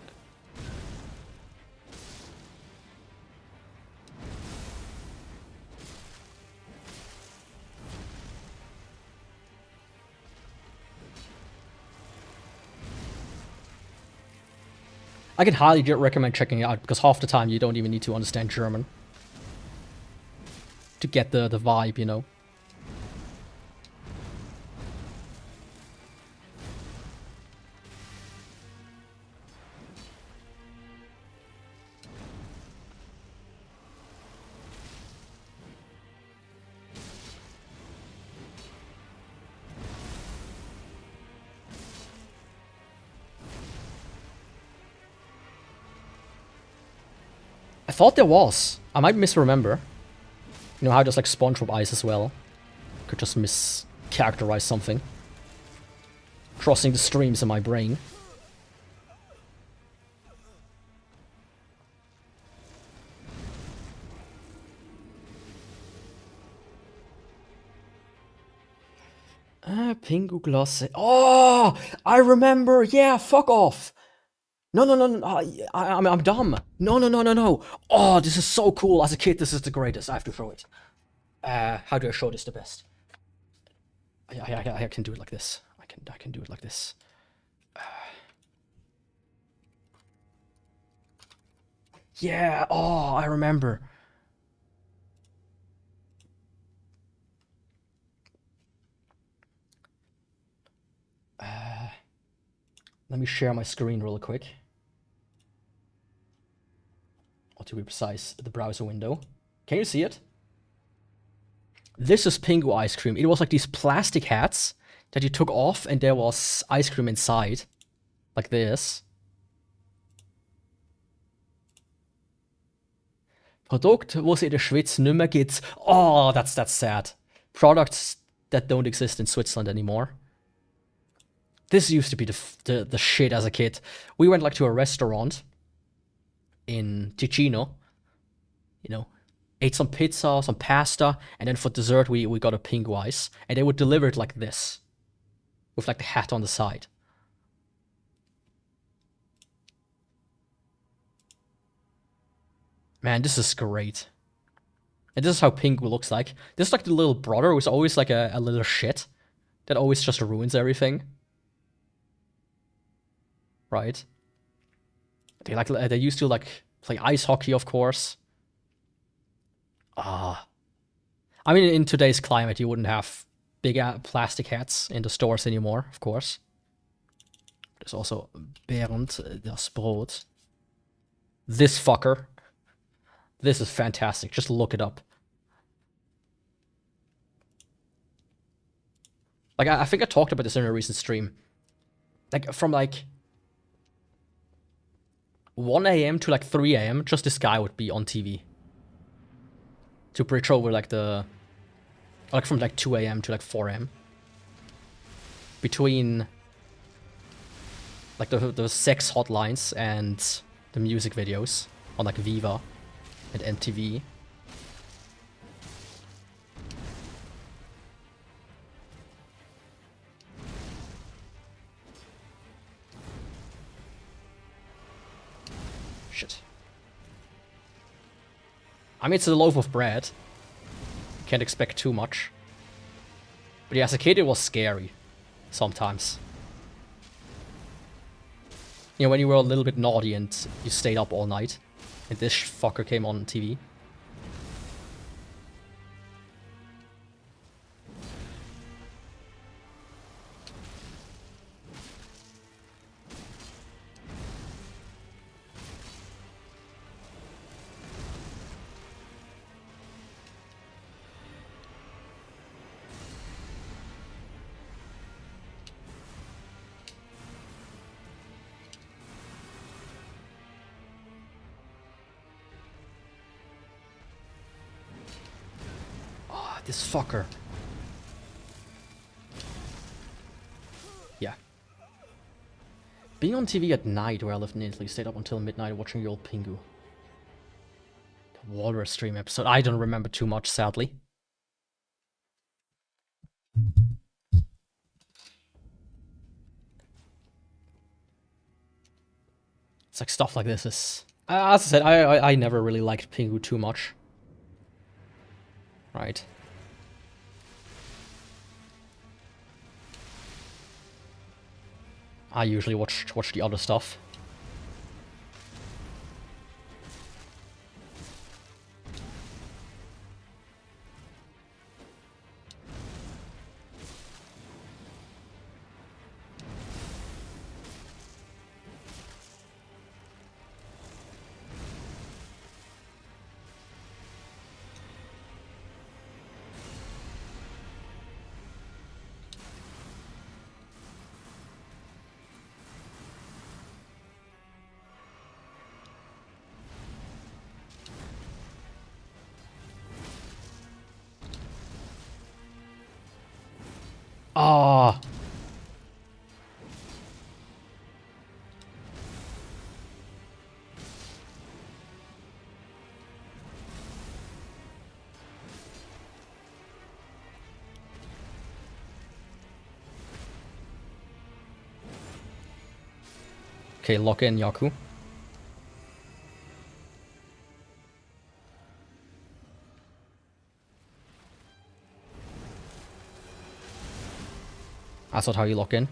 I can highly recommend checking it out, because half the time you don't even need to understand German to get the vibe, you know. I thought there was. I might misremember. You know how there's like SpongeBob eyes as well. Could just mischaracterize something. Crossing the streams in my brain. Pingu Glosse. Oh, I remember. Yeah, fuck off. No. I'm dumb. No. Oh, this is so cool. As a kid, this is the greatest. I have to show it. How do I show this the best? I can do it like this. I can do it like this. Yeah. Oh, I remember. Let me share my screen real quick. Or to be precise, the browser window. Can you see it? This is Pingu ice cream. It was like these plastic hats that you took off and there was ice cream inside. Like this. Produkt, wo es in der Schweiz nimmer gibt. Oh, that's sad. Products that don't exist in Switzerland anymore. This used to be the shit as a kid. We went like to a restaurant in Ticino, you know, ate some pizza, some pasta, and then for dessert we got a Pingu ice, and they would deliver it like this, with like the hat on the side. Man, this is great. And this is how Pingu looks like. This is like the little brother who's always like a little shit that always just ruins everything. Right? They used to like play ice hockey, of course. I mean, in today's climate, you wouldn't have big plastic hats in the stores anymore, of course. There's also Bernd das Brot. This fucker. This is fantastic. Just look it up. Like, I think I talked about this in a recent stream. Like, from like 1 AM to like 3 AM, just this guy would be on TV. To bridge over like like from like 2 AM to like 4 AM. Between like the sex hotlines and the music videos on like Viva and MTV. Shit. I mean, it's a loaf of bread. Can't expect too much. But yeah, as a kid, it was scary. Sometimes. You know, when you were a little bit naughty and you stayed up all night. And this fucker came on TV. This fucker. Yeah. Being on TV at night where I lived in Italy, stayed up until midnight watching your old Pingu. The Walrus stream episode. I don't remember too much, sadly. It's like stuff like this is... as I said, I never really liked Pingu too much. Right. I usually watch the other stuff. Ah. Okay, lock in Yaku. That's not how you lock in.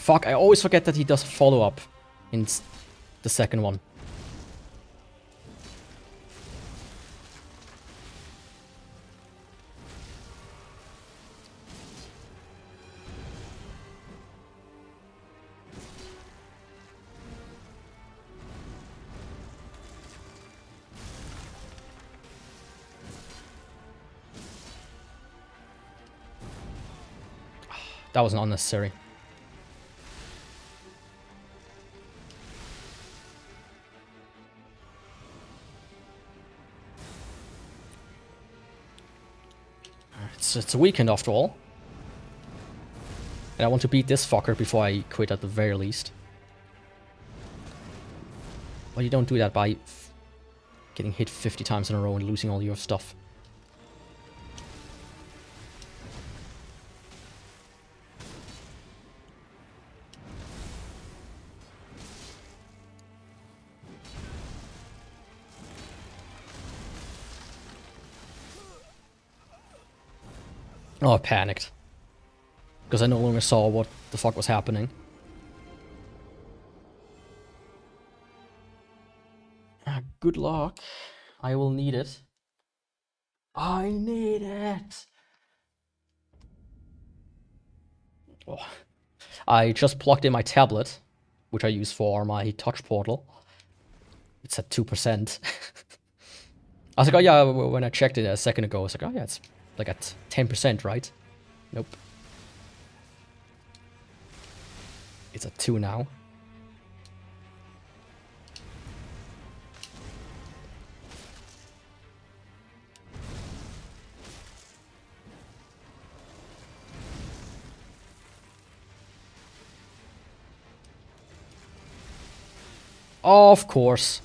Fuck, I always forget that he does follow-up in the second one. That was unnecessary. It's a weekend after all. And I want to beat this fucker before I quit at the very least. But you don't do that by getting hit 50 times in a row and losing all your stuff. Oh, I panicked. Because I no longer saw what the fuck was happening. Good luck. I will need it. I need it! Oh. I just plugged in my tablet, which I use for my touch portal. It's at 2%. I was like, oh yeah, when I checked it a second ago, I was like, oh yeah, it's like at 10%, right? Nope. It's at 2 now. Of course.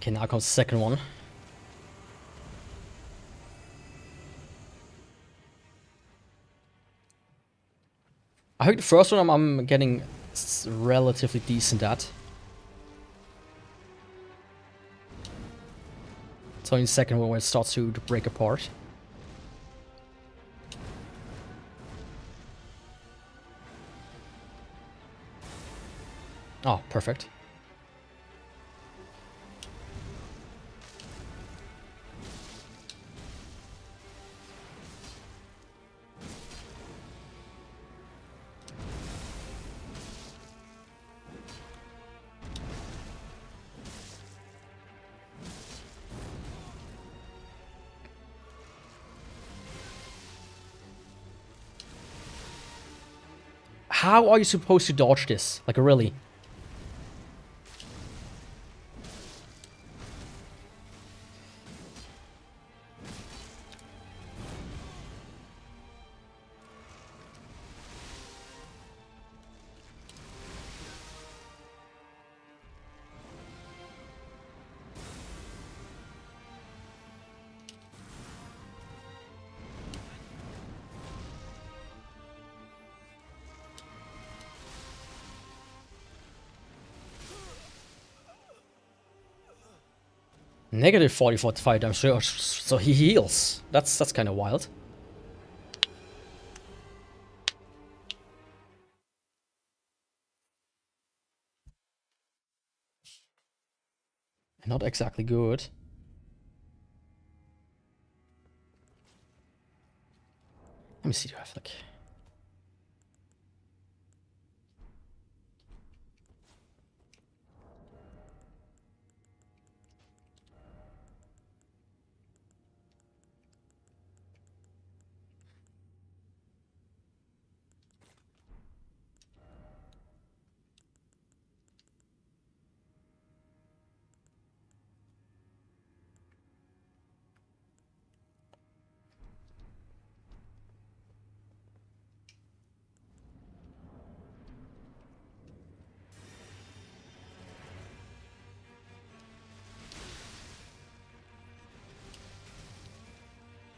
Okay, now comes the second one. I think the first one I'm getting relatively decent at. It's only the second one where it starts to break apart. Oh, perfect. How are you supposed to dodge this? Like, really? Negative 45 damage, so he heals. That's kind of wild. Not exactly good. Let me see, do I have like...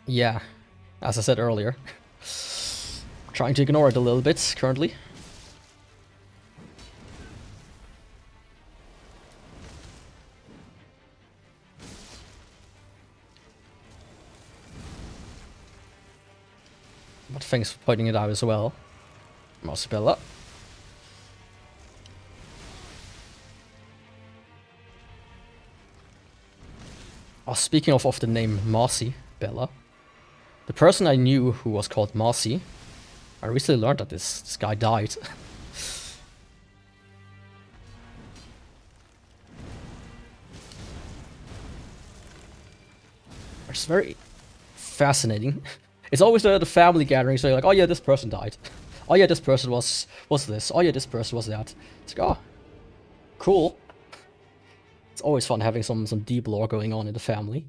Yeah, as I said earlier. Trying to ignore it a little bit currently. But thanks for pointing it out as well, Marcibella. Oh, speaking of the name Marcy Bella, the person I knew who was called Marcy, I recently learned that this guy died. It's very fascinating. It's always the family gathering, so you're like, oh yeah, this person died. Oh yeah, this person was this. Oh yeah, this person was that. It's like, oh, cool. It's always fun having some deep lore going on in the family.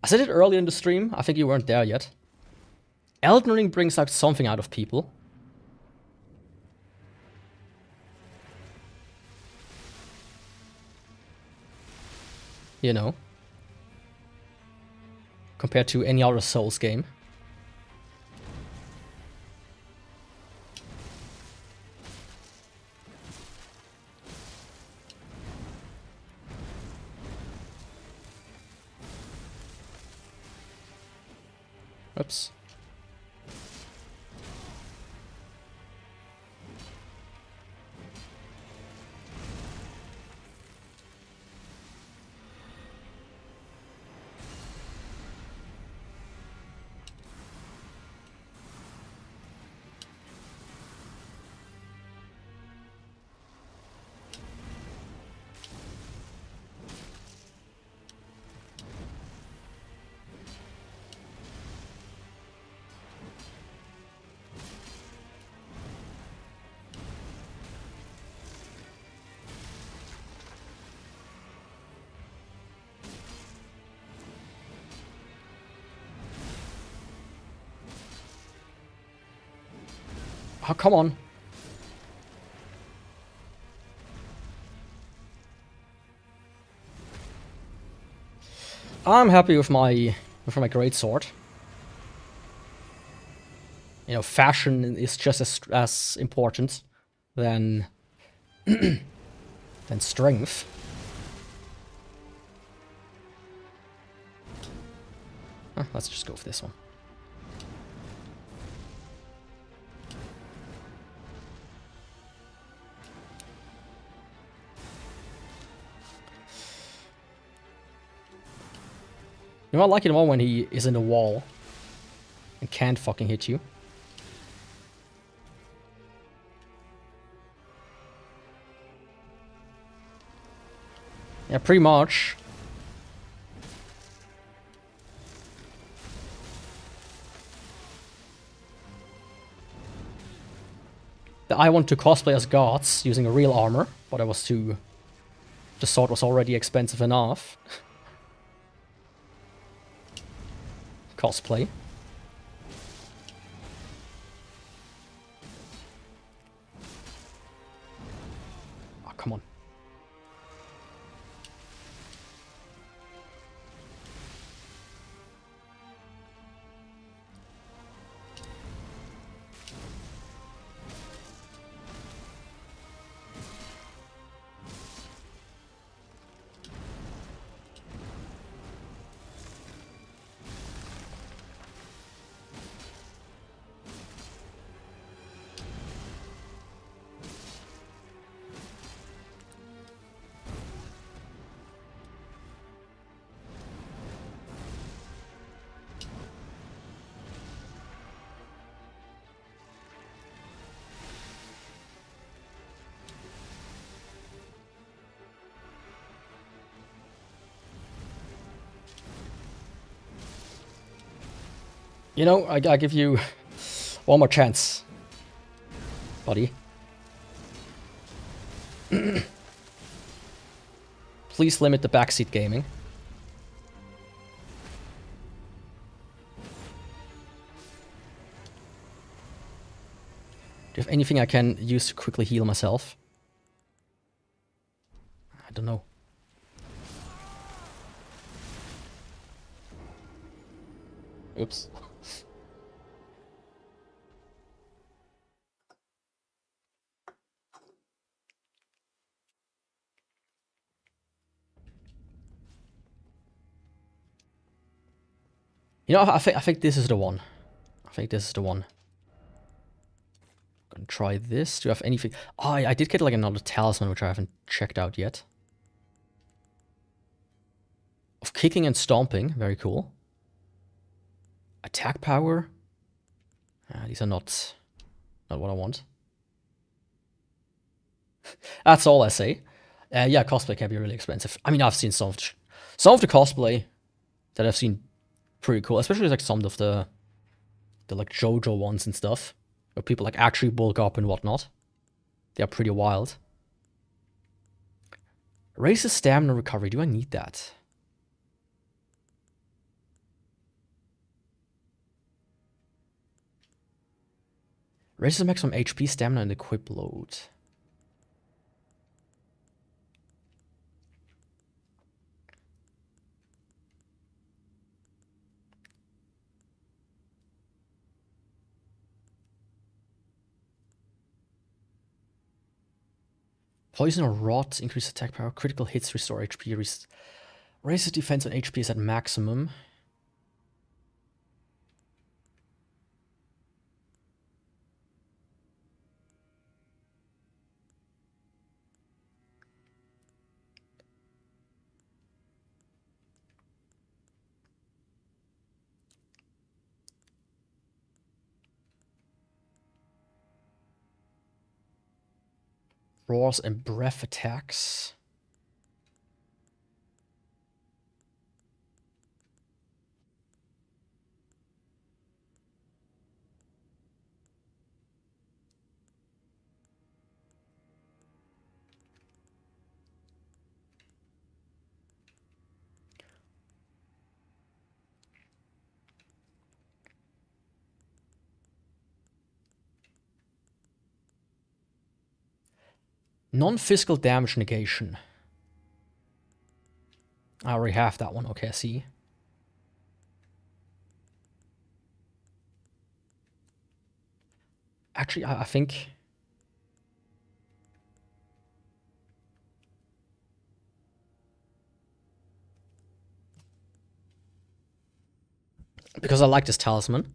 I said it earlier in the stream, I think you weren't there yet. Elden Ring brings out something out of people. You know, compared to any other Souls game. Oops. Oh, come on. I'm happy with my for my greatsword. You know, fashion is just as important than than strength. Let's just go for this one. You know, I like it more when he is in the wall and can't fucking hit you. Yeah, pretty much. I want to cosplay as gods using a real armor, but I was too... The sword was already expensive enough. Cosplay. Oh, come on. You know, I give you one more chance, buddy. Please limit the backseat gaming. Do you have anything I can use to quickly heal myself? I don't know. Oops. You know, I think this is the one. I think this is the one. Gonna try this. Do you have anything? Oh, I did get like another talisman, which I haven't checked out yet. Of kicking and stomping. Very cool. Attack power. These are not what I want. That's all I say. Yeah, cosplay can be really expensive. I mean, I've seen some of the cosplay that I've seen pretty cool, especially like some of the like JoJo ones and stuff, where people like actually bulk up and whatnot. They are pretty wild. Raises stamina recovery. Do I need that? Raises maximum HP, stamina, and equip load. Poison or rot, increase attack power, critical hits, restore HP, raises defense when HP is at maximum. Roars and breath attacks. Non-physical damage negation. I already have that one. Okay, I see. Actually, I think... because I like this talisman.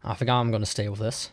I think I'm gonna stay with this.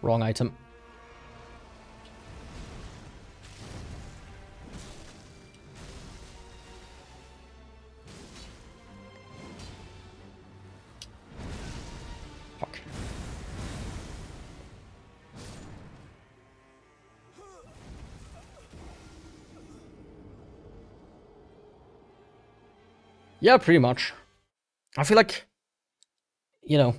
Wrong item. Fuck. Yeah, pretty much. I feel like, you know,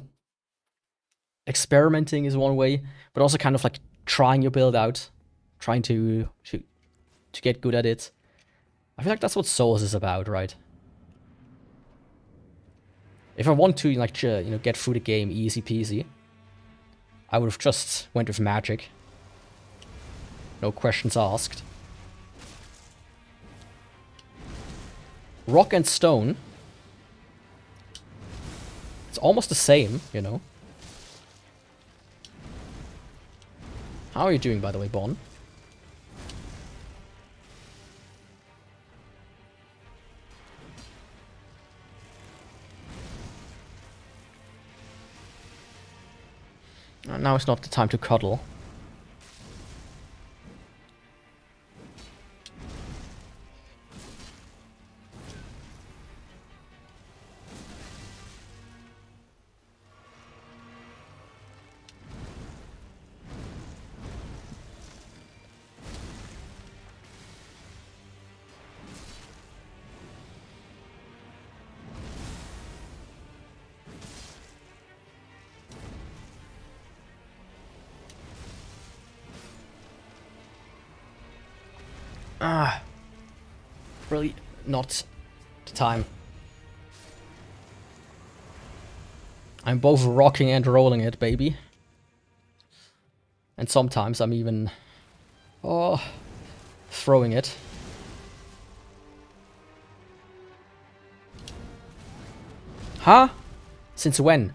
experimenting is one way, but also kind of like trying your build out, trying to get good at it. I feel like that's what Souls is about, right? If I want to like get through the game easy peasy, I would have just went with magic. No questions asked. Rock and stone. It's almost the same, you know. How are you doing, by the way, Bon? Now is not the time to cuddle. Really not the time. I'm both rocking and rolling it, baby. And sometimes I'm even... throwing it. Huh? Since when?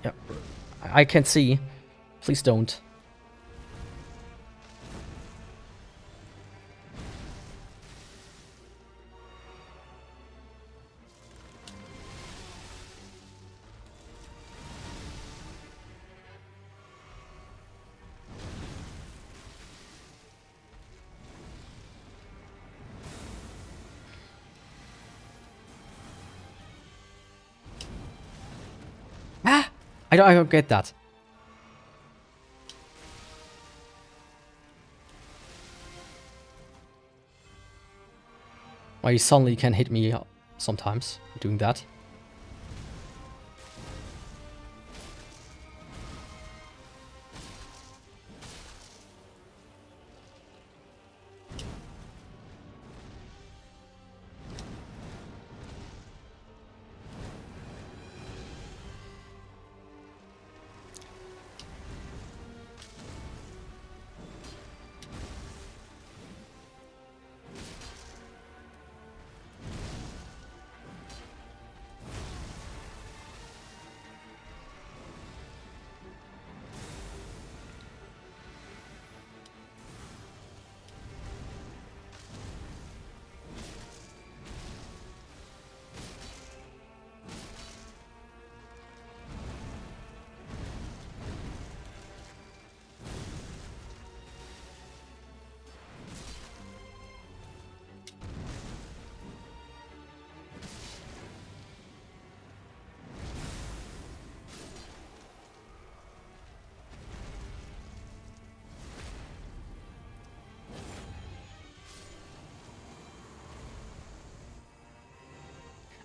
Yep. I can't see. Please don't. Ah! I don't get that. Why you suddenly can hit me sometimes doing that.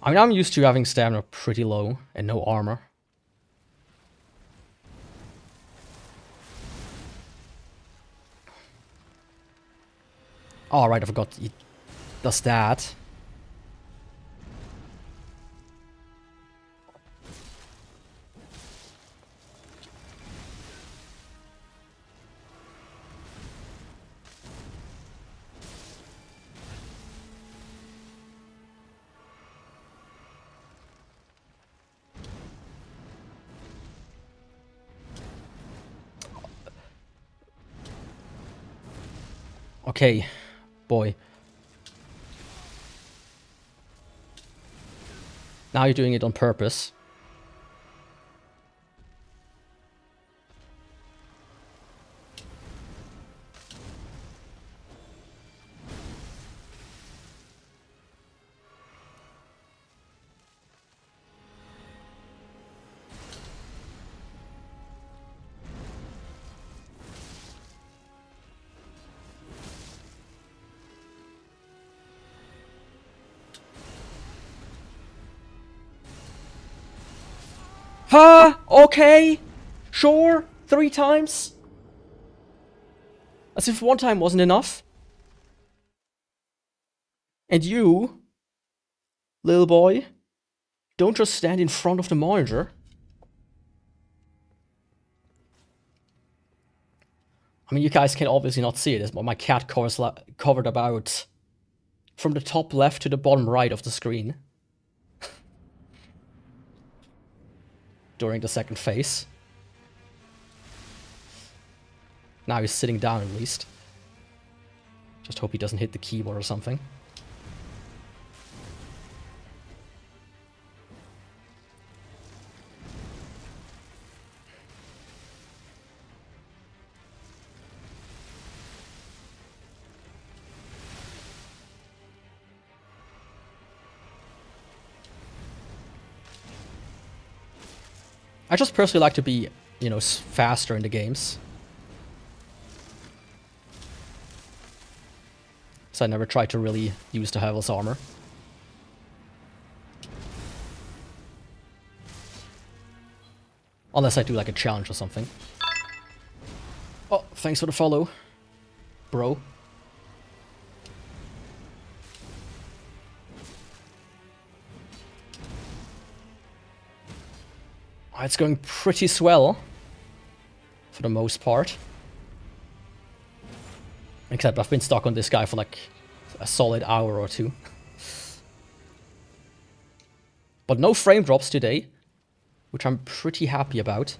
I mean, I'm used to having stamina pretty low and no armor. Oh, right, I forgot he does that. Okay, boy. Now you're doing it on purpose. Huh? Okay. Sure. 3 times. As if 1 time wasn't enough. And you, little boy, don't just stand in front of the monitor. I mean, you guys can obviously not see it, but my cat covered about from the top left to the bottom right of the screen. During the second phase. Now he's sitting down at least. Just hope he doesn't hit the keyboard or something. I just personally like to be, you know, faster in the games. So I never try to really use the Heaven's armor. Unless I do like a challenge or something. Oh, thanks for the follow, bro. It's going pretty swell. For the most part. Except I've been stuck on this guy for like a solid hour or 2. But no frame drops today. which I'm pretty happy about.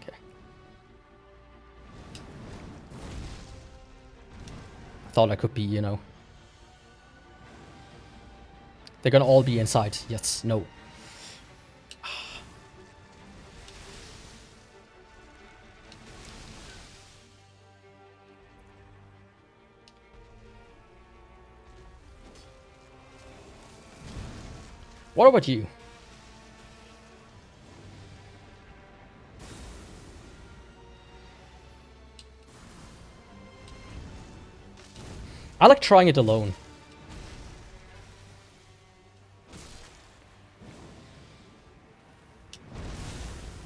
Okay. I thought I could be, you know. They're gonna all be inside. Yes, no. What about you? I like trying it alone.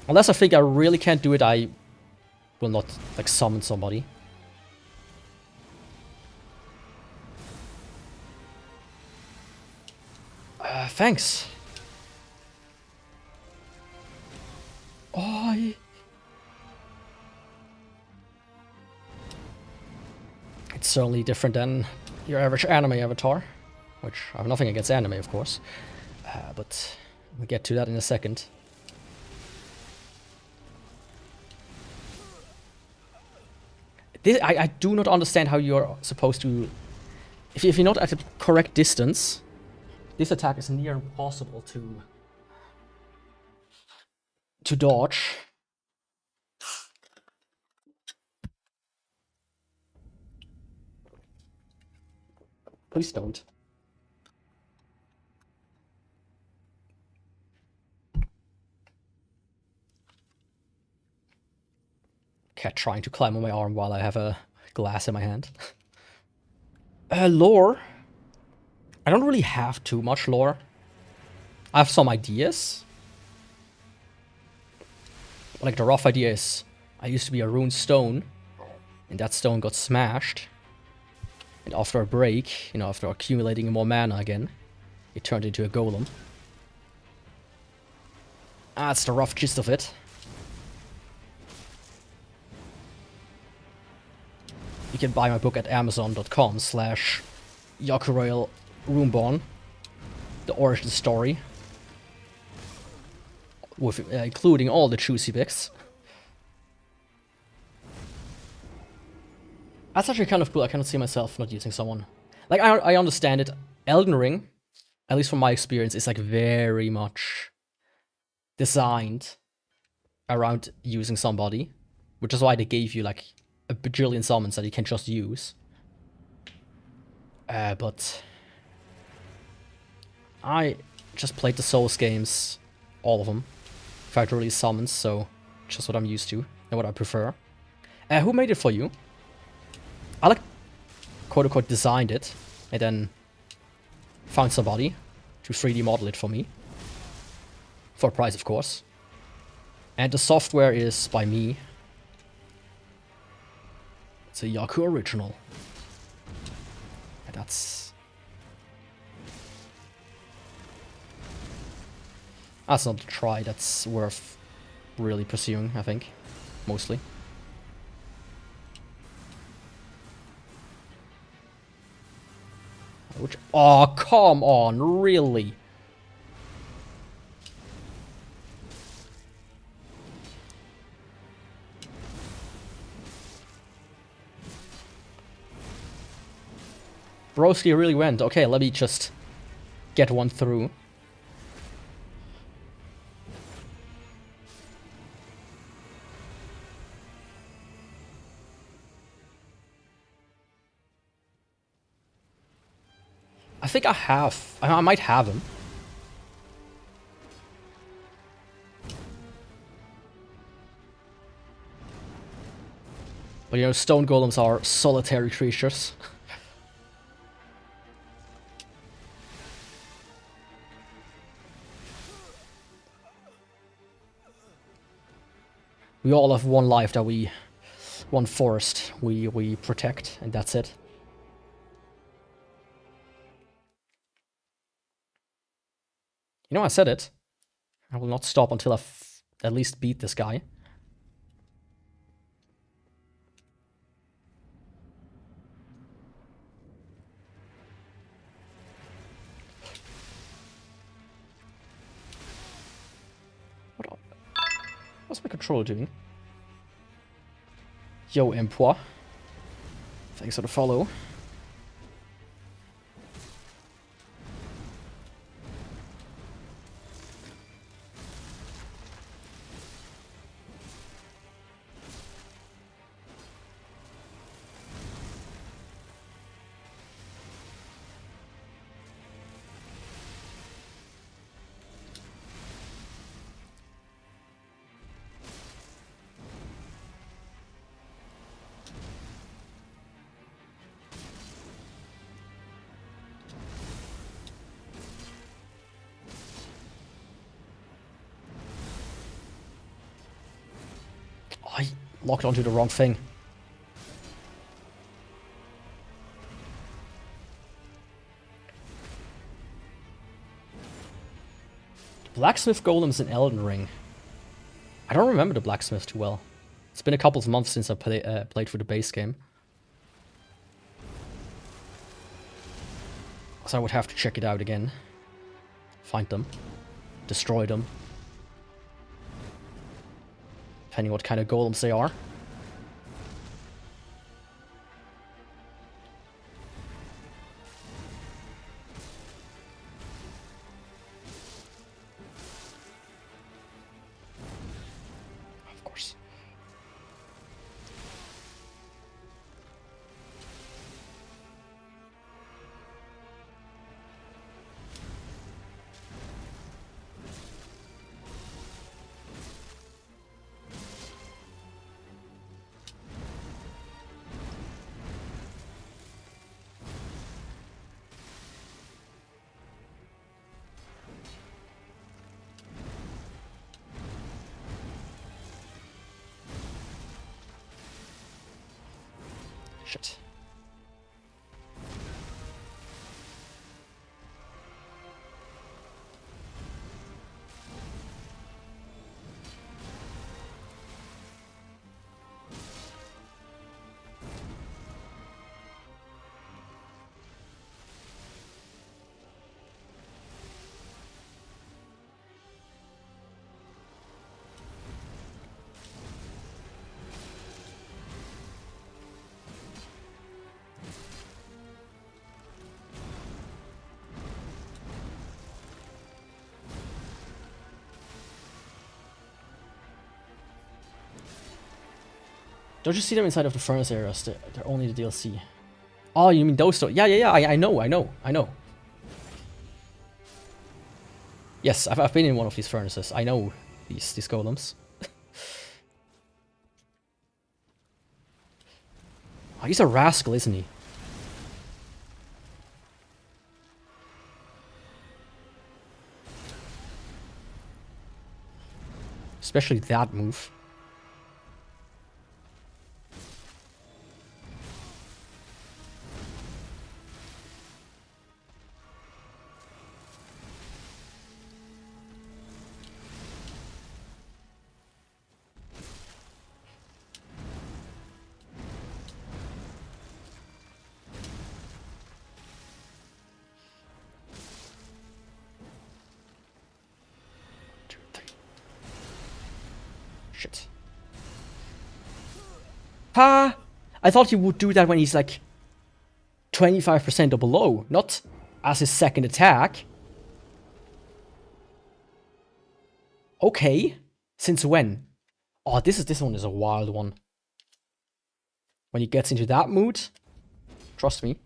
Unless I think I really can't do it, I will not, like, summon somebody. Thanks. Oh, it's certainly different than your average anime avatar, which I have nothing against anime, of course, but we'll get to that in a second. I do not understand how you're supposed to... If you're not at the correct distance, this attack is near impossible to dodge. Please don't. Cat trying to climb on my arm while I have a glass in my hand. Lore. I don't really have too much lore. I have some ideas. Like, the rough idea is, I used to be a Rune Stone, and that stone got smashed. And after a break, you know, after accumulating more mana again, it turned into a golem. That's the rough gist of it. You can buy my book at amazon.com/Yakuvrael Runeborne, the origin story, with including all the juicy bits. That's actually kind of cool. I cannot see myself not using someone. Like, I understand it. Elden Ring, at least from my experience, is like very much designed around using somebody, which is why they gave you like a bajillion summons that you can just use. But I just played the Souls games, all of them, without really summons, so just what I'm used to and what I prefer. Who made it for you? I like, quote-unquote, designed it, and then found somebody to 3D model it for me. For a price, of course. And the software is by me. It's a Yaku original. And that's not a try that's worth really pursuing, I think. Mostly. Which, oh, come on, really? Broski really went. Okay, let me just get one through. I think I have. I might have him. But you know, stone golems are solitary creatures. We all have one life that one forest we protect, and that's it. You know, I said it. I will not stop until I've at least beat this guy. How's my controller doing? Yo, Empois. Thanks for the follow. I locked onto the wrong thing. Blacksmith golems in Elden Ring. I don't remember the blacksmith too well. It's been a couple of months since I played through the base game. So I would have to check it out again. Find them. Destroy them. Depending what kind of golems they are. Of course. Shit. Don't you see them inside of the furnace areas? They're only the DLC. Oh, you mean those? Yeah. I know. Yes, I've been in one of these furnaces. I know these golems. Oh, he's a rascal, isn't he? Especially that move. Shit. Ha! I thought he would do that when he's like 25% or below, not as his second attack. Okay. Since when? Oh, this one is a wild one. When he gets into that mood, trust me.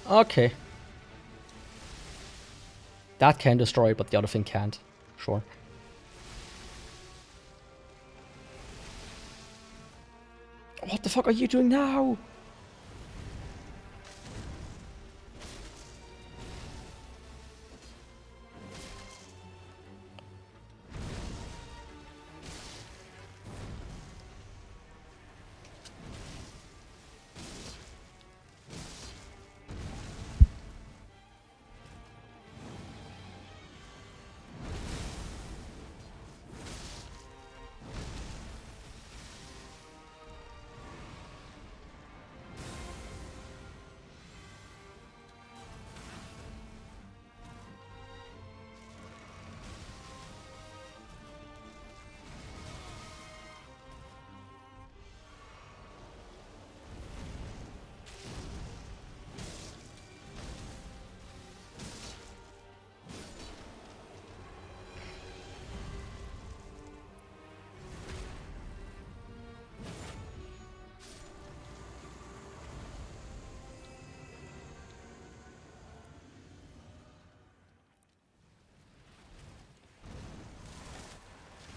Okay. That can destroy it, but the other thing can't. Sure. What the fuck are you doing now?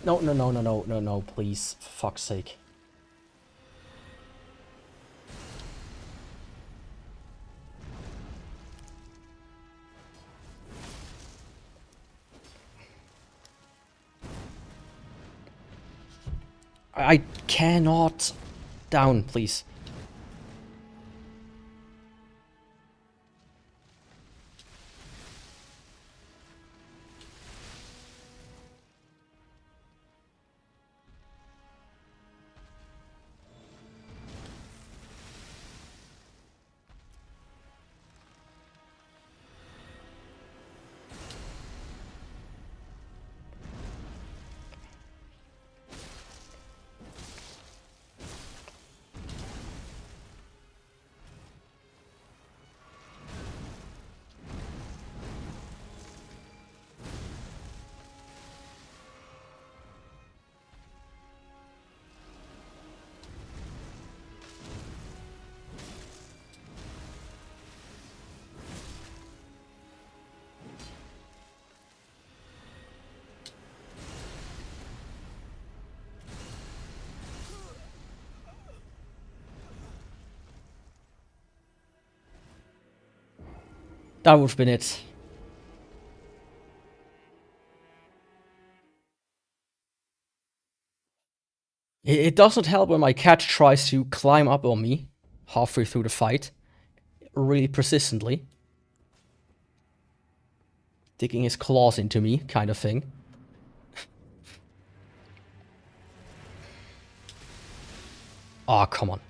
No, no, no, no, no, no, no, please. For fuck's sake. I cannot. Down, please. That would have been it. It doesn't help when my cat tries to climb up on me halfway through the fight. Really persistently. Digging his claws into me, kind of thing. Aw, oh, come on.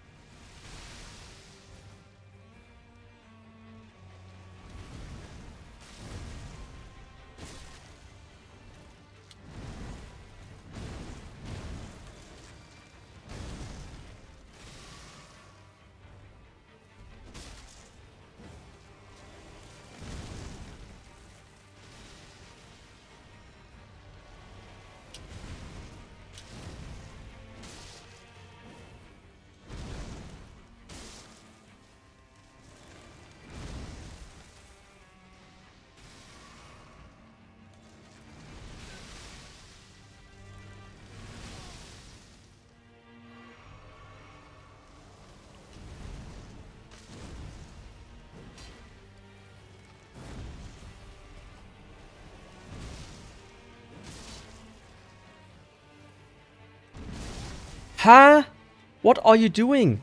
Huh? What are you doing?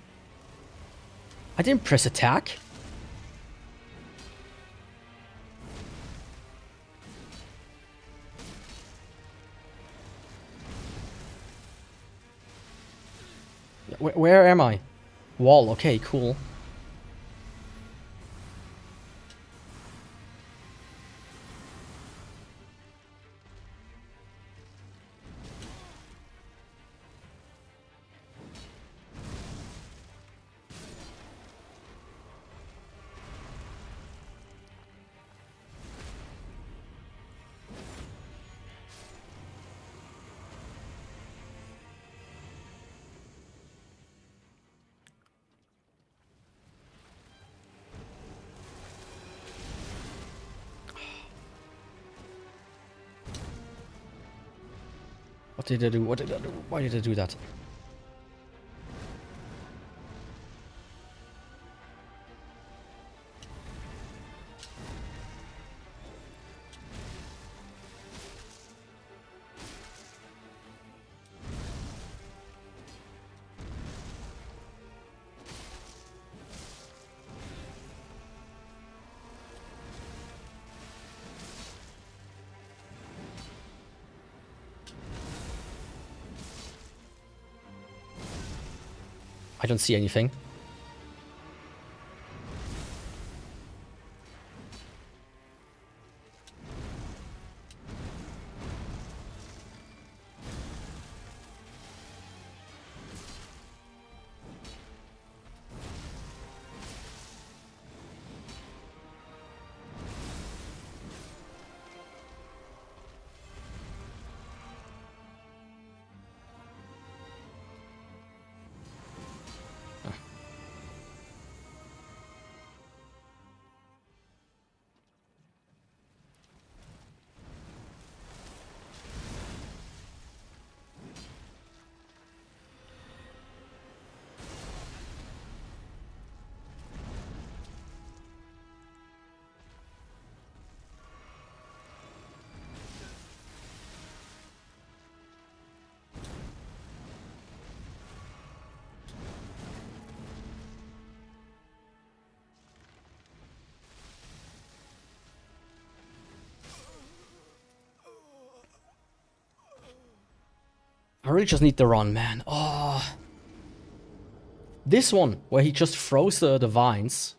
I didn't press attack. Where am I? Wall, okay, cool. did I do? What did I do? Why did I do that? I don't see anything. I really just need the run, man. Oh. This one, where he just throws the vines.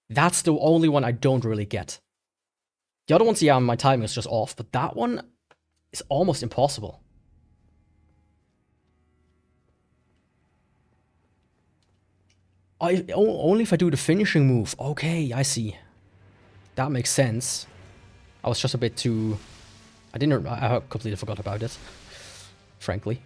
That's the only one I don't really get. The other ones, yeah, my timing is just off, but that one is almost impossible. Only if I do the finishing move. Okay, I see. That makes sense. I was just a bit too... I completely forgot about it. Frankly.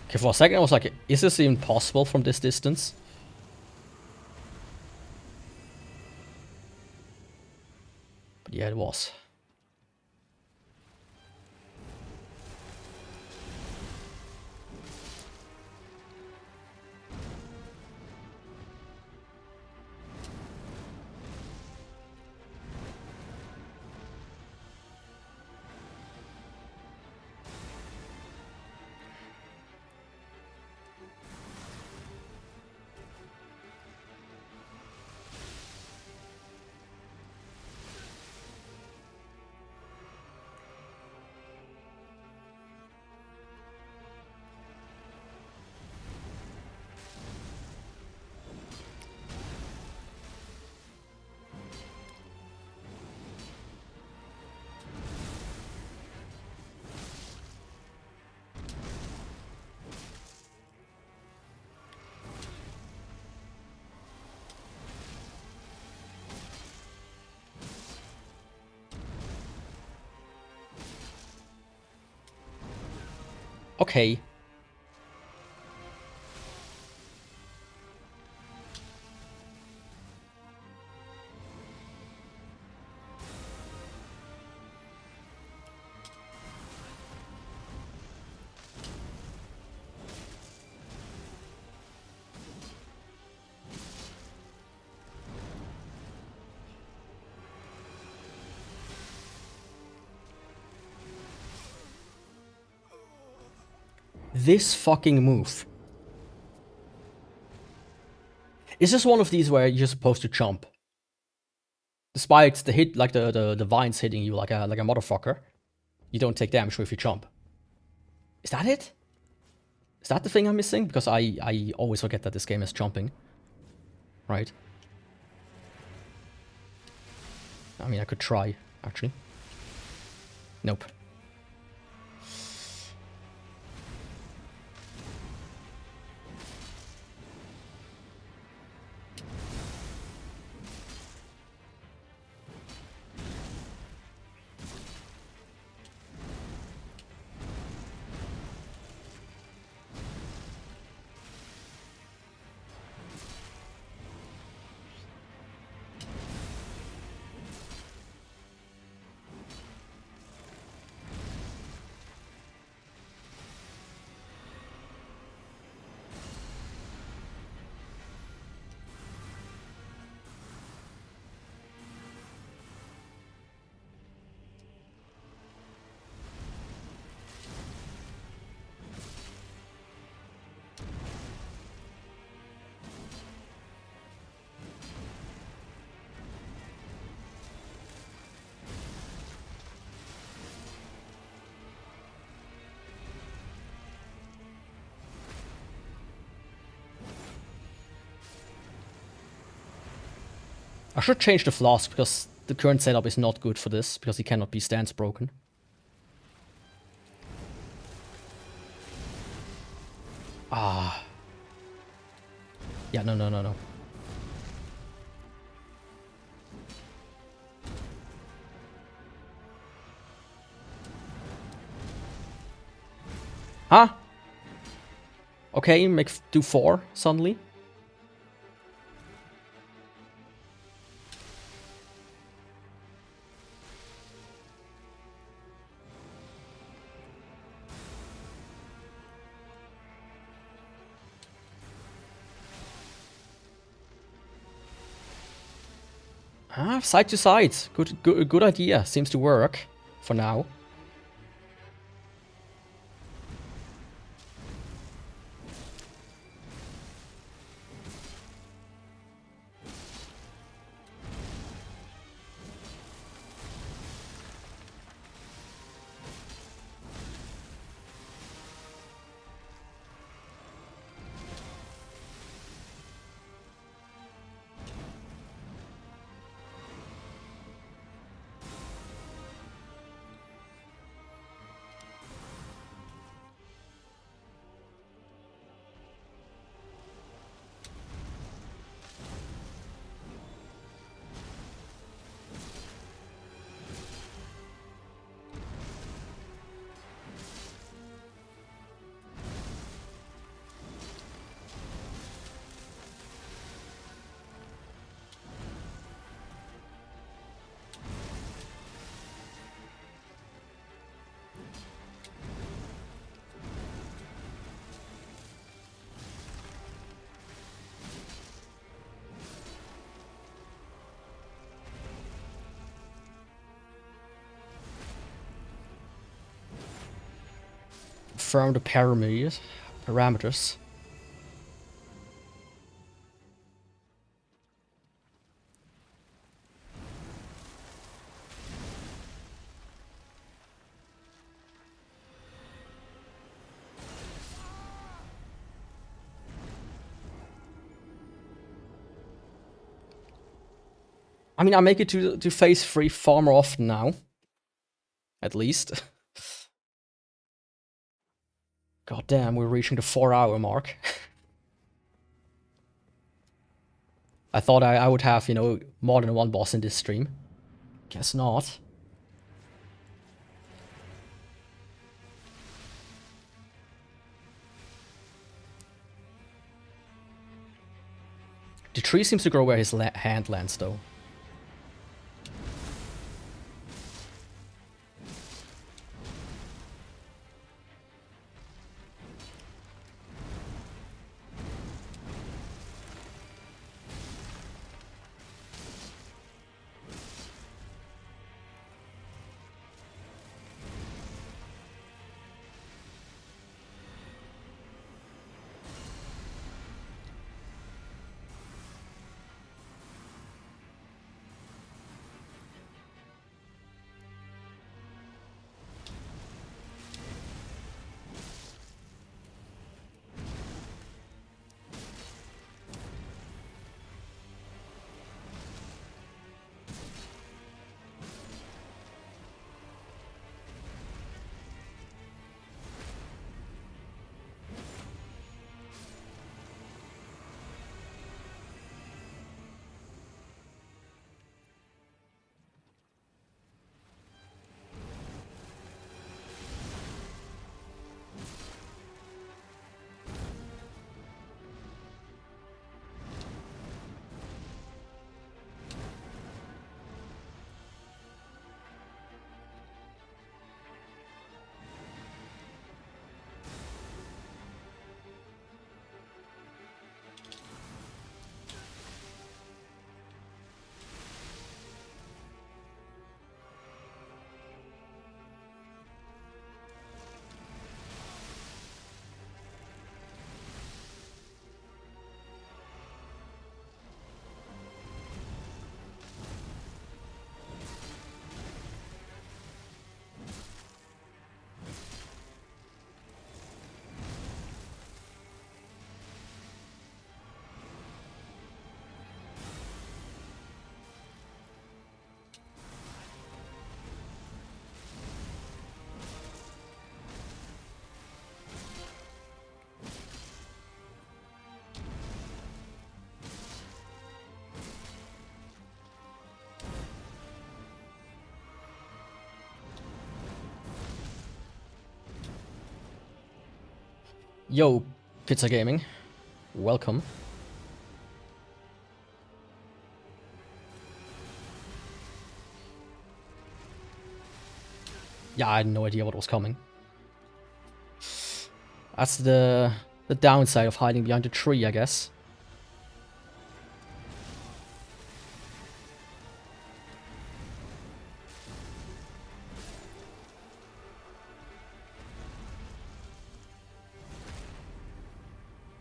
Okay, for a second I was like, is this even possible from this distance? But yeah, it was. Okay. This fucking move. Is this one of these where you're supposed to jump? Despite the hit, like the vines hitting you like a motherfucker, you don't take damage if you jump. Is that it? Is that the thing I'm missing? Because I always forget that this game is jumping. right? I mean, I could try, actually. Nope. I should change the flask because the current setup is not good for this because he cannot be stance broken. Ah. Yeah, no. Huh? Okay, do 4 suddenly. Ah, side to side. Good idea. Seems to work for now. From the parameters. I mean, I make it to phase 3 far more often now. At least. God damn, we're reaching the 4-hour mark. I thought I would have, you know, more than one boss in this stream. Guess not. The tree seems to grow where his hand lands, though. Yo, Pizza Gaming. Welcome. Yeah, I had no idea what was coming. That's the downside of hiding behind a tree, I guess.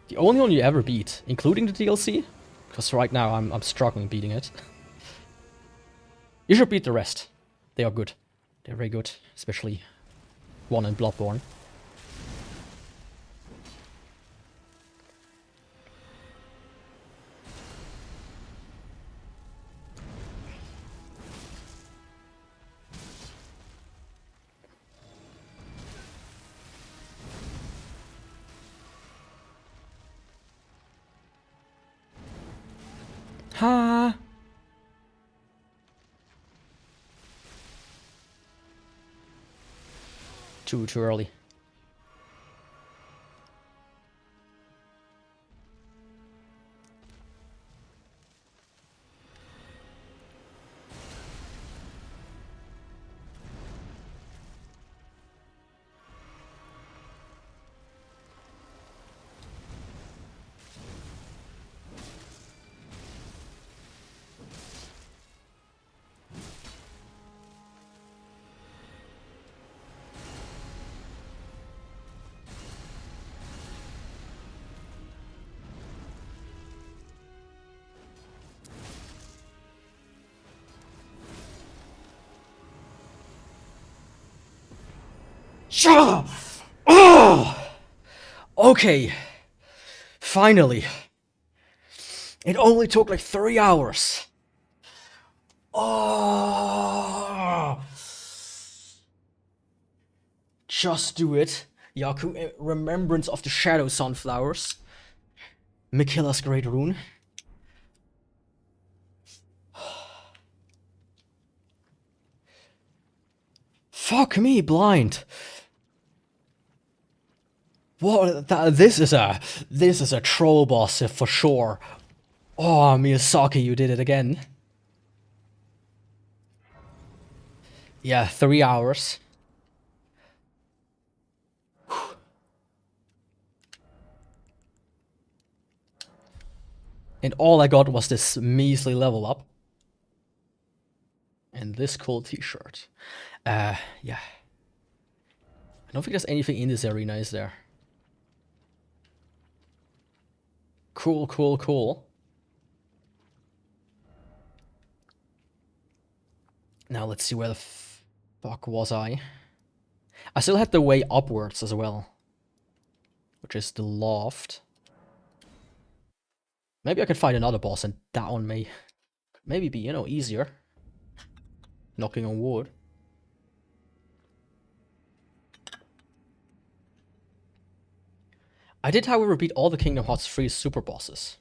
The only one you ever beat, including the DLC, because right now I'm struggling beating it. You should beat the rest. They are good. They're very good, especially one in Bloodborne. Ha! Too early. Oh! Okay. Finally. It only took like 3 hours. Oh! Just do it. Yaku, in remembrance of the Shadow Sunflowers. Mikilla's great rune. Fuck me, blind. What? This is a troll boss for sure. Oh, Miyazaki, you did it again. Yeah, 3 hours. And all I got was this measly level up. And this cool t-shirt. Yeah. I don't think there's anything in this arena, is there? Cool, cool, cool. Now let's see, where the fuck was I? I still had the way upwards as well, which is the loft. Maybe I could find another boss and that one may maybe be, you know, easier. Knocking on wood. I did, however, beat all the Kingdom Hearts 3 super bosses.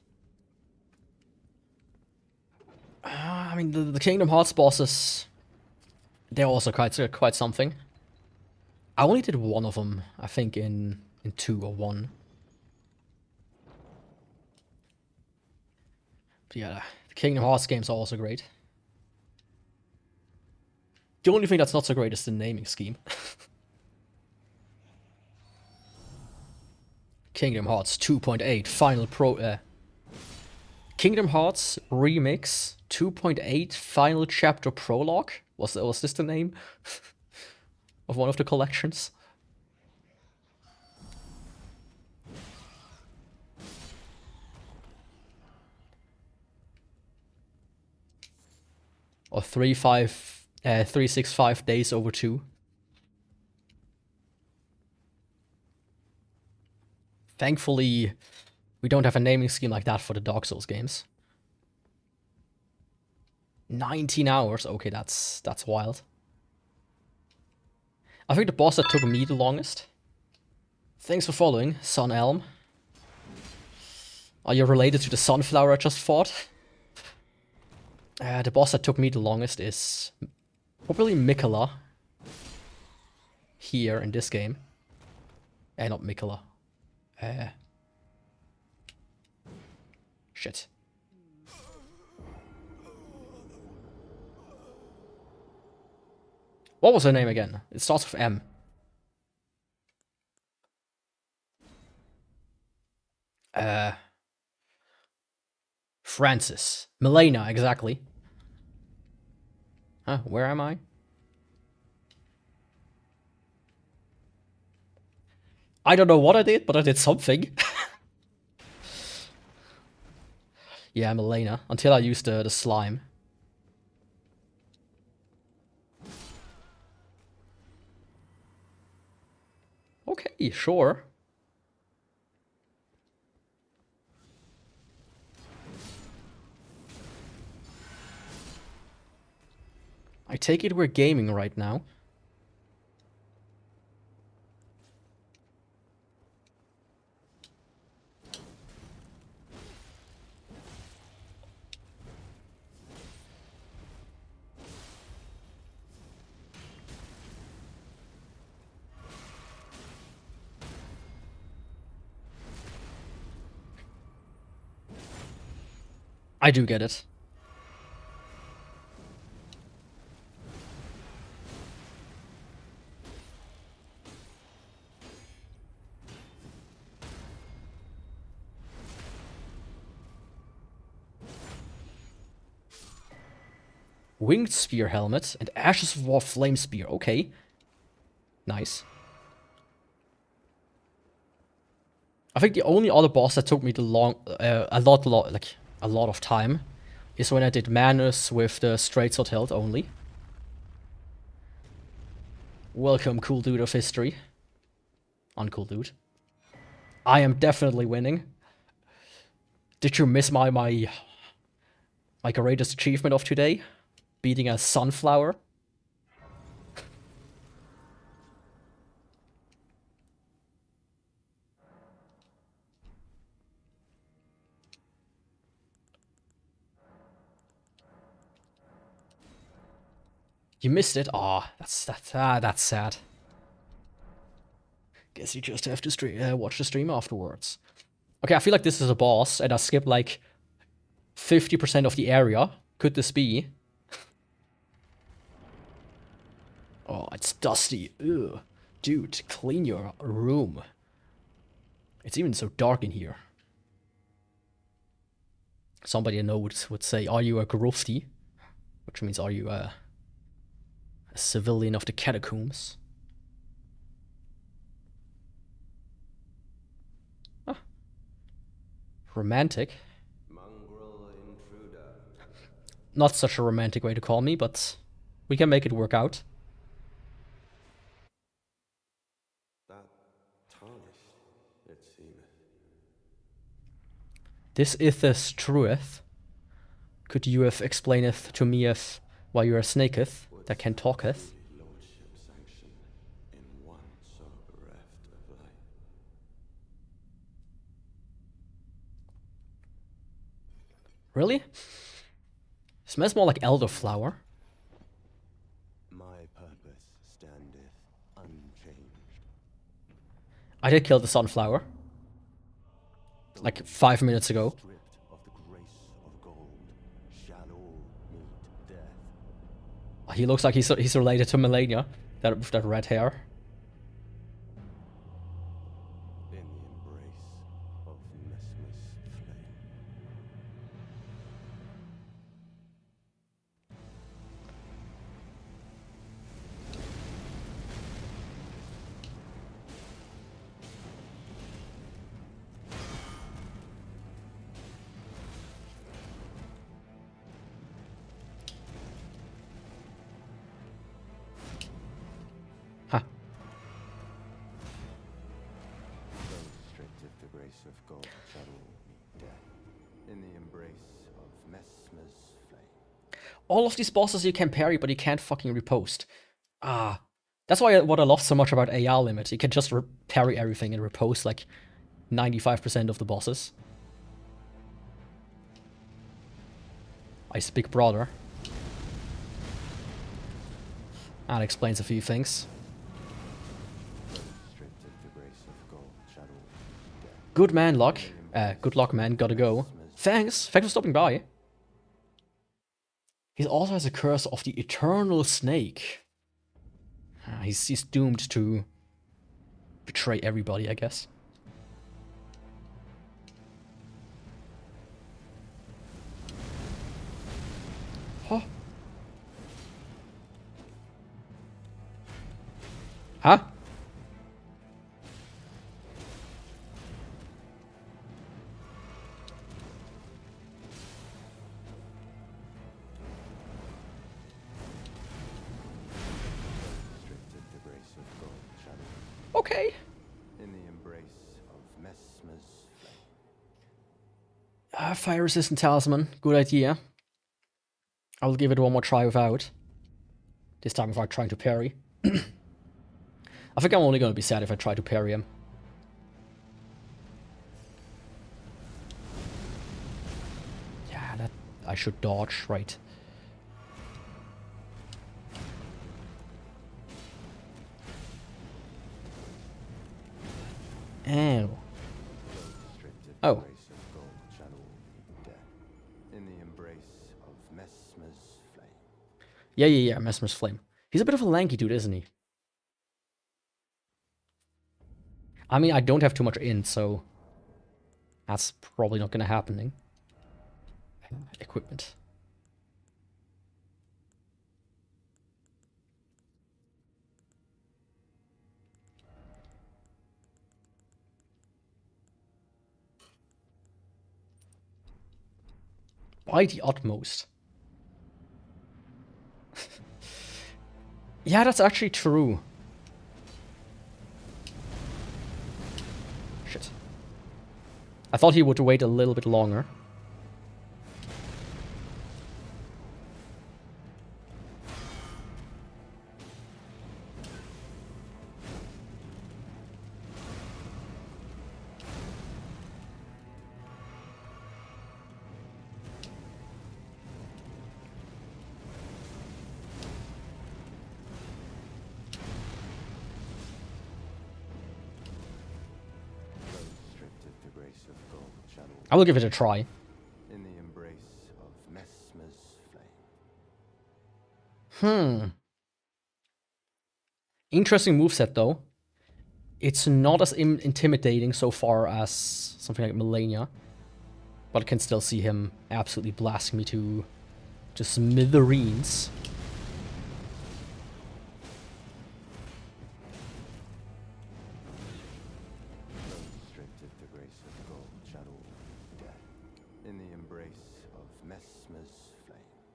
I mean, the Kingdom Hearts bosses, they're also quite something. I only did one of them, I think, in 2 or 1. But yeah, the Kingdom Hearts games are also great. The only thing that's not so great is the naming scheme. Kingdom Hearts 2.8 Final Pro... Kingdom Hearts Remix 2.8 Final Chapter Prologue? Was this the name of one of the collections? Or 365 days over 2. Thankfully, we don't have a naming scheme like that for the Dark Souls games. 19 hours? Okay, that's wild. I think the boss that took me the longest. Thanks for following, Sun Elm. Are you related to the sunflower I just fought? The boss that took me the longest is probably Mikilla. Here in this game. Not Mikilla. Shit. What was her name again? It starts with M. Francis. Milena, exactly. Huh, where am I? I don't know what I did, but I did something. Yeah, Milena. Until I used the slime. Okay, sure. I take it we're gaming right now. I do get it. Winged Spear Helmet and Ashes of War Flame Spear. Okay. Nice. I think the only other boss that took me a lot of time is when I did Manus with the straight sword hilt only. Welcome, cool dude of history. Uncool dude. I am definitely winning. Did you miss my greatest achievement of today? Beating a sunflower? You missed it? Aw, that's sad. Guess you just have to watch the stream afterwards. Okay, I feel like this is a boss, and I skipped like 50% of the area. Could this be? Oh, it's dusty. Ugh. Dude, clean your room. It's even so dark in here. Somebody I know would say, are you a grufti? Which means, are you a civilian of the catacombs? Ah. Romantic. Not such a romantic way to call me, but we can make it work out. This itheth trueth. Could you have explaineth to me if why you are snaketh that can talketh? Really? Smells more like elderflower. My purpose standeth unchanged. I did kill the sunflower. Like 5 minutes ago. Stripped of the grace of gold, shall all meet death. He looks like he's related to Melania, with that red hair. In the embrace of Mesmer's flame. Huh. Those stripped of the grace of gold shall all meet death. In the embrace of Mesmer's flame. All of these bosses you can parry, but you can't fucking riposte. Ah. That's why what I love so much about AR Limit. You can just parry everything and riposte like 95% of the bosses. I speak broader. That explains a few things. Those stripped of the grace of gold shall all meet death. Good man, luck. Good luck, man. Gotta go. Thanks. Thanks for stopping by. He also has a curse of the eternal snake. He's doomed to betray everybody, I guess. Huh? Huh? Okay. In the embrace of Messmer's flame. Fire resistant talisman. Good idea. I will give it one more try without. This time without trying to parry. I think I'm only gonna be sad if I try to parry him. Yeah, that I should dodge, right? Ow. Oh. Yeah, Mesmer's Flame. He's a bit of a lanky dude, isn't he? I mean, I don't have too much int, so that's probably not gonna happen. Equipment. By the utmost. Yeah, that's actually true. Shit. I thought he would wait a little bit longer. I will give it a try. In the embrace of Messmer's Hmm. flame. Interesting moveset though. It's not as intimidating so far as something like Melania. But I can still see him absolutely blasting me to smithereens.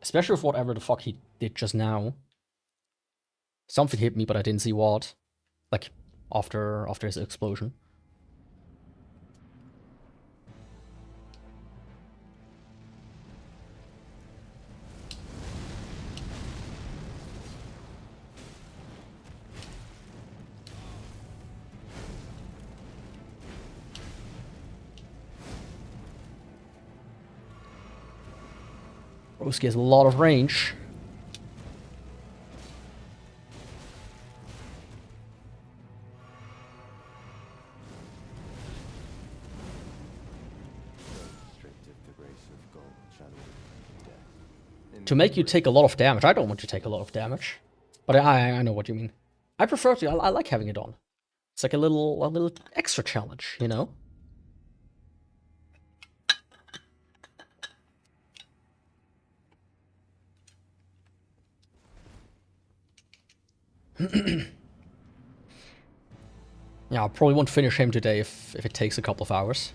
Especially with whatever the fuck he did just now. Something hit me, but I didn't see what. Like, after his explosion. Broski has a lot of range. To make you take a lot of damage. I don't want to take a lot of damage. But I know what you mean. I prefer to, I like having it on. It's like a little extra challenge, you know? Yeah, I probably won't finish him today if it takes a couple of hours.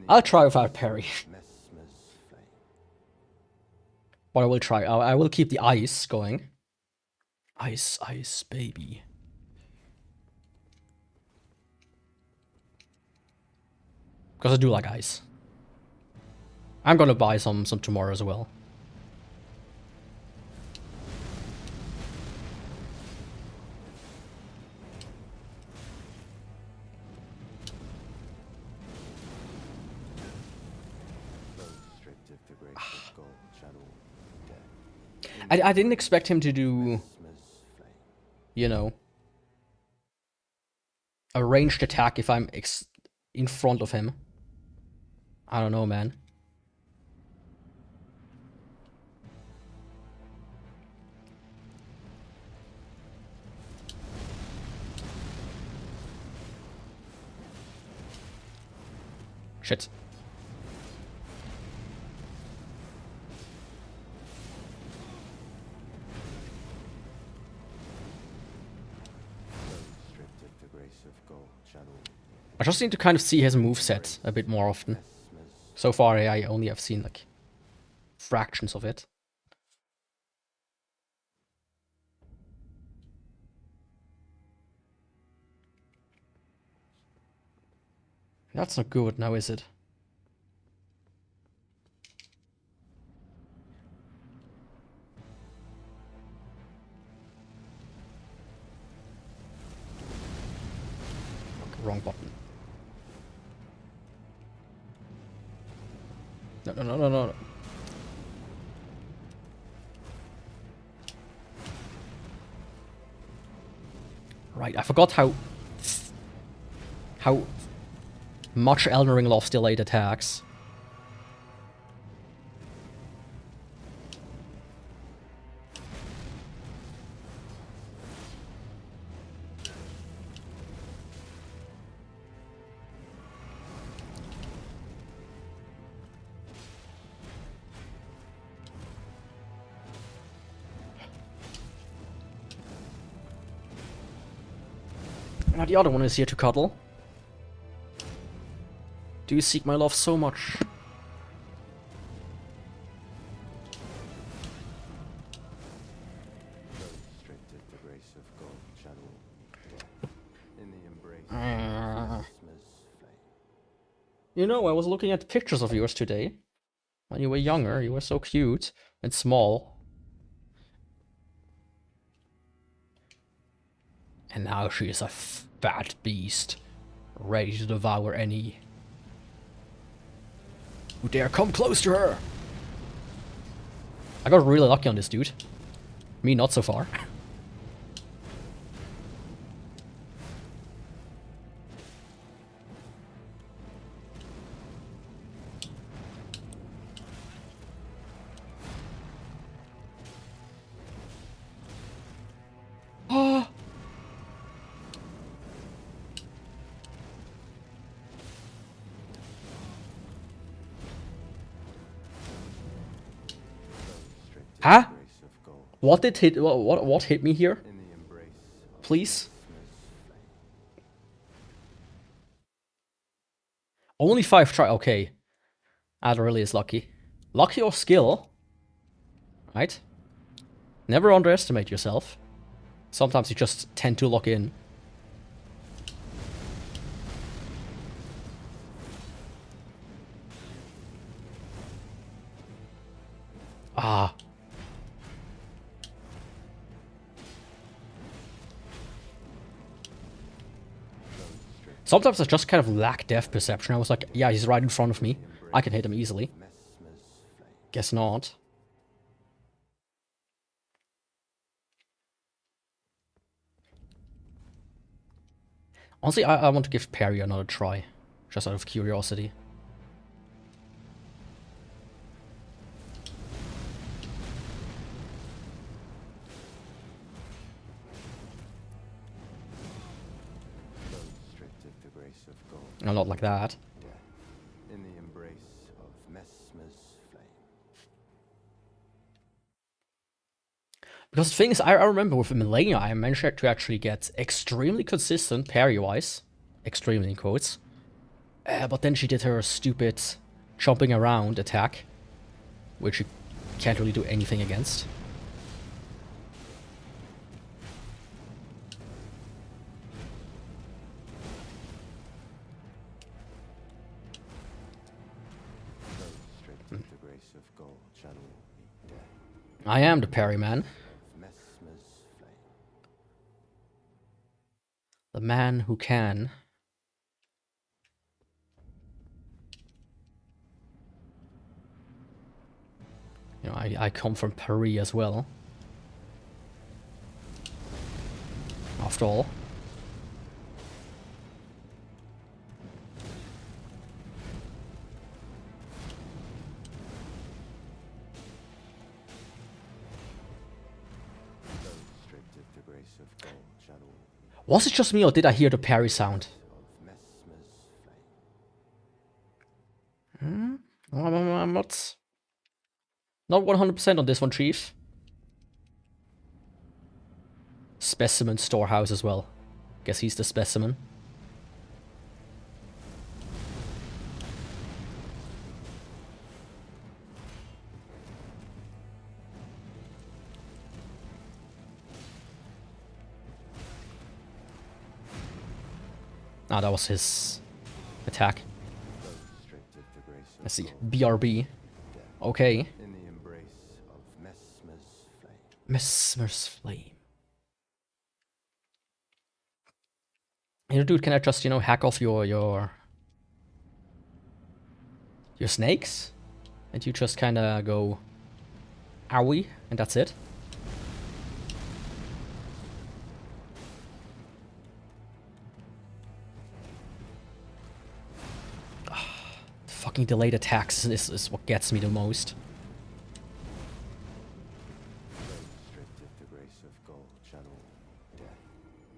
I'll try without parry. But I will try. I will keep the ice going. Ice, baby. Because I do like ice. I'm gonna buy some tomorrow as well. I didn't expect him to do, you know, a ranged attack if I'm in front of him. I don't know, man. Shit. I just need to kind of see his moveset a bit more often. So far, I only have seen, like, fractions of it. That's not good now, is it? Okay, wrong button. No. Right, I forgot how much Elden Ring loves delayed attacks. Now the other one is here to cuddle. Do you seek my love so much? You know, I was looking at pictures of yours today. When you were younger, you were so cute and small. And now she is a fat beast, ready to devour any who dare come close to her. I got really lucky on this dude. Me, not so far. Ah. Huh? What did hit? What hit me here? Please. Only 5 try. Okay, that really is lucky. Lucky or skill, right? Never underestimate yourself. Sometimes you just tend to lock in. Ah. Sometimes I just kind of lack depth perception. I was like, yeah, he's right in front of me. I can hit him easily. Guess not. Honestly, I want to give parry another try. Just out of curiosity. No, not like that. In the embrace of Messmer's flame. Because the thing is, I remember with Melania, I managed to actually get extremely consistent parry-wise. Extremely in quotes. But then she did her stupid jumping around attack, which you can't really do anything against. I am the parry man. Messmer's flame. The man who can. You know, I come from Paris as well. After all. Was it just me or did I hear the parry sound? I'm not 100% on this one, Chief. Specimen storehouse as well. Guess he's the specimen. Ah, that was his attack. Let's see. BRB. Okay. In the embrace of Messmer's flame. Messmer's flame. You know, dude, can I just, you know, hack off your snakes? And you just kinda go owie, and that's it? Fucking delayed attacks is what gets me the most. Restricted the grace of gold channel death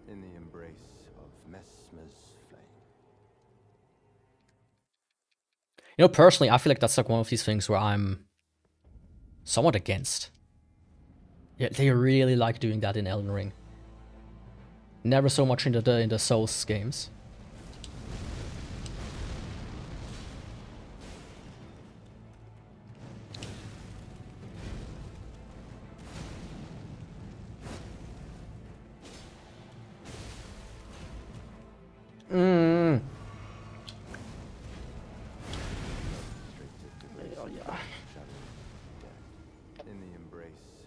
in the embrace of Messmer's flame. You know, personally, I feel like that's like one of these things where I'm somewhat against. Yeah, they really like doing that in Elden Ring. Never so much in the Souls games.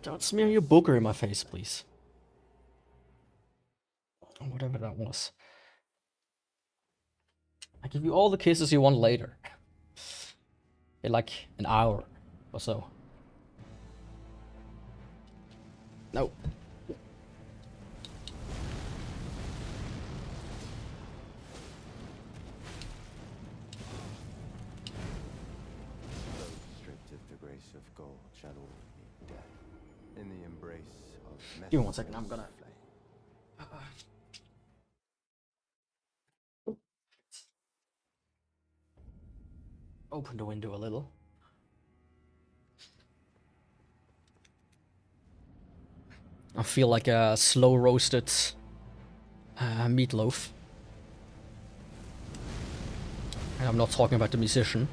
Don't smear your booger in my face, please. Whatever that was. I give you all the kisses you want later. In like an hour or so. No. Restricted the grace of gold channel death in the embrace of Give me 1 second, I'm gonna... Open the window a little. I feel like a slow roasted meatloaf. And I'm not talking about the musician.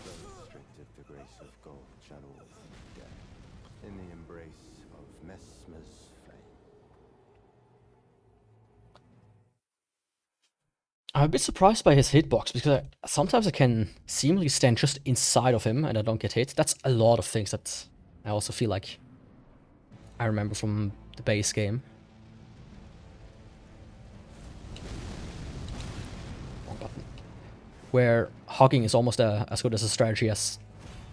Restricted the grace of gold channel death in the embrace of Messmer's flame. I'm a bit surprised by his hitbox because sometimes I can seemingly stand just inside of him and I don't get hit. That's a lot of things that I also feel like I remember from the base game. Wrong button. Where hogging is almost as good as a strategy as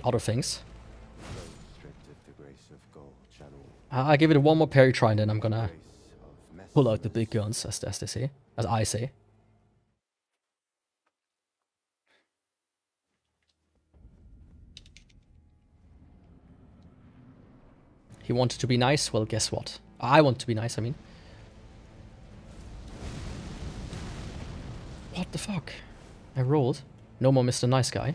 other things. Restricted the grace of gold channel I give it one more parry try and then I'm gonna grace of pull out the big guns, as they say, as I say. He wanted to be nice, well guess what? I want to be nice, I mean. What the fuck? I rolled. No more Mr. Nice Guy.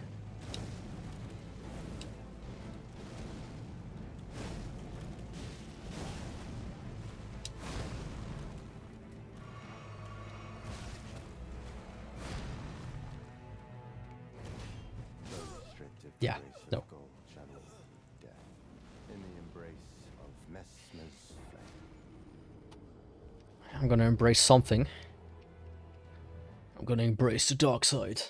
restricted Yeah, grace of no. gold channel death in the embrace of Messmer's flame. I'm gonna embrace something. I'm gonna embrace the dark side.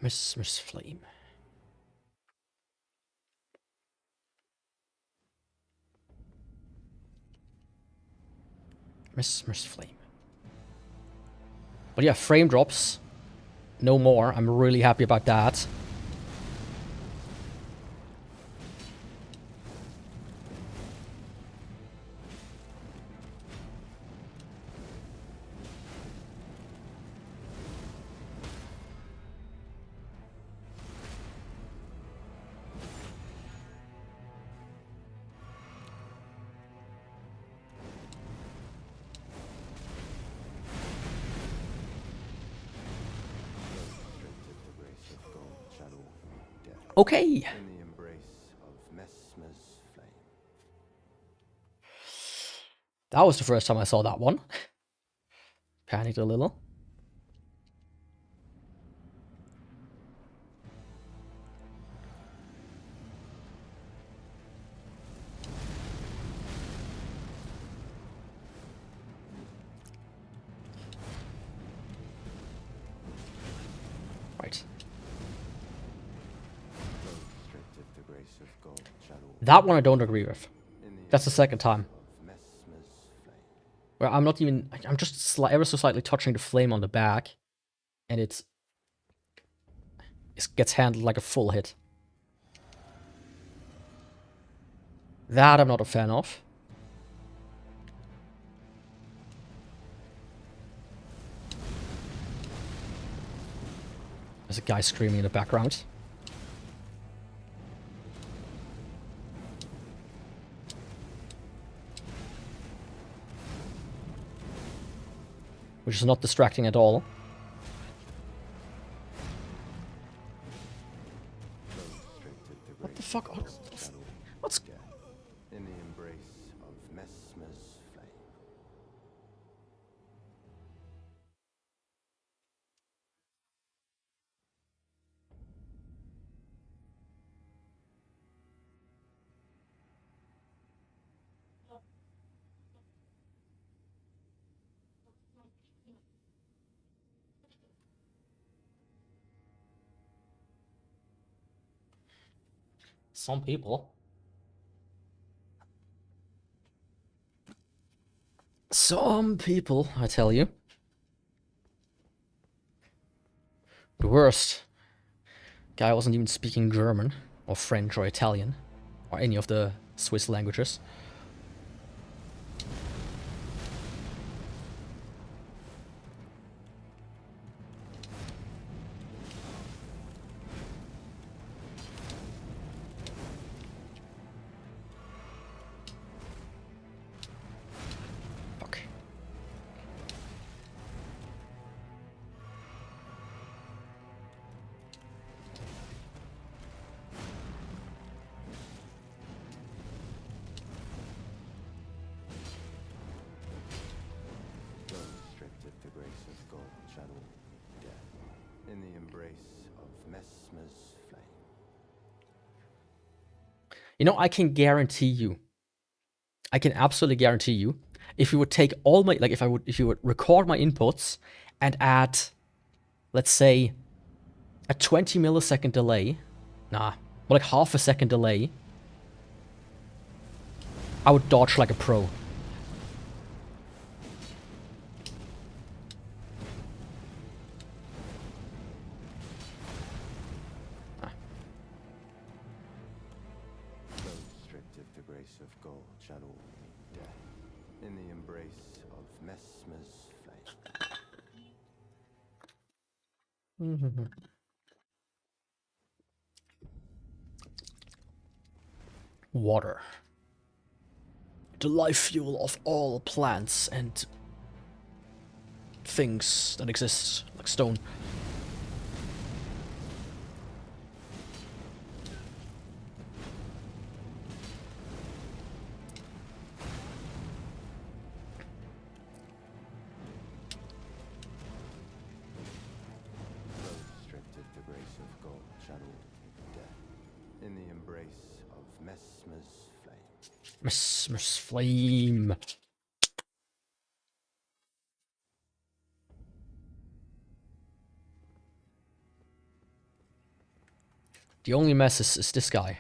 Mesmer's Flame. Mesmer's Flame. But yeah, frame drops. No more. I'm really happy about that. Okay. In the embrace of Mesmer's flame. That was the first time I saw that one. Panicked a little. Right. That one I don't agree with. That's the second time. Where I'm not even... I'm just ever so slightly touching the flame on the back. And it gets handled like a full hit. That I'm not a fan of. There's a guy screaming in the background. Which is not distracting at all. What the fuck? What's... In the embrace of Mesmer's flame. Some people. Some people, I tell you. The worst. Guy wasn't even speaking German, or French, or Italian, or any of the Swiss languages. In the embrace of Mesmer's flame. You know, I can guarantee you. I can absolutely guarantee you. If you would take all my, like, if you would record my inputs and add, let's say, a 20 millisecond delay, nah, more like half a second delay, I would dodge like a pro. In the embrace of Mesmer's flame. Water. the life fuel of all plants and things that exist, like stone. Stripped of the grace of gold, shadowed in death, in the embrace of Messmer's flame. Mesmer's flame. The only mess is this guy.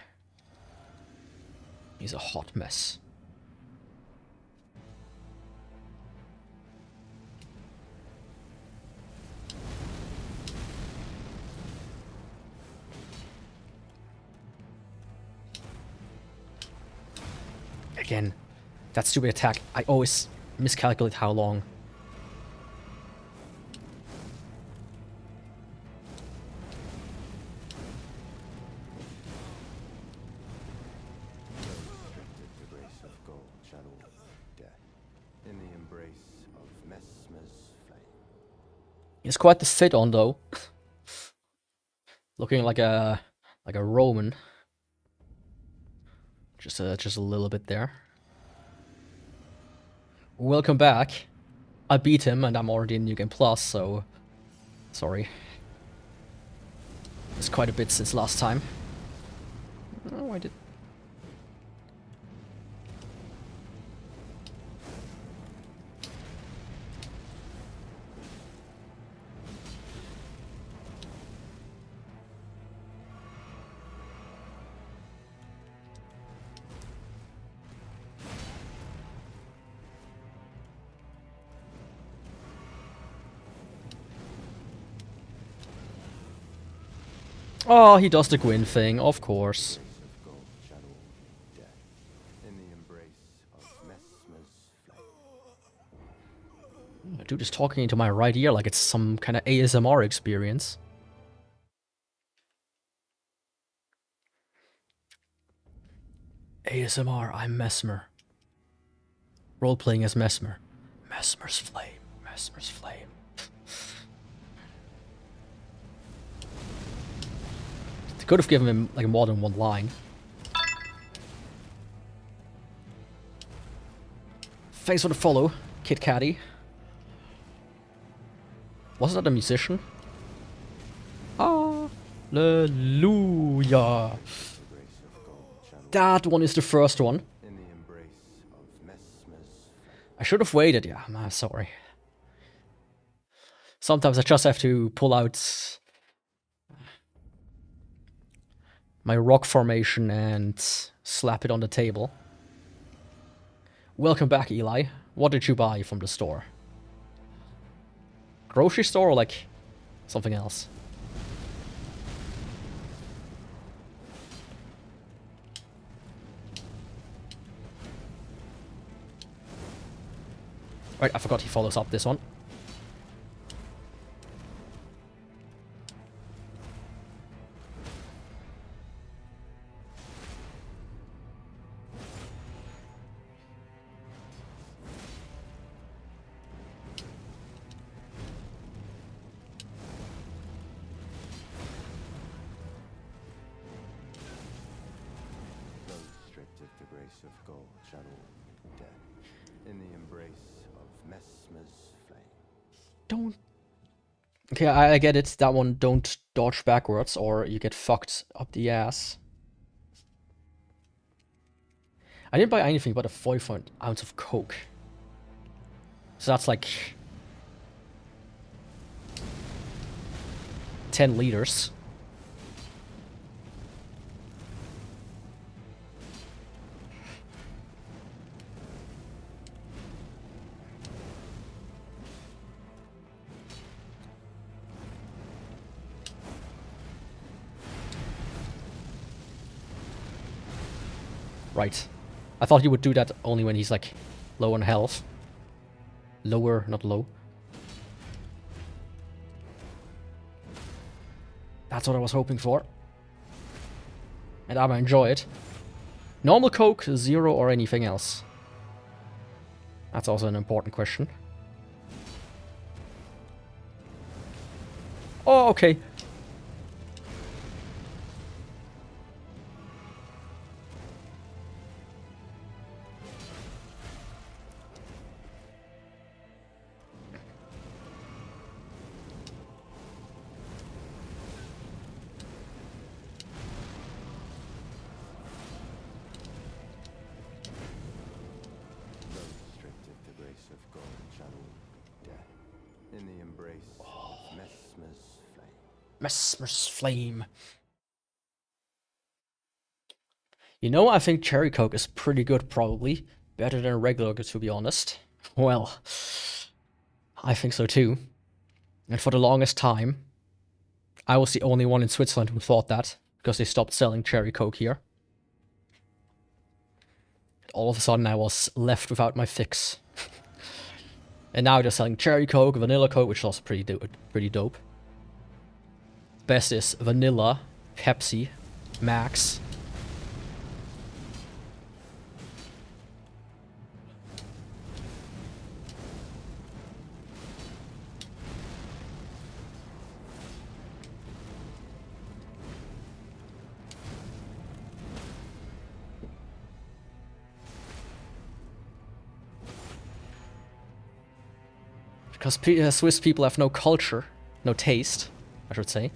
He's a hot mess. Again, that stupid attack. I always miscalculate how long. Stripped of the grace of gold, shadowed in death, in the embrace of Messmer's flame. He's quite the fit on though. Looking like a Roman. Just a little bit there. Welcome back. I beat him and I'm already in New Game Plus, so sorry. It's quite a bit since last time. Oh, I did. Oh, he does the Gwyn thing, of course. Grace of gold, shadowed in death, in the embrace of Messmer's flame. Dude is talking into my right ear like it's some kind of ASMR experience. ASMR, I'm Mesmer. Role-playing as Mesmer. Mesmer's flame. Mesmer's flame. They could have given him like more than one line. Thanks for the follow, Kid Caddy. Wasn't that a musician? Hallelujah. The grace of gold, shadowed That one is the first one. in the embrace of Messmer's I should have waited, yeah, I'm sorry. Sometimes I just have to pull out my rock formation and slap it on the table. Welcome back, Eli. What did you buy from the store? Grocery store or like something else? Right, I forgot he follows up this one. stripped of the grace of gold, shadowed in death, in the embrace of Messmer's flame. Don't... Okay, I get it. That one, don't dodge backwards or you get fucked up the ass. I didn't buy anything but a 44 ounce of Coke. So that's like 10 liters. Right. I thought you would do that only when he's like low on health. Lower, not low. That's what I was hoping for. And I'm gonna enjoy it. Normal Coke, 0 or anything else. That's also an important question. Oh, okay. In the embrace of Messmer's flame. Mesmer's flame. You know, I think cherry coke is pretty good, probably. Better than regular, to be honest. Well, I think so too. And for the longest time, I was the only one in Switzerland who thought that, because they stopped selling cherry coke here. All of a sudden I was left without my fix. And now they're selling cherry coke, vanilla coke, which is also pretty dope. Best is vanilla, Pepsi, Max. Because Swiss people have no culture, no taste, I should say.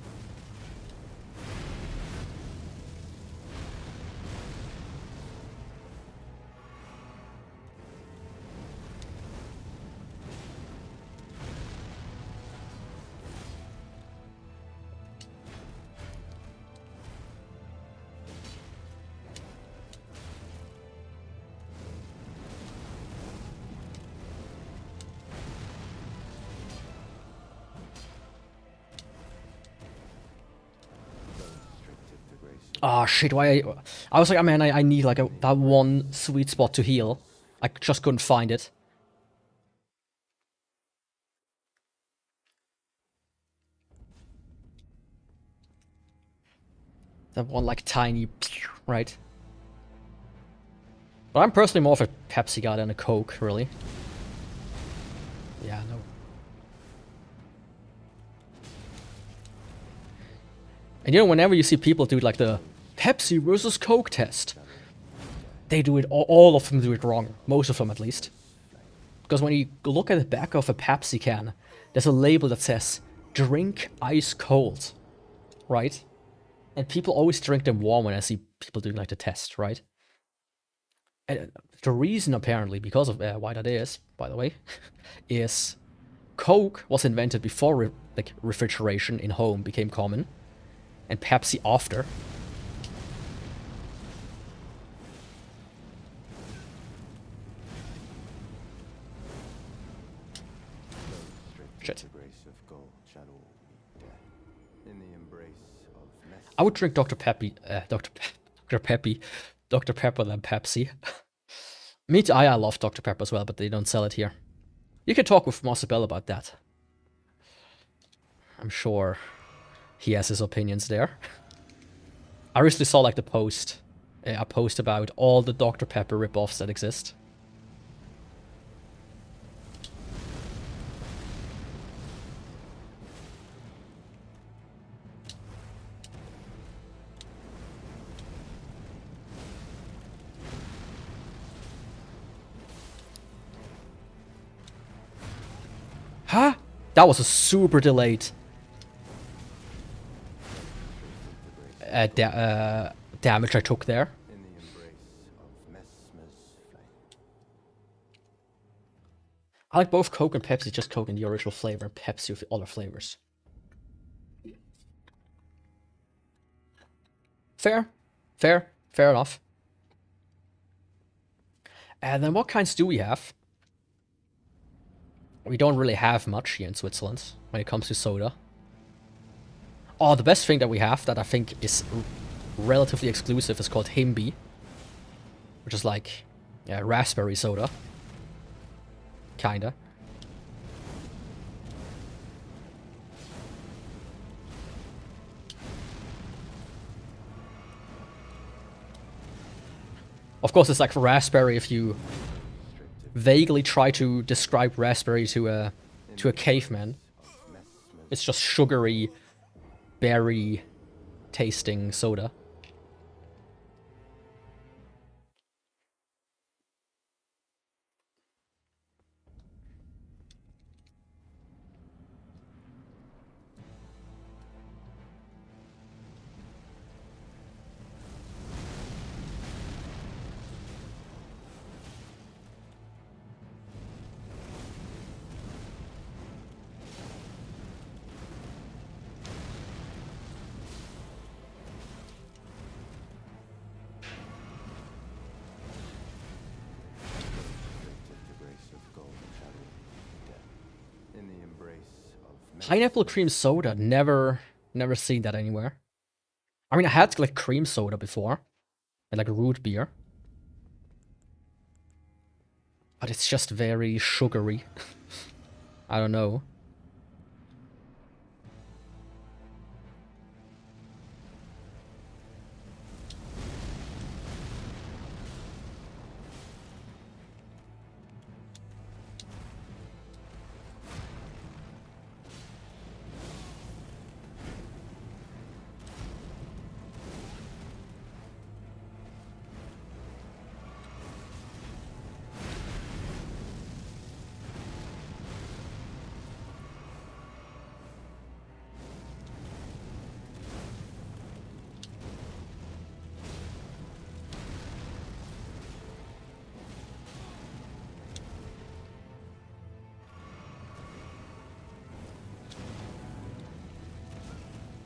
Ah, shit, why I was like, oh man, I need like that one sweet spot to heal. I just couldn't find it. That one like tiny, right? But I'm personally more of a Pepsi guy than a Coke, really. Yeah, no. And you know, whenever you see people do like the Pepsi versus Coke test, they do it, all of them do it wrong. Most of them, at least. Because when you look at the back of a Pepsi can, there's a label that says, drink ice cold, right? And people always drink them warm when I see people doing like the test, right? And the reason, apparently, because of why that is, by the way, is Coke was invented before like refrigeration in home became common, and Pepsi after. Shit. I would drink Dr. Peppy, Dr. Pepper than Pepsi. Me too, I love Dr. Pepper as well, but they don't sell it here. You can talk with Mossabell about that. I'm sure he has his opinions there. I recently saw like a post about all the Dr. Pepper ripoffs that exist. Huh? That was a super delayed damage I took there. I like both Coke and Pepsi, just Coke in the original flavor and Pepsi with other flavors. Fair. Fair enough. And then what kinds do we have? We don't really have much here in Switzerland when it comes to soda. Oh, the best thing that we have that I think is relatively exclusive is called Himby, which is like raspberry soda. Kinda. Of course, it's like raspberry if you vaguely try to describe raspberry to a caveman. It's just sugary, berry tasting soda. Pineapple cream soda, never seen that anywhere. I mean, I had like cream soda before, and like root beer, but it's just very sugary. I don't know.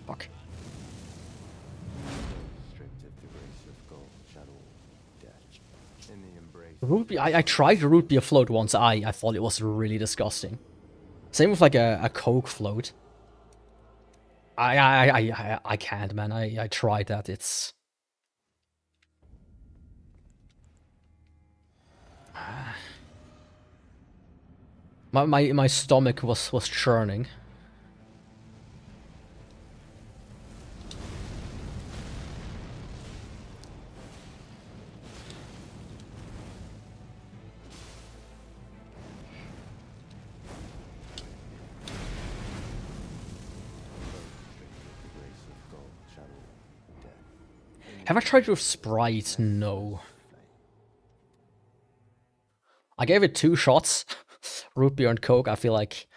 Fuck. Root beer, I tried a root beer float once. I thought it was really disgusting. Same with like a Coke float. I can't, man. I tried that. It's my stomach was churning. Have I tried with Sprite? No. I gave it 2 shots. Root beer and Coke. I feel like,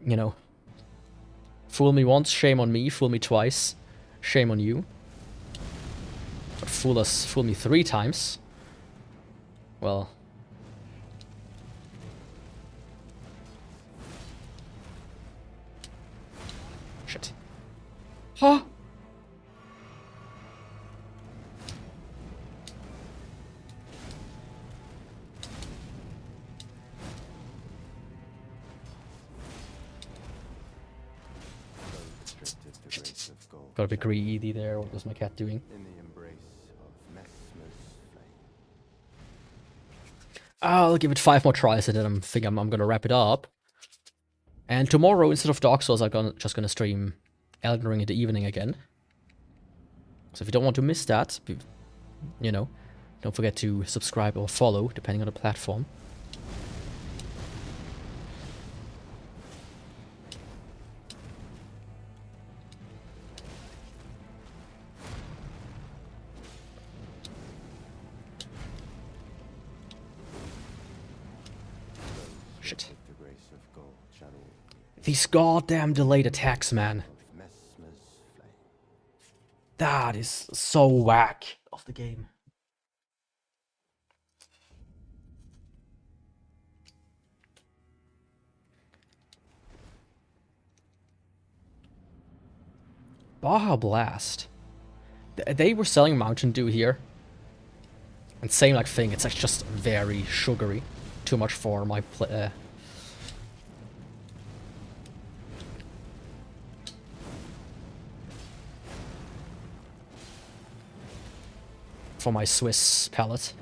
you know, fool me once, shame on me. Fool me twice, shame on you. But fool me 3 times. Well. Shit. Huh? Gotta be greedy there. What was my cat doing? I'll give it 5 more tries and then I'm gonna wrap it up. And tomorrow, instead of Dark Souls, I'm just gonna stream Elden Ring in the evening again. So if you don't want to miss that, you know, don't forget to subscribe or follow, depending on the platform. Shit. These goddamn delayed attacks, man. That is so whack of the game. Baja Blast. They were selling Mountain Dew here. And same like thing, it's like just very sugary. Too much for my for my Swiss palate.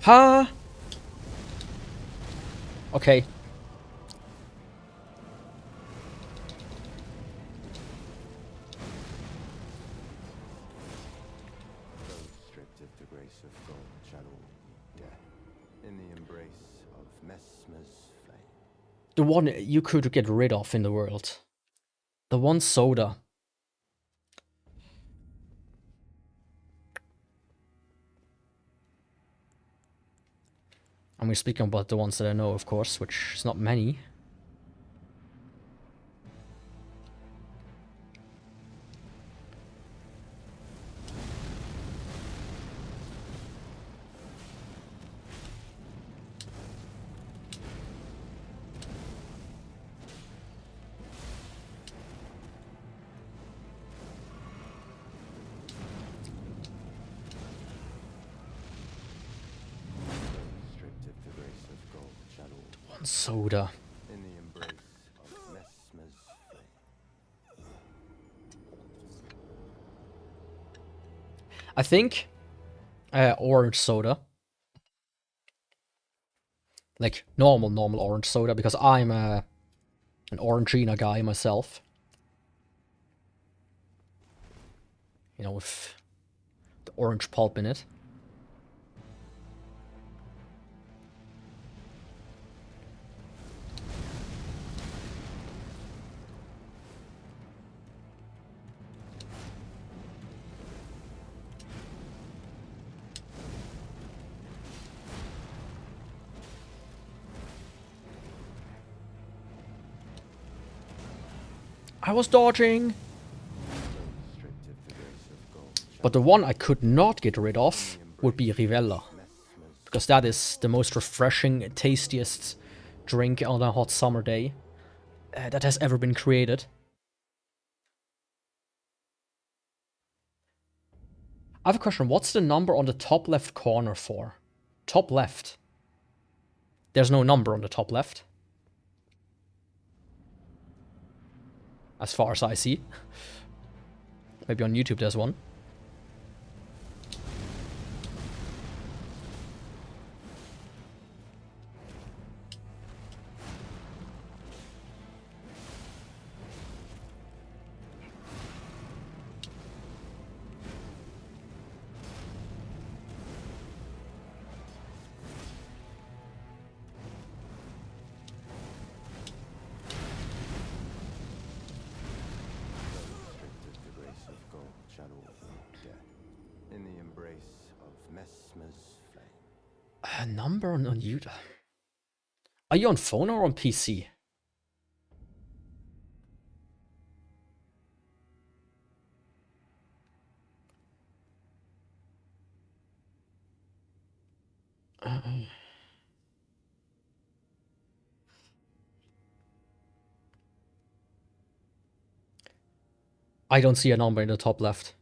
Huh? Okay. Those stripped of the grace of gold shall all meet death in the embrace of Messmer's flame. The one you could get rid of in the world. The one soda. And we're speaking about the ones that I know, of course, which is not many. Soda. In the embrace of Messmer's flame. I think orange soda. Like normal orange soda, because I'm an Orangina guy myself. You know, with the orange pulp in it. I was dodging! But the one I could not get rid of would be Rivella. Because that is the most refreshing, tastiest drink on a hot summer day that has ever been created. I have a question. What's the number on the top left corner for? Top left. There's no number on the top left. As far as I see. Maybe on YouTube there's one. In the embrace of Messmer's flame. A number on YouTube. Are you on phone or on PC? I don't see a number in the top left.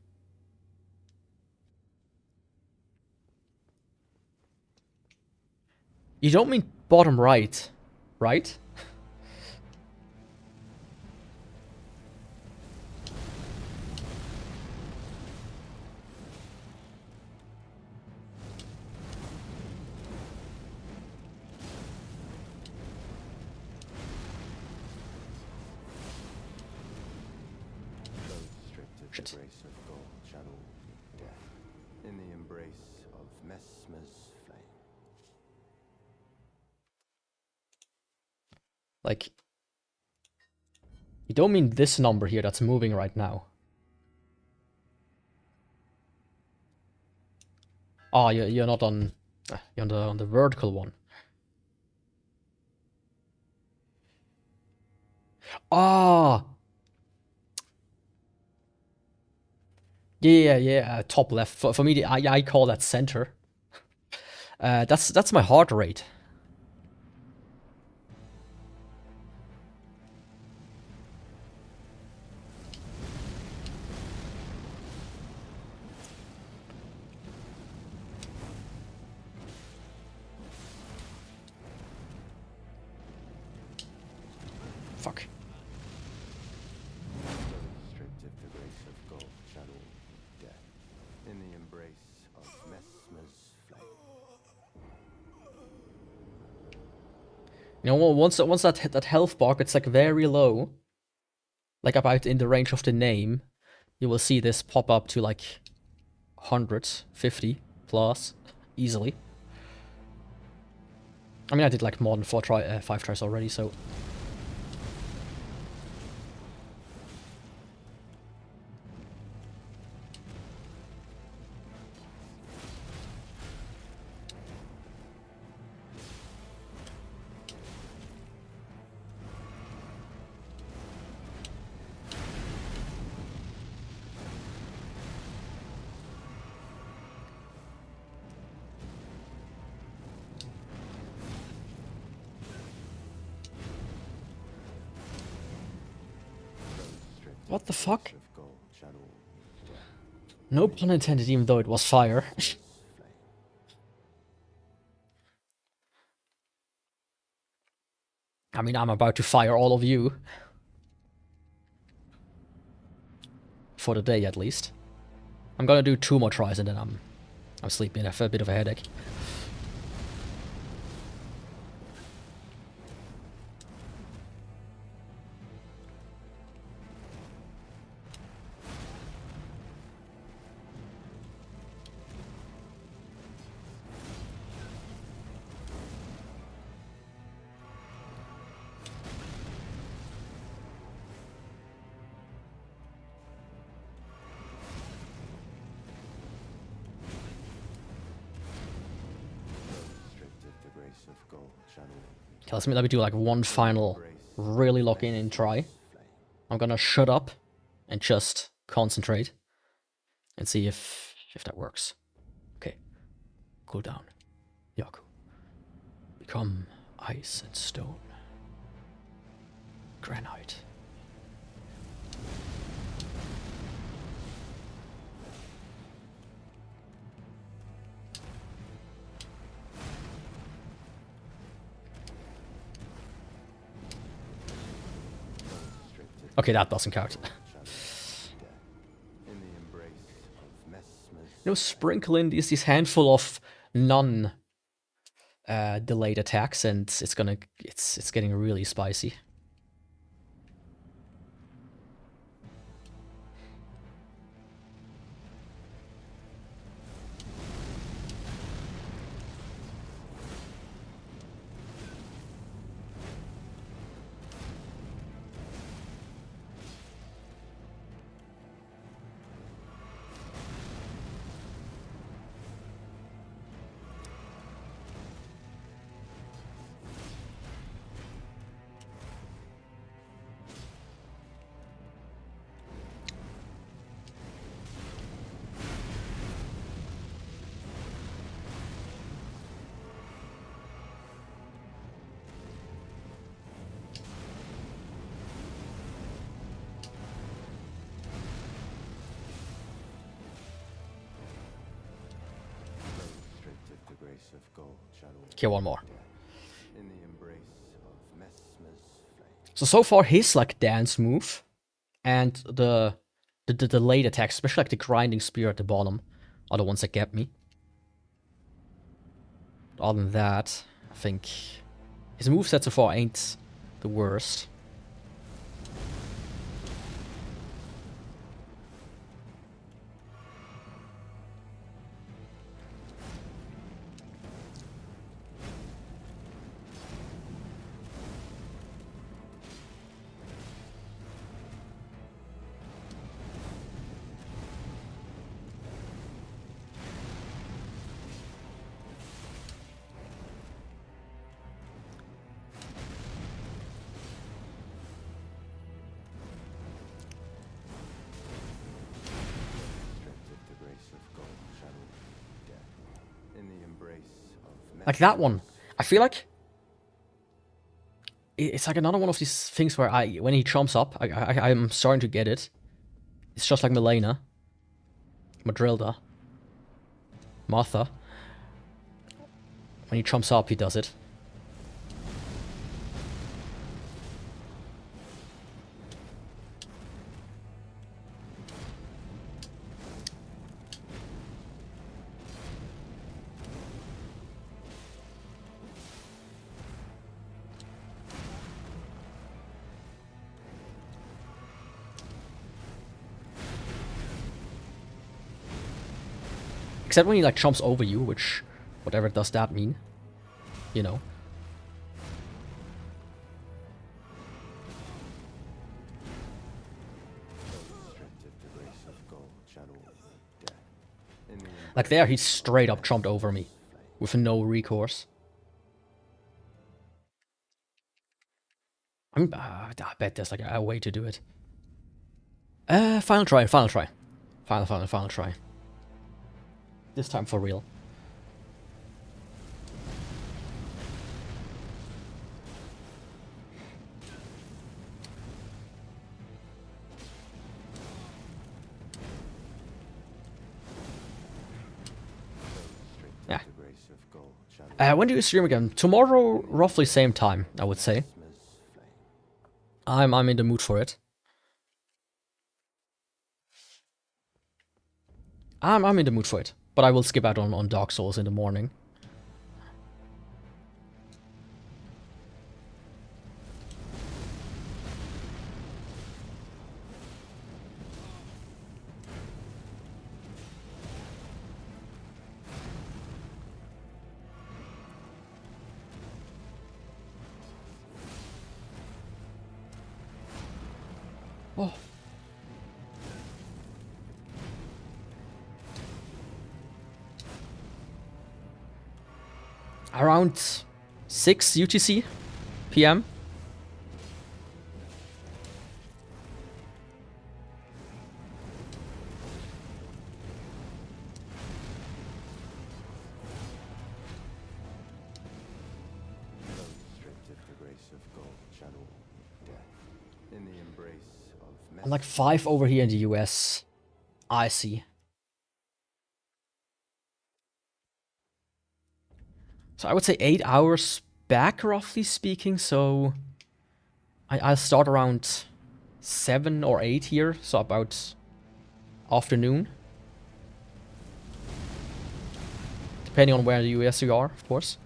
You don't mean bottom right, right? Shit. The grace of gold shall all meet death in the embrace of Messmer's flame. Like, you don't mean this number here that's moving right now. Ah, you're not on. You're on the vertical one. Ah. Yeah. Top left. For me, I call that center. That's my heart rate. Fuck. Stripped of the grace of gold shall all meet death in the embrace of Messmer's flame. You know, once that health bar gets like very low, like about in the range of the name, you will see this pop up to like 150 plus easily. I mean, I did like more than 5 tries already, so. What the fuck? No pun intended, even though it was fire. I mean, I'm about to fire all of you. For the day, at least. I'm gonna do 2 more tries and then I'm sleeping. I have a bit of a headache. Okay, let me do like one final really lock in and try. I'm gonna shut up and just concentrate and see if that works. Okay. Cool down. Yaku. Become ice and stone. Granite. Okay, that doesn't count. You know, sprinkle in this handful of non delayed attacks, and it's getting really spicy. Okay, one more. So far his like dance move and the delayed attacks, especially like the grinding spear at the bottom, are the ones that get me. But other than that, I think his moveset so far ain't the worst. Like that one, I feel like it's like another one of these things where when he jumps up, I'm starting to get it. It's just like Milena, Madrilda, Martha. When he jumps up, he does it. Except when he like jumps over you, which, whatever does that mean, you know. Like there, he straight up jumped over me with no recourse. I bet there's like a way to do it. Final try. Final try. This time for real. Yeah. When do you stream again? Tomorrow, roughly same time, I would say. I'm in the mood for it. I'm in the mood for it, but I will skip out on Dark Souls in the morning. Oh. Around 6 UTC PM. I'm like 5 over here in the US. I see. So I would say 8 hours back, roughly speaking. So I'll start around 7 or 8 here. So about afternoon. Depending on where in the US you are, of course.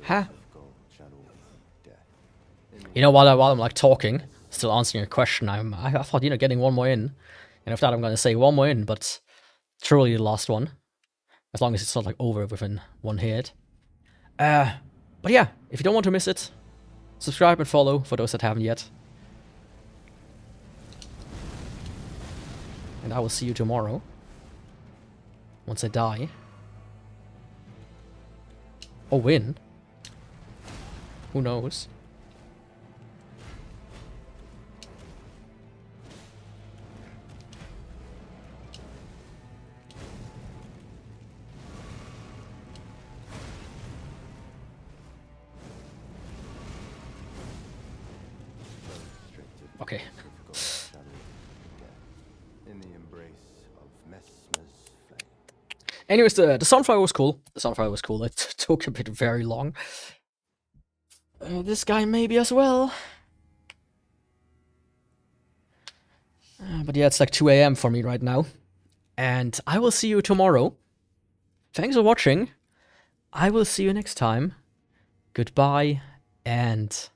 Huh? You know, while I'm like talking, still answering your question, I thought, you know, getting one more in. And after that, I'm gonna say one more in, but truly the last one. As long as it's not like over within one hit. But yeah, if you don't want to miss it, subscribe and follow for those that haven't yet. And I will see you tomorrow. Once I die. Or win. Who knows? Okay. Anyways, the sunflower was cool. It took a bit very long. This guy maybe as well. But yeah, it's like 2 AM for me right now. And I will see you tomorrow. Thanks for watching. I will see you next time. Goodbye and